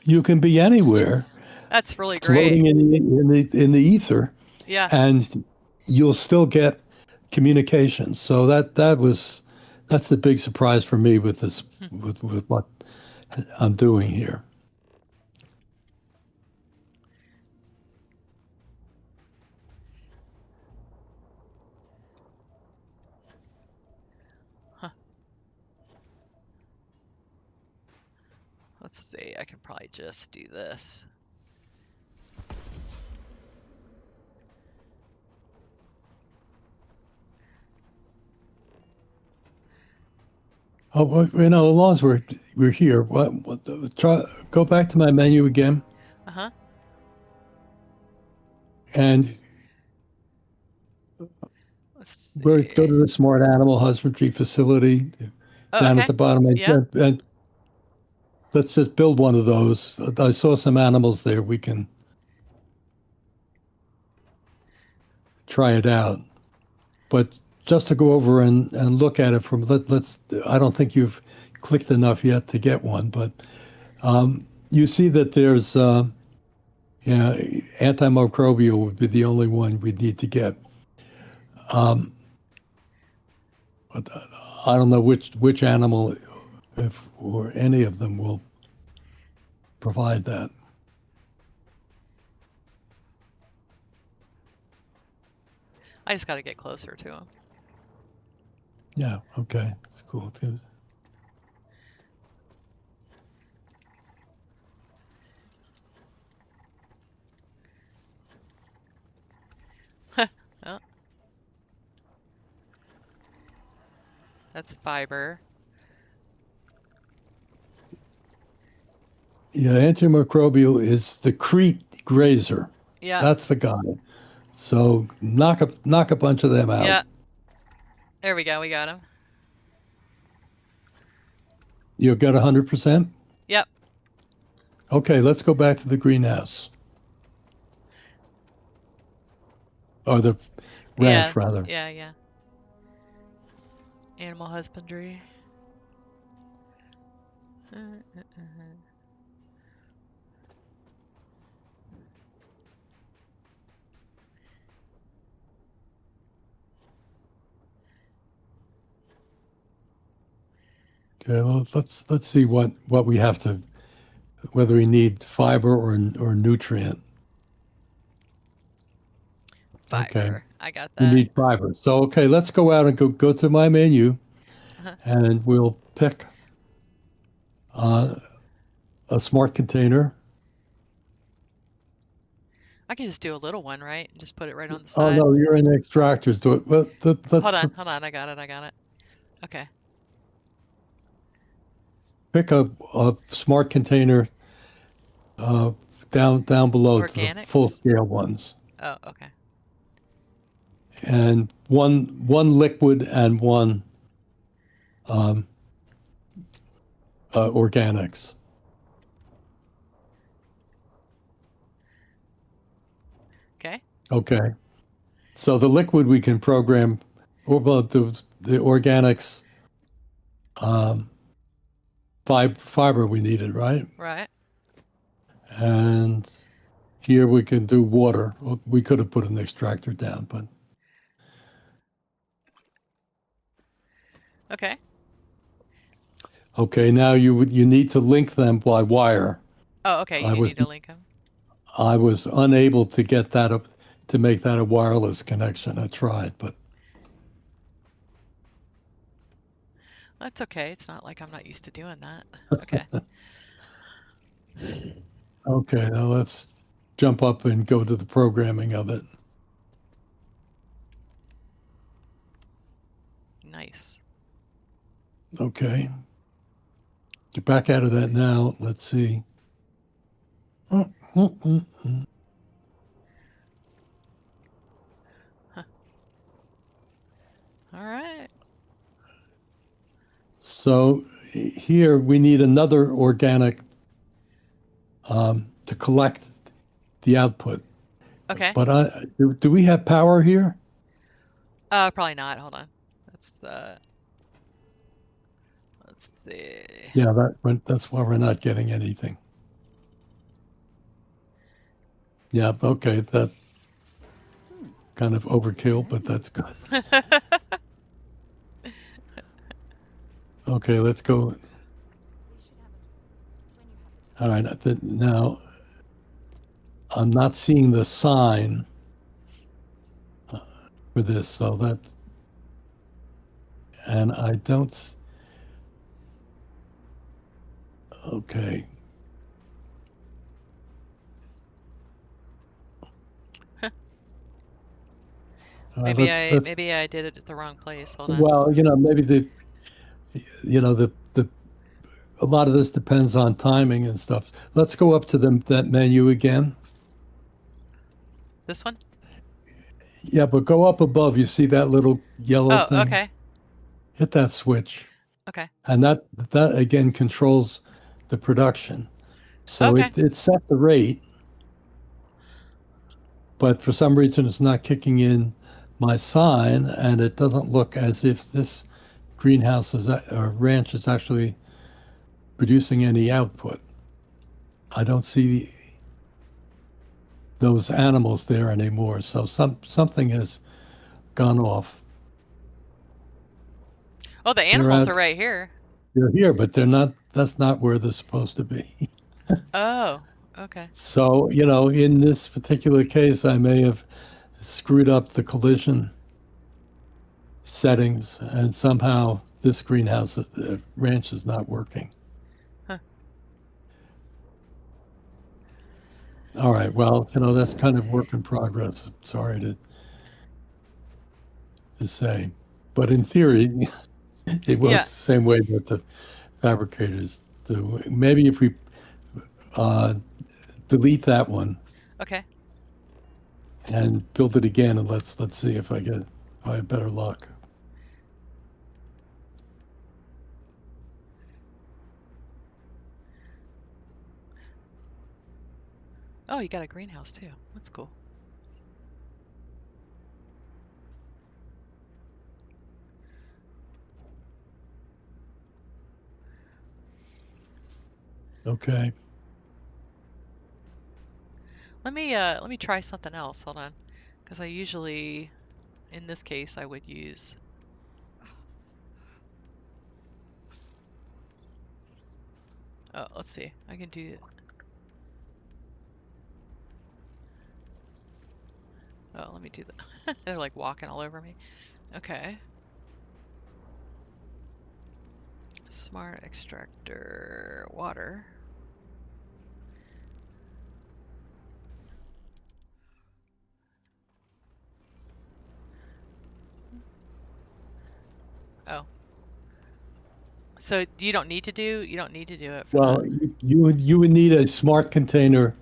you can be anywhere That's really great. floating in the ether, Yeah. and you'll still get communication. So that's the big surprise for me with this, with what I'm doing here. Huh. Let's see. I can probably just do this. Oh, well, as long as we're here, go back to my menu again, Uh-huh. and Let's go see. to the smart animal husbandry facility Oh, down okay. at the bottom, Yeah. and let's just build one of those. I saw some animals there. We can try it out, but just to go over and look at it let's. I don't think you've clicked enough yet to get one, but you see that there's antimicrobial would be the only one we'd need to get. But I don't know which animal, if or any of them, will provide that. I just got to get closer to him. Yeah, okay, it's cool. Oh, that's fiber. Yeah, antimicrobial is the Crete grazer. Yeah, That's the guy. So knock a bunch of them out. yeah. There we go. We got him. You'll get 100%? Yep. Okay, let's go back to the greenhouse. Or the ranch, Yeah. rather. Yeah. Yeah. Animal husbandry. Uh, uh, uh. Okay, well, let's see what we have to, whether we need fiber or nutrient. Okay, Fiber. I got we that. need fiber. So okay, let's go out and go to my menu, Uh-huh. and we'll pick uh, a smart container. I can just do a little one, right? Just put it right on the Oh side. no, you're in extractors. Do it. Well, Hold let's on. Hold on. I got it. I got it. Okay. pick a smart container down below to the full Organics? scale ones, Oh, okay. and one liquid and one um, organics. Okay. Okay. So the liquid we can program, or well, the organics um, fiber we needed, right? Right. And here we can do water. Well, we could have put an extractor down, but Okay. okay. Now you need to link them by wire. Oh, okay. You I do was need to link them. I was unable to get that up to make that a wireless connection. I tried, but That's okay. It's not like I'm not used to doing that. Okay. okay. Now let's jump up and go to the programming of it. Nice. Okay. Get back out of that now. Let's see. All right. So here we need another organic to collect the output. Okay. But do we have power here? Probably not. Hold on. Let's see. Yeah, that's why we're not getting anything. Yeah, okay, that kind of overkill, but that's good. Okay, let's go. All right, now I'm not seeing the sign for this, so that, and I don't. Okay. Maybe Let's maybe I did it at the wrong place. Hold on. well, maybe the a lot of this depends on timing and stuff. Let's go up to that menu again. This one? Yeah, but go up above. You see that little yellow Oh, thing? okay. Hit that switch. Okay. And that again controls the production. So Okay. it set the rate, but for some reason it's not kicking in my sign, and it doesn't look as if this greenhouse or ranch is actually producing any output. I don't see those animals there anymore. So something has gone off. Oh, the animals are right here. They're here, but they're not. That's not where they're supposed to be. Oh, okay. So in this particular case, I may have screwed up the collision settings, and somehow this greenhouse ranch is not working. Huh. All right, well, that's kind of work in progress. Sorry to say. But in theory, it Yeah. works the same way that the fabricators do. Maybe if we delete that one Okay. and build it again, and let's see if I have better luck. Oh, you got a greenhouse too. That's cool. Okay. Let me try something else. Hold on. Because I usually, in this case, I would use. Oh, let's see. I can do. Oh, let me do that. They're like walking all over me. Okay. Smart extractor water. Oh. So you don't need to do it for Well, the. you would need a smart container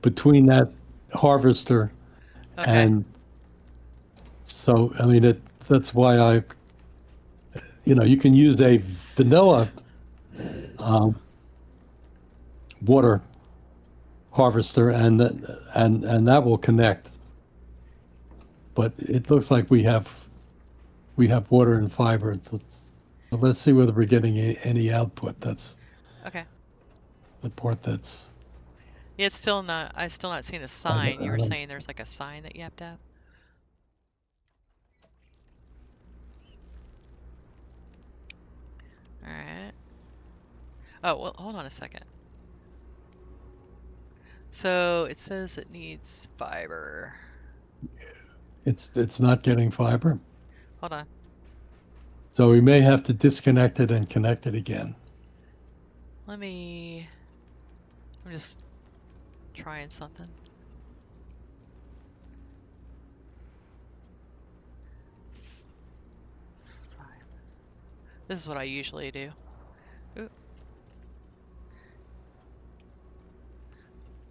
between that harvester Okay. and so I mean that's why you can use a vanilla water harvester and that will connect. But it looks like we have water and fiber. Let's see whether we're getting any output. That's Okay. the part that's Yeah, it's still not. I still not seeing a I sign. don't, You I were don't saying there's like a sign that you have to have. All right. Oh well, hold on a second. So it says it needs fiber. it's not getting fiber. Hold on. So we may have to disconnect it and connect it again. I'm just trying something. This is what I usually do. Ooh.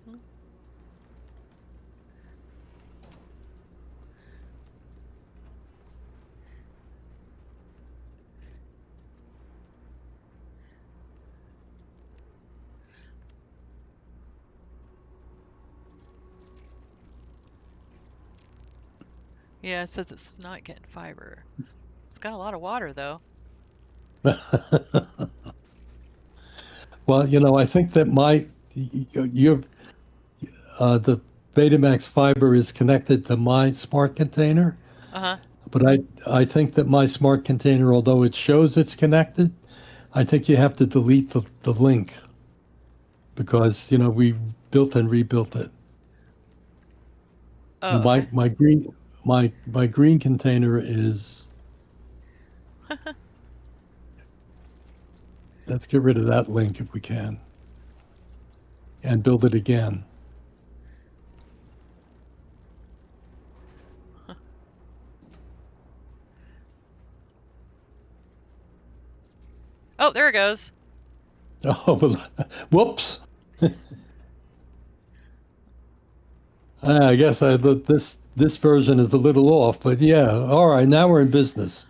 Hmm. Yeah, it says it's not getting fiber. It's got a lot of water though. Well, I think that your the Betamax fiber is connected to my smart container, Uh-huh. but I think that my smart container, although it shows it's connected, I think you have to delete the link because we built and rebuilt it. Oh, My okay. my green my green container is. Let's get rid of that link if we can, and build it again. Oh, there it goes. Oh, whoops! I guess this version is a little off, but yeah. All right, now we're in business.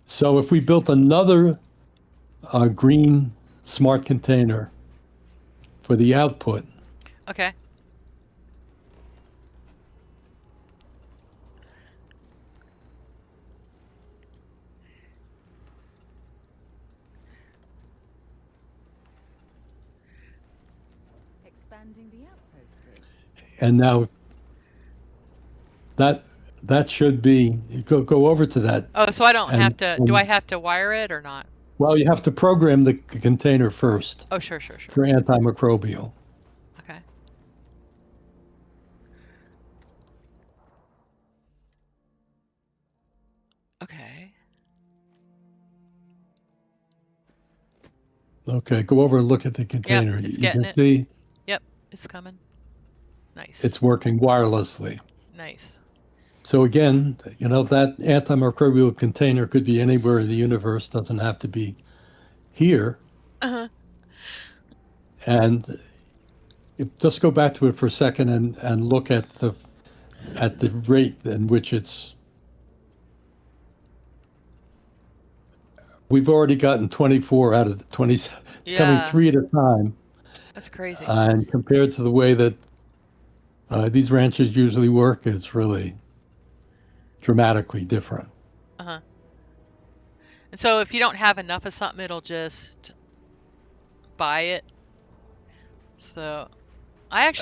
So if we built another green smart container for the output, Okay. Expanding the outpost bit. and now that should be go over to that, Oh, so I don't have and, to. Do I and have to wire it or not? well, you have to program the container first Oh, sure, sure, sure. for antimicrobial. Okay. Okay. Okay, go over and look at the Yep, container. it's You getting can it. see Yep, it's coming. Nice. it's working wirelessly. Nice. So again, that antimicrobial container could be anywhere in the universe, doesn't have to be here. Uh-huh. And just go back to it for a second and look at the rate in which we've already gotten 24 out of the 20, coming Yeah, 3 at a time. that's crazy. And compared to the way that these ranches usually work, it's really dramatically different. Uh-huh. And so if you don't have enough of something, it'll just buy it. So I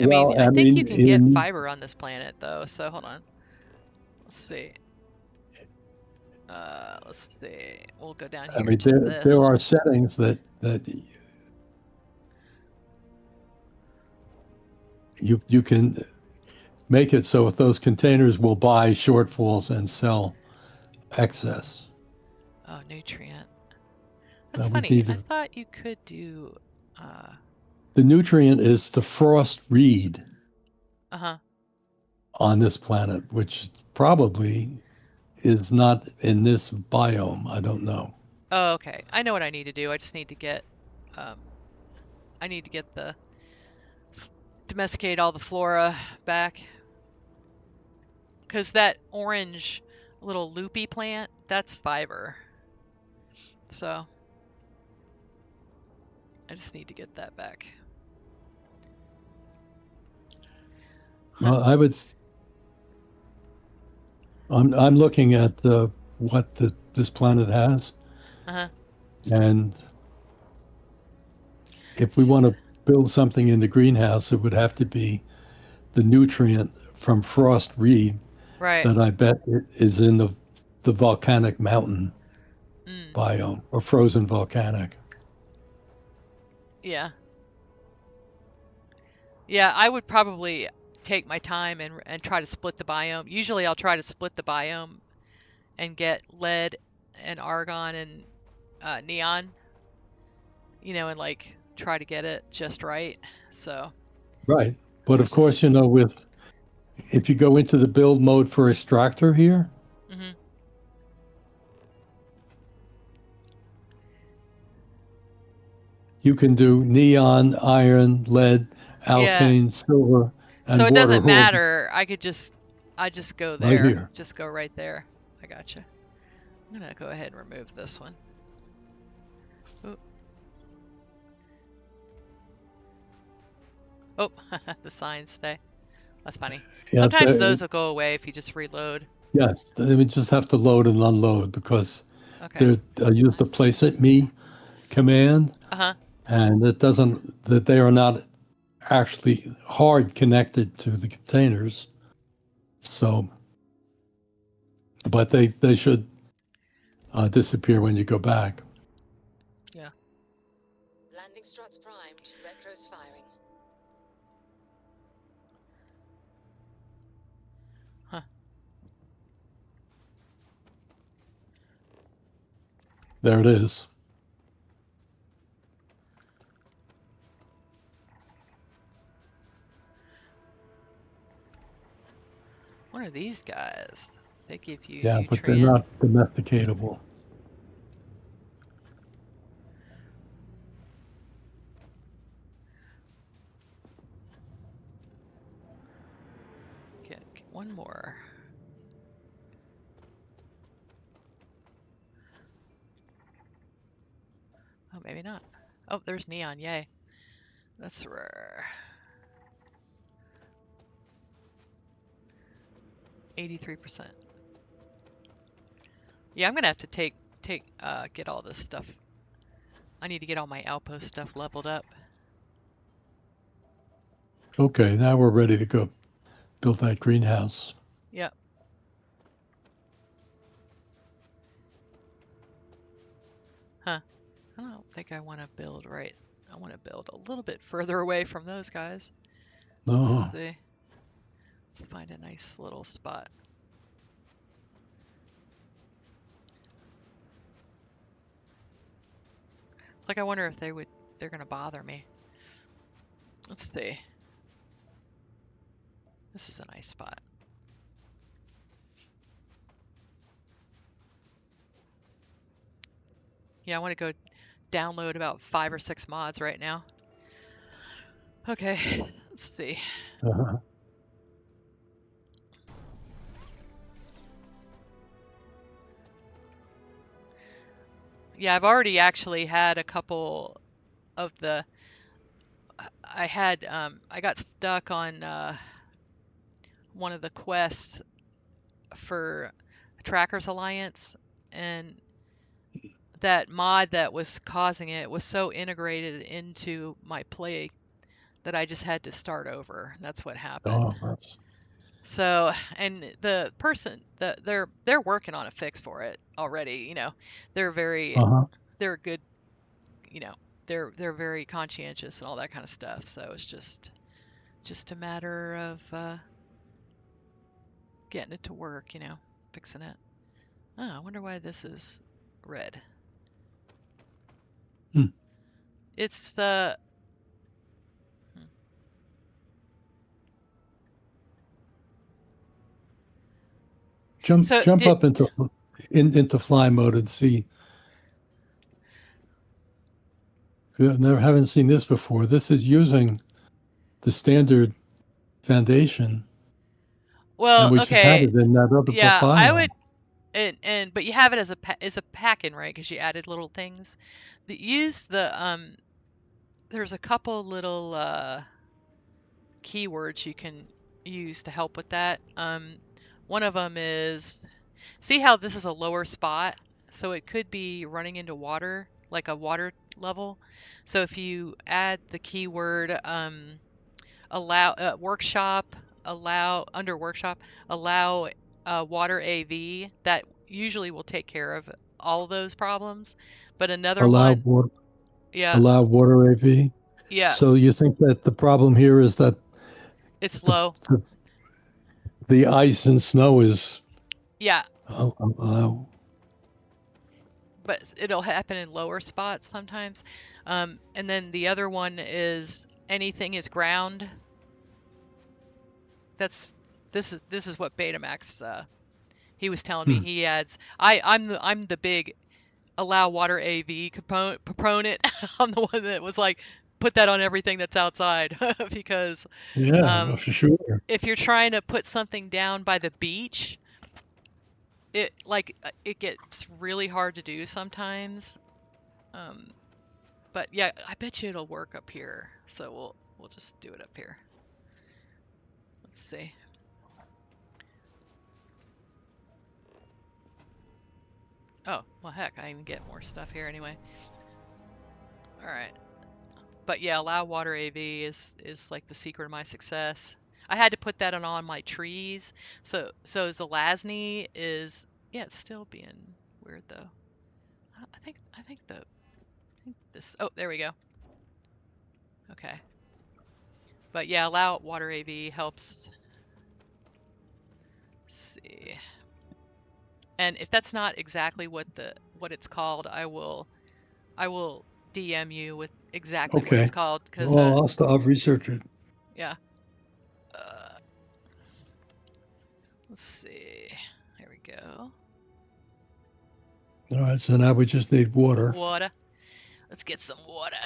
Well, I I think you mean, can get fiber on this planet though. So hold on. Let's see. Let's see. We'll go down here to there this. are settings that you can make it so if those containers will buy shortfalls and sell excess. Oh, nutrient. That's We funny. need I to, thought you could do the nutrient is the frost reed uh-huh. on this planet, which probably is not in this biome. I don't know. Oh, okay. I know what I need to do. I just need to get the domesticate all the flora back. Because that orange little loopy plant, that's fiber. So I just need to get that back. Well, I'm looking at what this planet has, Uh-huh. and if we want to build something in the greenhouse, it would have to be the nutrient from frost reed Right. that I bet is in the volcanic mountain Mm. biome or frozen volcanic. Yeah. Yeah, I would probably take my time and try to split the biome. Usually I'll try to split the biome and get lead and argon and neon, and like try to get it just right. So Right. But of there's just course, if you go into the build mode for extractor here, hmm you can do neon, iron, lead, yeah. alkane, silver, So and it water doesn't all matter. I just go right there. here. Just go right there. I gotcha. I'm gonna go ahead and remove this one. Ooh. Oh, the signs today. That's funny. Yeah, Sometimes those will go away if you just reload. yes, we just have to load and unload because Okay. I use the place at me command, Uh-huh. and that they are not actually hard connected to the containers. So, but they should disappear when you go back. Yeah. Landing struts primed. Retros firing. Huh. There it is. What are these guys? They give you Yeah, but they're nutrient. not domesticatable. Get one more. Oh, maybe not. Oh, there's neon. Yay. That's rare. 83%. Yeah, I'm gonna have to get all this stuff. I need to get all my outpost stuff leveled up. Okay, now we're ready to go build that greenhouse. Yep. Huh. I don't think I want to build right. I want to build a little bit further away from those guys. Oh, Let's see. Let's find a nice little spot. It's like I wonder if they're gonna bother me. Let's see. This is a nice spot. Yeah, I want to go download about 5 or 6 mods right now. Okay, let's see. Uh-huh. Yeah, I've already actually had a couple of the. I got stuck on one of the quests for Trackers Alliance, and that mod that was causing it was so integrated into my play that I just had to start over. That's what happened. Oh, that's So, and the person that they're working on a fix for it already, you know. They're very uh-huh. they're good, you know. They're very conscientious and all that kind of stuff. So it's just a matter of getting it to work, you know, fixing it. Oh, I wonder why this is red. Hmm. It's Jump so jump up into fly mode and see. Haven't seen this before. This is using the standard foundation, and well, we just had okay. it in that other Yeah, I biome. would and but you have it as a pack-in, right? Because you added little things. Use the there's a couple little keywords you can use to help with that. One of them is, see how this is a lower spot, so it could be running into water, like a water level. So if you add the keyword allow workshop, allow under workshop, allow water AV, that usually will take care of all those problems. But another Allow one, water, yeah, allow water AV. yeah, So you think that the problem here is that it's the low. the, the ice and snow is Yeah, allow. but it'll happen in lower spots sometimes. And then the other one is anything is ground. That's this is what Betamax he was telling me. Hmm. He adds I'm the big allow water AV proponent. I'm the one that was like put that on everything that's outside because Yeah, um, for sure. if you're trying to put something down by the beach, it gets really hard to do sometimes. Um, but yeah, I bet you it'll work up here. So we'll just do it up here. Let's see. Oh, well heck, I even get more stuff here anyway. All right. But yeah, allow water AV is like the secret of my success. I had to put that on all my trees. So Zelazny is, yeah, it's still being weird though. I think this, oh, there we go. Okay. But yeah, allow water AV helps. Let's see. And if that's not exactly what it's called, I will DM you with exactly what it's Okay. called because Well, I'll research it. yeah. Uh, let's see. There we go. All right. So now we just need water. Water. Let's get some water.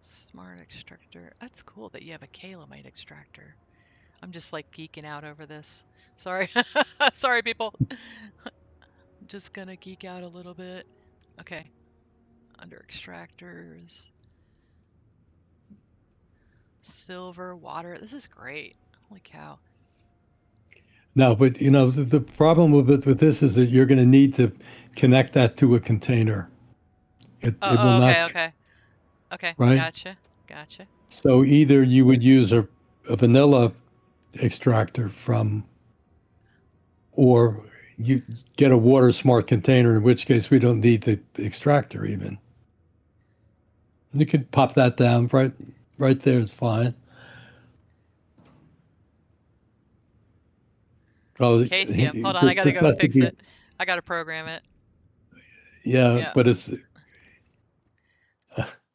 Smart extractor. That's cool that you have a calamite extractor. I'm just like geeking out over this. Sorry. Sorry, people. I'm just gonna geek out a little bit. Okay. Under extractors. Silver, water. This is great. Holy cow. No, but the problem with this is that you're going to need to connect that to a container. It will Okay, not, okay. Okay, right? gotcha. Gotcha. So either you would use a vanilla extractor or you get a water smart container, in which case we don't need the extractor even. You could pop that down right there. It's fine. Oh, Casium. Hold on, I gotta this go has to fix be, it. I gotta program it. yeah, Yeah. but it's,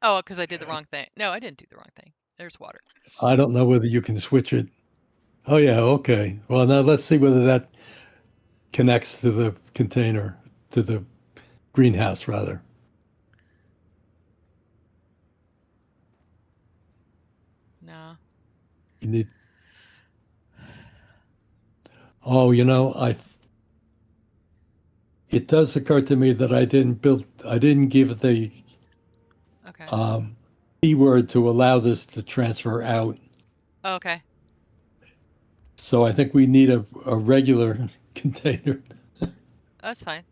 Oh, because I did the wrong thing. No, I didn't do the wrong thing. There's water. I don't know whether you can switch it. Oh, yeah, okay. Well, now let's see whether that connects to the container, to the greenhouse, rather. No. You need, oh, it does occur to me that I didn't give the Okay. keyword to allow this to transfer out. Okay. So I think we need a regular container. That's fine.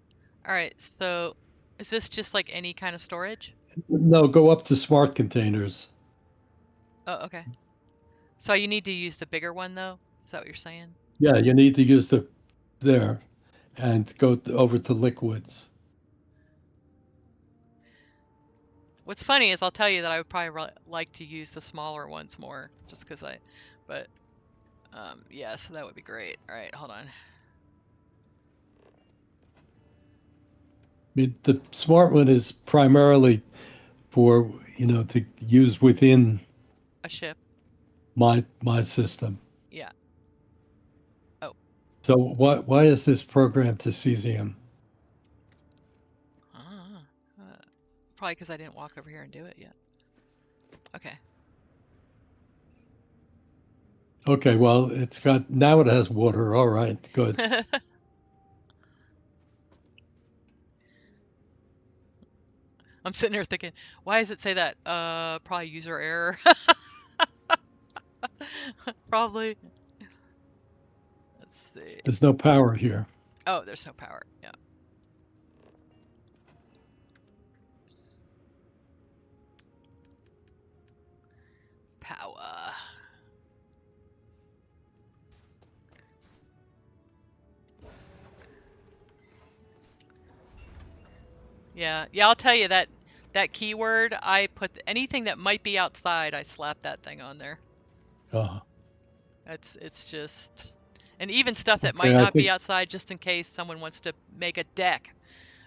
All right. So, is this just like any kind of storage? No, go up to smart containers. Oh, okay. So you need to use the bigger one though? Is that what you're saying? Yeah, you need to use there and go over to liquids. What's funny is I'll tell you that I would probably like to use the smaller ones more, just because but yeah, so that would be great. All right, hold on. I mean, the smart one is primarily for, to use within A ship. my system. Yeah. Oh. So why is this programmed to cesium? Probably because I didn't walk over here and do it yet. Okay. Okay, well, now it has water. All right, good. I'm sitting there thinking, why does it say that? Probably user error. Probably. Let's see. There's no power here. Oh, there's no power. Yeah. Power. Yeah, I'll tell you that keyword, I put anything that might be outside, I slap that thing on there. Uh, It's just, and even stuff that might okay, I not be think, outside, just in case someone wants to make a deck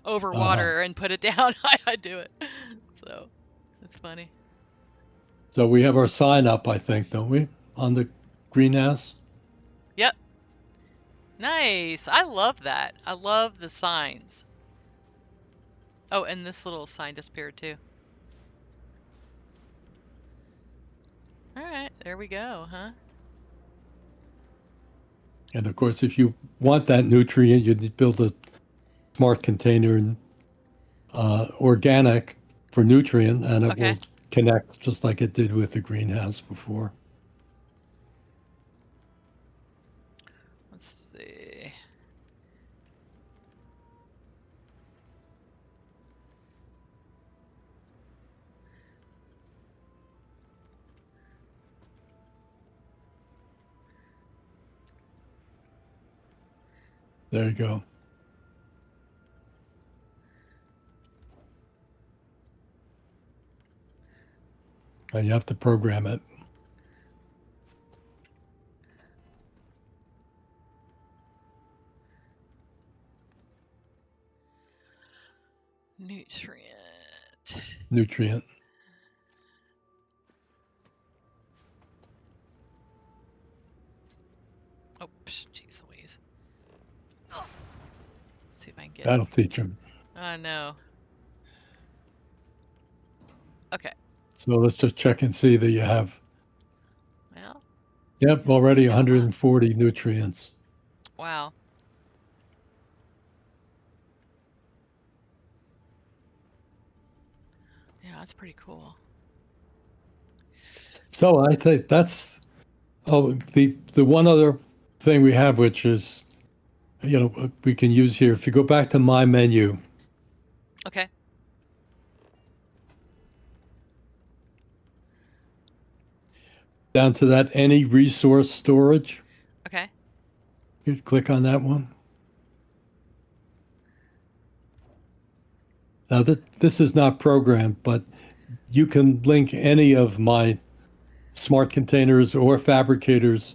over uh-huh. water and put it down, I do it. So, it's funny. So we have our sign up, I think, don't we, on the greenhouse? Yep. Nice. I love that. I love the signs. Oh, and this little sign disappeared too. All right, there we go, huh? And of course, if you want that nutrient, you build a smart container, organic for nutrient, and it Okay. will connect just like it did with the greenhouse before. Let's see. There you go. And you have to program it. Nutrient. Oh, jeez Louise. Let's see if I can get That'll it. teach them. Oh, no. Okay. So let's just check and see that you have. Well. Yep, already Got a lot. 140 nutrients. Wow. Yeah, that's pretty cool. So I think that's the one other thing we have, which is we can use here. If you go back to my menu, Okay. down to that any resource storage, Okay. you click on that one. Now this is not programmed, but you can link any of my smart containers or fabricators.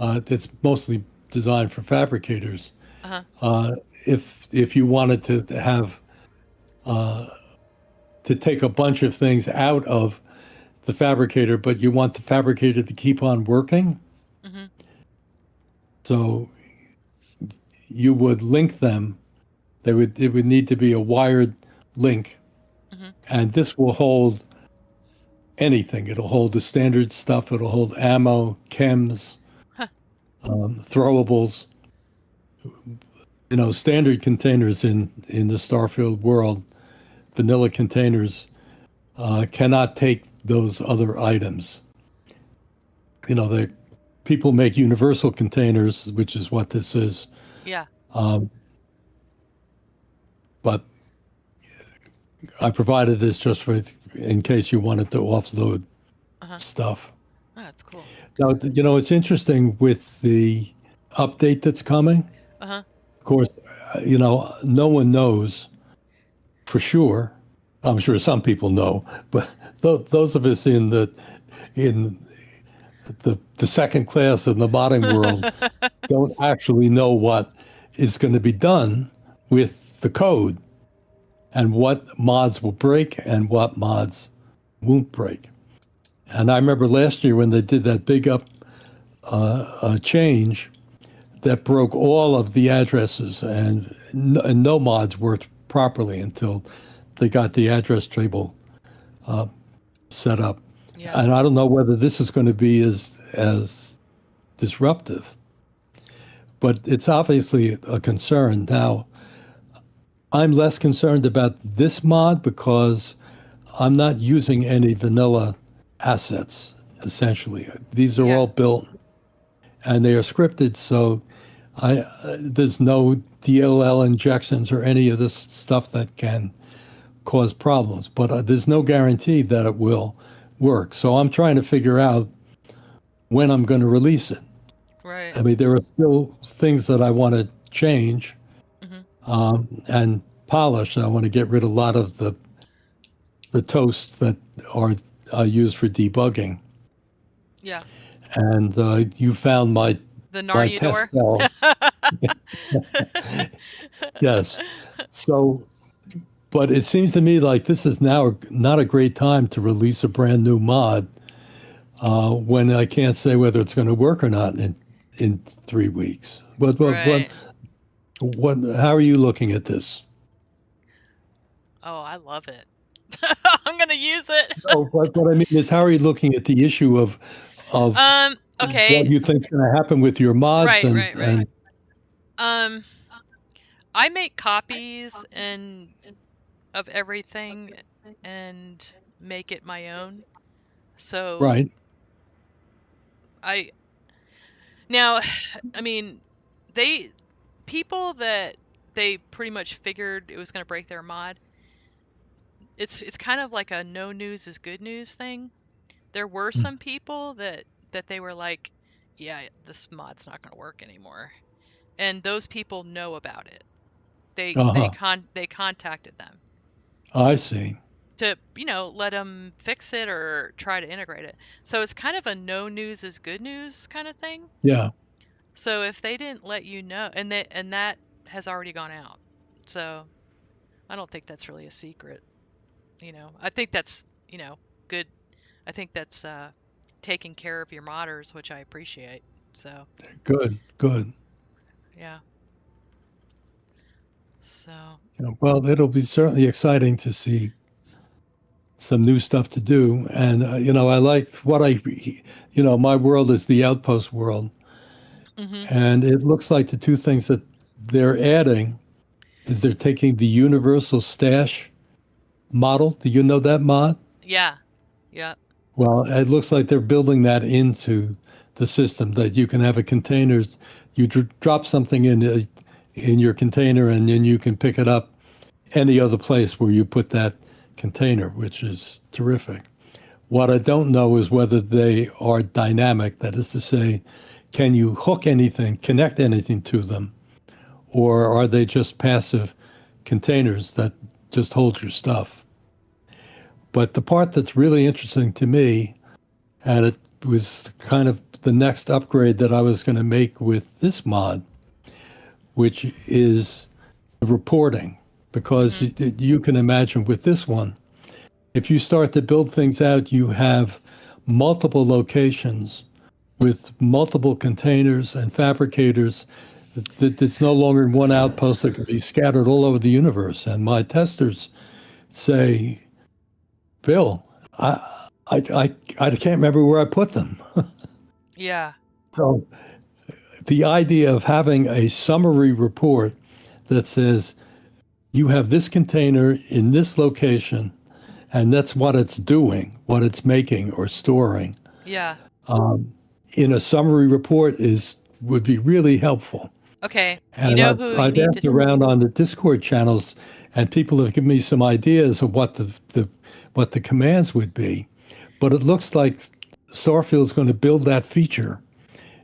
It's mostly designed for fabricators. Uh-huh. If you wanted to have to take a bunch of things out of the fabricator, but you want the fabricator to keep on working, Mm-hmm. so you would link them. It would need to be a wired link, Mm-hmm. and this will hold anything. It'll hold the standard stuff. It'll hold ammo, chems, Huh. throwables. Standard containers in the Starfield world, vanilla containers, cannot take those other items. The people make universal containers, which is what this is. Yeah. But I provided this just in case you wanted to offload Uh-huh. stuff. Oh, that's cool. Now, it's interesting with the update that's coming. Uh-huh. Of course, no one knows for sure. I'm sure some people know, but those of us in the second class in the modding world don't actually know what is going to be done with the code and what mods will break and what mods won't break. And I remember last year when they did that big change that broke all of the addresses, and no mods worked properly until they got the address table set up. Yeah. And I don't know whether this is going to be as disruptive, but it's obviously a concern. Now, I'm less concerned about this mod because I'm not using any vanilla assets, essentially. These are Yeah. all built and they are scripted, so there's no DLL injections or any of this stuff that can cause problems. But there's no guarantee that it will work. So I'm trying to figure out when I'm going to release it. Right. I mean, there are still things that I want to change and polish. I want to get rid of a lot of the toasts that are used for debugging. Yeah. And you found my test Narudor. cell. Yes. So, but it seems to me like this is now not a great time to release a brand new mod when I can't say whether it's going to work or not in 3 weeks. Right. How are you looking at this? Oh, I love it. I'm gonna use it. Oh, what I mean is, how are you looking at the issue of Okay. what you think is going to happen with your mods? Right, and, right. and I make copies of everything and make it my own. So right. I mean, people that they pretty much figured it was going to break their mod. It's kind of like a no news is good news thing. There were some people that they were like, yeah, this mod's not going to work anymore. And those people know about it. They contacted them. I see. To, let them fix it or try to integrate it. So it's kind of a no news is good news kind of thing. Yeah. So if they didn't let you know, and that has already gone out. So I don't think that's really a secret. I think that's, good. I think that's taking care of your modders, which I appreciate. So Good. yeah. So Well, it'll be certainly exciting to see some new stuff to do. And, I liked my world is the Outpost world. And it looks like the two things that they're adding is they're taking the universal stash model. Do you know that mod? yeah. Well, it looks like they're building that into the system, that you can have a container. You drop something in your container, and then you can pick it up any other place where you put that container, which is terrific. What I don't know is whether they are dynamic. That is to say, can you hook anything, connect anything to them, or are they just passive containers that just hold your stuff? But the part that's really interesting to me, and it was kind of the next upgrade that I was going to make with this mod, which is reporting, because you can imagine with this one, if you start to build things out, you have multiple locations with multiple containers and fabricators. It's no longer in one outpost that can be scattered all over the universe. And my testers say, Bill, I can't remember where I put them. Yeah. So the idea of having a summary report that says you have this container in this location, and that's what it's doing, what it's making or storing, Yeah. in a summary report would be really helpful. Okay. You And know who you I've need asked to. around on the Discord channels, and people have given me some ideas of what the commands would be. But it looks like Starfield's going to build that feature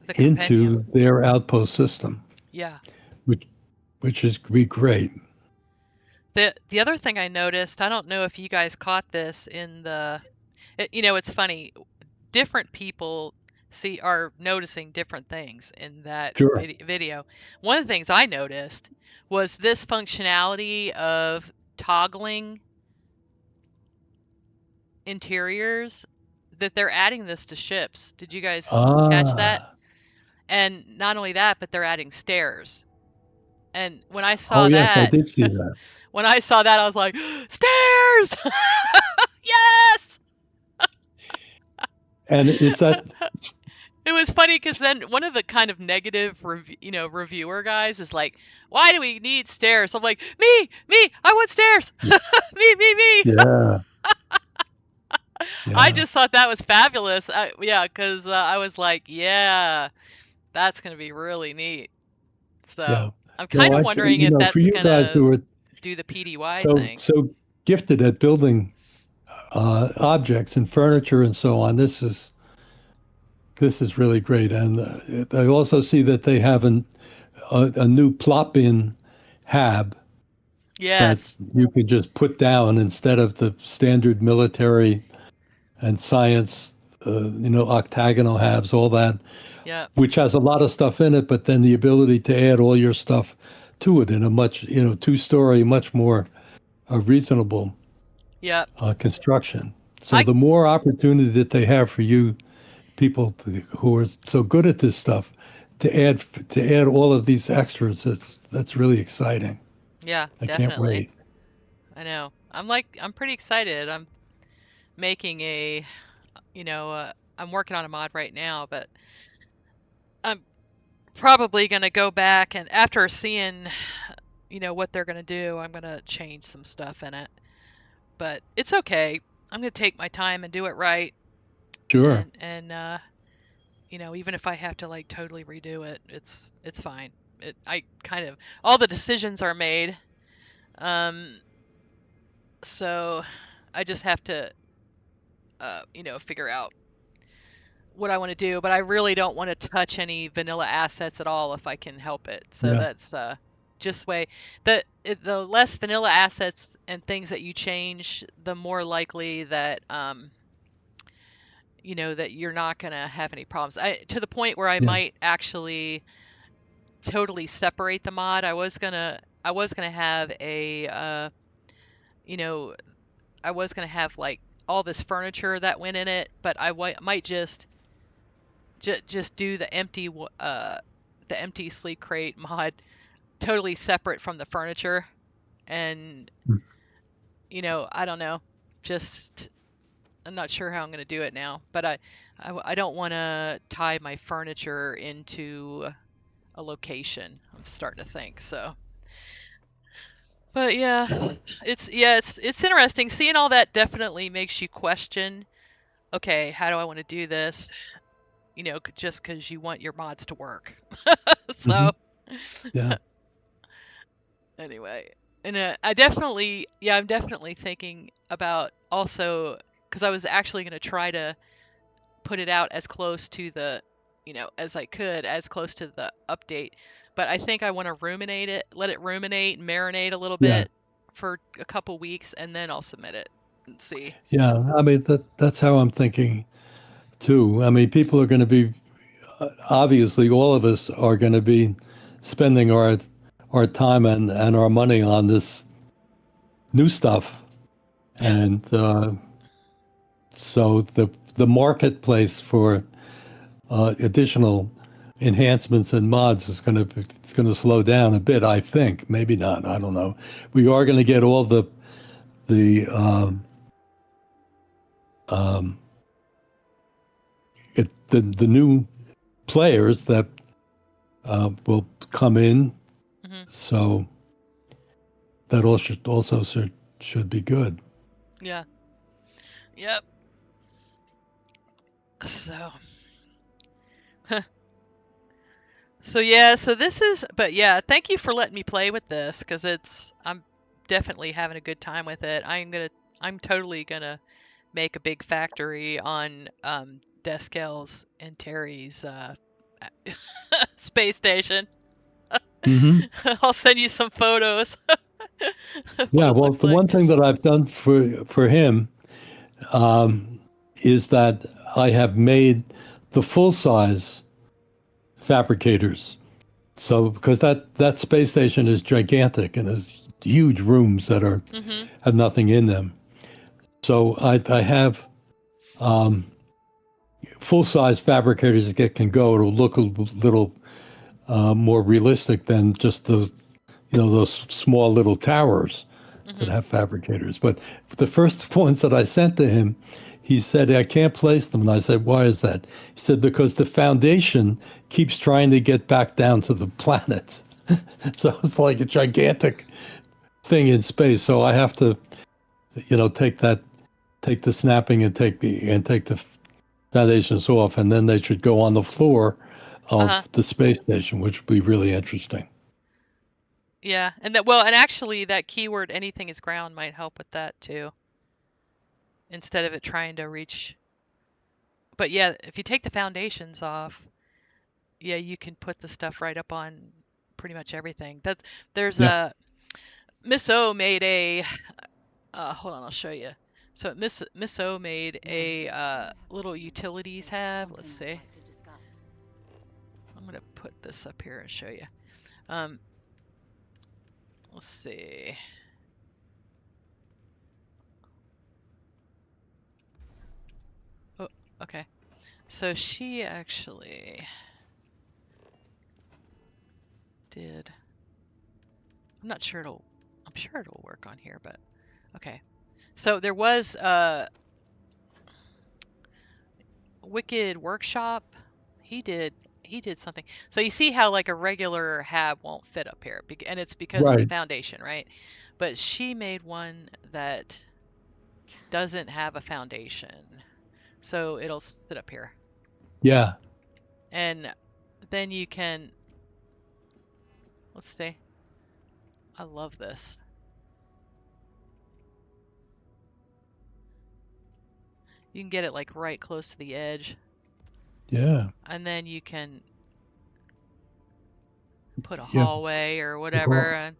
The into compendium. their outpost system, Yeah. which is be great. The other thing I noticed, I don't know if you guys caught this it's funny. Different people are noticing different things in that Sure. video. One of the things I noticed was this functionality of toggling interiors, that they're adding this to ships. Did you guys catch that? Ah, And not only that, but they're adding stairs. And when I oh saw yes, I that, did see that. when I saw that, I was like, stairs! Yes! And is that It was funny because then one of the kind of negative reviewer guys is like, why do we need stairs? I'm like, me, I want stairs. Me. yeah, I yeah, just thought that was fabulous. Yeah, because I was like, yeah, that's going to be really neat. So yeah. I'm No, kind of wondering if for that's you going guys to who are do the PDY so thing. gifted at building objects and furniture and so on, this is really great. And I also see that they have a new plop-in hab that Yes. you could just put down instead of the standard military and science, octagonal habs, all that, Yep. which has a lot of stuff in it, but then the ability to add all your stuff to it in a much, two-story, much more reasonable Yep. construction. So I the more opportunity that they have for you people who are so good at this stuff to add all of these extras, that's really exciting. Yeah, I can't definitely. wait. I know. I'm pretty excited. I'm making I'm working on a mod right now, but I'm probably going to go back, and after seeing, what they're going to do, I'm going to change some stuff in it. But it's okay. I'm going to take my time and do it right. Sure. And even if I have to like totally redo it, it's fine. I kind of, all the decisions are made. So I just have to figure out what I want to do, but I really don't want to touch any vanilla assets at all if I can help it. So Yeah. that's just way the less vanilla assets and things that you change, the more likely that that you're not going to have any problems. To the point where I Yeah. might actually totally separate the mod. I was gonna have I was gonna have like all this furniture that went in it, but I might just do the empty sleep crate mod totally separate from the furniture. And Mm. I don't know, just I'm not sure how I'm going to do it now, but I don't want to tie my furniture into a location. I'm starting to think so. But yeah, it's interesting. Seeing all that definitely makes you question, okay, how do I want to do this? Just because you want your mods to work. Hmm. So Yeah. anyway, and I'm definitely thinking about also, because I was actually going to try to put it out as close to the, as I could, as close to the update. But I think I want to let it ruminate and marinate a little Yeah. bit for a couple weeks, and then I'll submit it and see. Yeah. I mean, that's how I'm thinking too. I mean, people are going to be obviously all of us are going to be spending our time and our money on this new stuff, Yeah. and so the marketplace for additional enhancements and mods is going to slow down a bit. I think maybe not. I don't know. We are going to get all the um, the new players that will come in, Hmm. so that all should be good. Yeah. Yep. So. So yeah, so this is, but yeah, thank you for letting me play with this because I'm definitely having a good time with it. I'm totally gonna make a big factory on Deskel's and Terry's space station. Hmm. I'll send you some photos of what Yeah. it Well, looks the like. one thing that I've done for him is that I have made the full size fabricators. So because that space station is gigantic and has huge rooms that Hmm. have nothing in them. So I have full size fabricators that can go. It'll look a little more realistic than just those small little towers that Hmm. have fabricators. But the first ones that I sent to him, he said, I can't place them. And I said, why is that? He said, because the foundation keeps trying to get back down to the planet. So it's like a gigantic thing in space. So I have to, take the snapping and take the foundations off, and then they should go on the floor Uh-huh. of the space station, which would be really interesting. Yeah, and actually that keyword anything is ground might help with that too, instead of it trying to reach. But yeah, if you take the foundations off, yeah, you can put the stuff right up on pretty much everything. There's Yeah. a Miss O made a hold on, I'll show you. So Miss O made a little utilities have. Let's see. I'm gonna put this up here and show you. Um, let's see. Oh, okay. So she actually did. I'm sure it'll work on here, but okay. So there was a Wicked Workshop. He did he did something. So you see how like a regular hab won't fit up here, and it's because of the Right. foundation, right? But she made one that doesn't have a foundation, so it'll sit up here, Yeah. and then you can, let's see. I love this. You can get it like right close to the edge, Yeah. and then you can put a Yeah. hallway or whatever,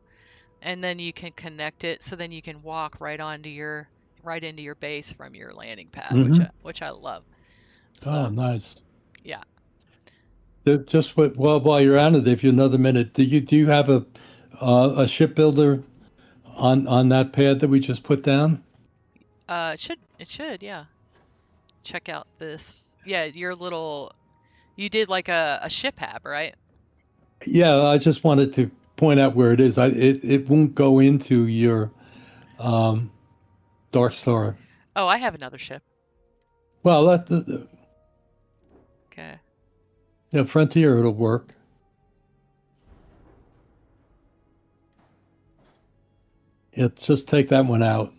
and then you can connect it so then you can walk right into your base from your landing pad, Hmm. which I love. Oh, So nice. yeah. Just while you're at it, if you another minute, do you have a shipbuilder on that pad that we just put down? It should, yeah. Check out this. Yeah, you did like a ship hab, right? Yeah, I just wanted to point out where it is. It won't go into your um, Dark Star. Oh, I have another ship. Well, Okay. yeah, Frontier it'll work. Just take that one out.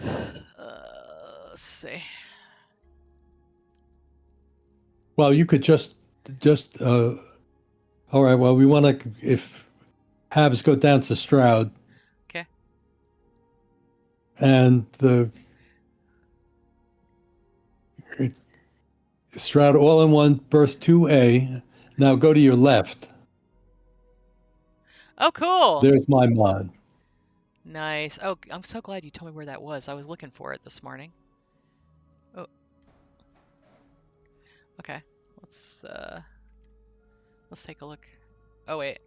Let's see. Well, you could just all right. Well, we want to if Habs go down to Stroud Okay. and the Stroud all in one berth 2A. Now go to your left. Oh, cool. There's my mod. Nice. Oh, I'm so glad you told me where that was. I was looking for it this morning. Oh, let's take a look. Oh wait.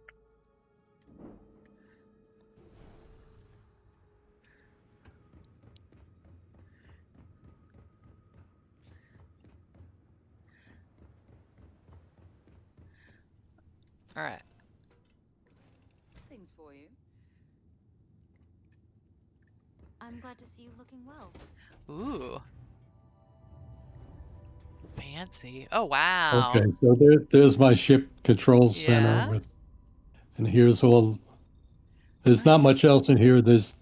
All right. Things for you. I'm glad to see you looking well. Ooh. Fancy. Oh wow. Okay, so there's my ship control center Yeah. and here's all. There's not Nice. much else in here. There's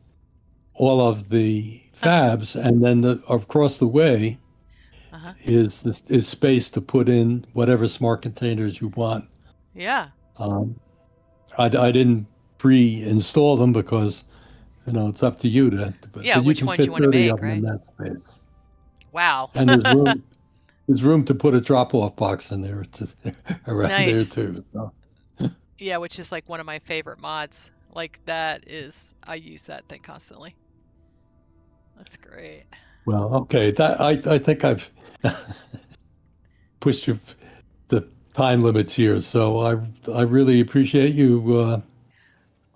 all of the fabs, and then across the way Uh-huh. is space to put in whatever smart containers you want. Yeah. Um, I didn't pre-install them because it's up to you but Yeah, you which can ones fit you want to 30 make, of them in right? that space. Wow. And there's room to put a drop-off box in there around there Nice. too. So. Yeah, which is like one of my favorite mods. Like I use that thing constantly. That's great. Well, okay, that I think I've pushed the time limits here, so I really appreciate you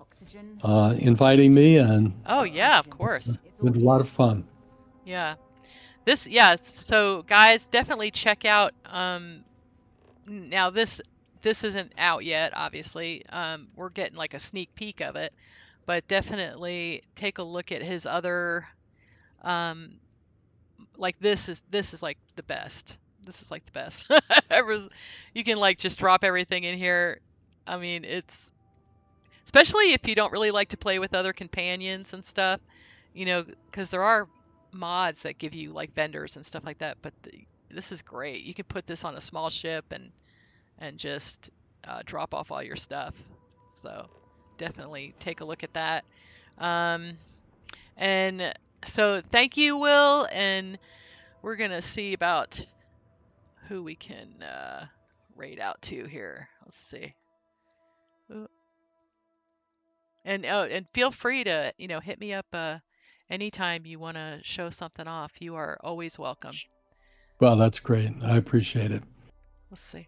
Oxygen. inviting me, and Oh yeah, of course. It's it was all a lot here. of fun. Yeah. So guys, definitely check out now this isn't out yet, obviously. We're getting like a sneak peek of it, but definitely take a look at his other um like this is like the best. This is like the best. You can like just drop everything in here. I mean, it's especially if you don't really like to play with other companions and stuff, because there are mods that give you like vendors and stuff like that. But this is great. You can put this on a small ship and just drop off all your stuff. So definitely take a look at that. Um, and so thank you, Will, and we're gonna see about who we can raid out to here. Let's see. And feel free to hit me up anytime you want to show something off. You are always welcome. Well, that's great. I appreciate it. Let's see.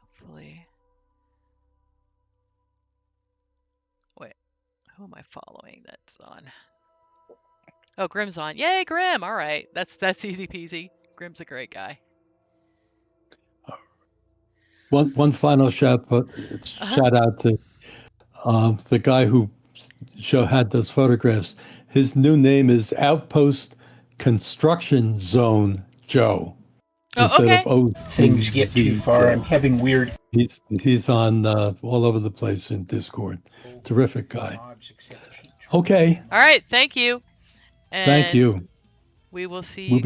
Hopefully. Wait, who am I following that's on? Oh, Grim's on. Yay, Grim! All right, that's easy peasy. Grim's a great guy. One final shout out to the guy who had those photographs. His new name is Outpost Construction Zone Joe Oh, instead okay. of O. Things get too far. I'm having weird. He's on all over the place in Discord. Terrific guy. Okay. All right, thank you. And Thank you. we will see We'll you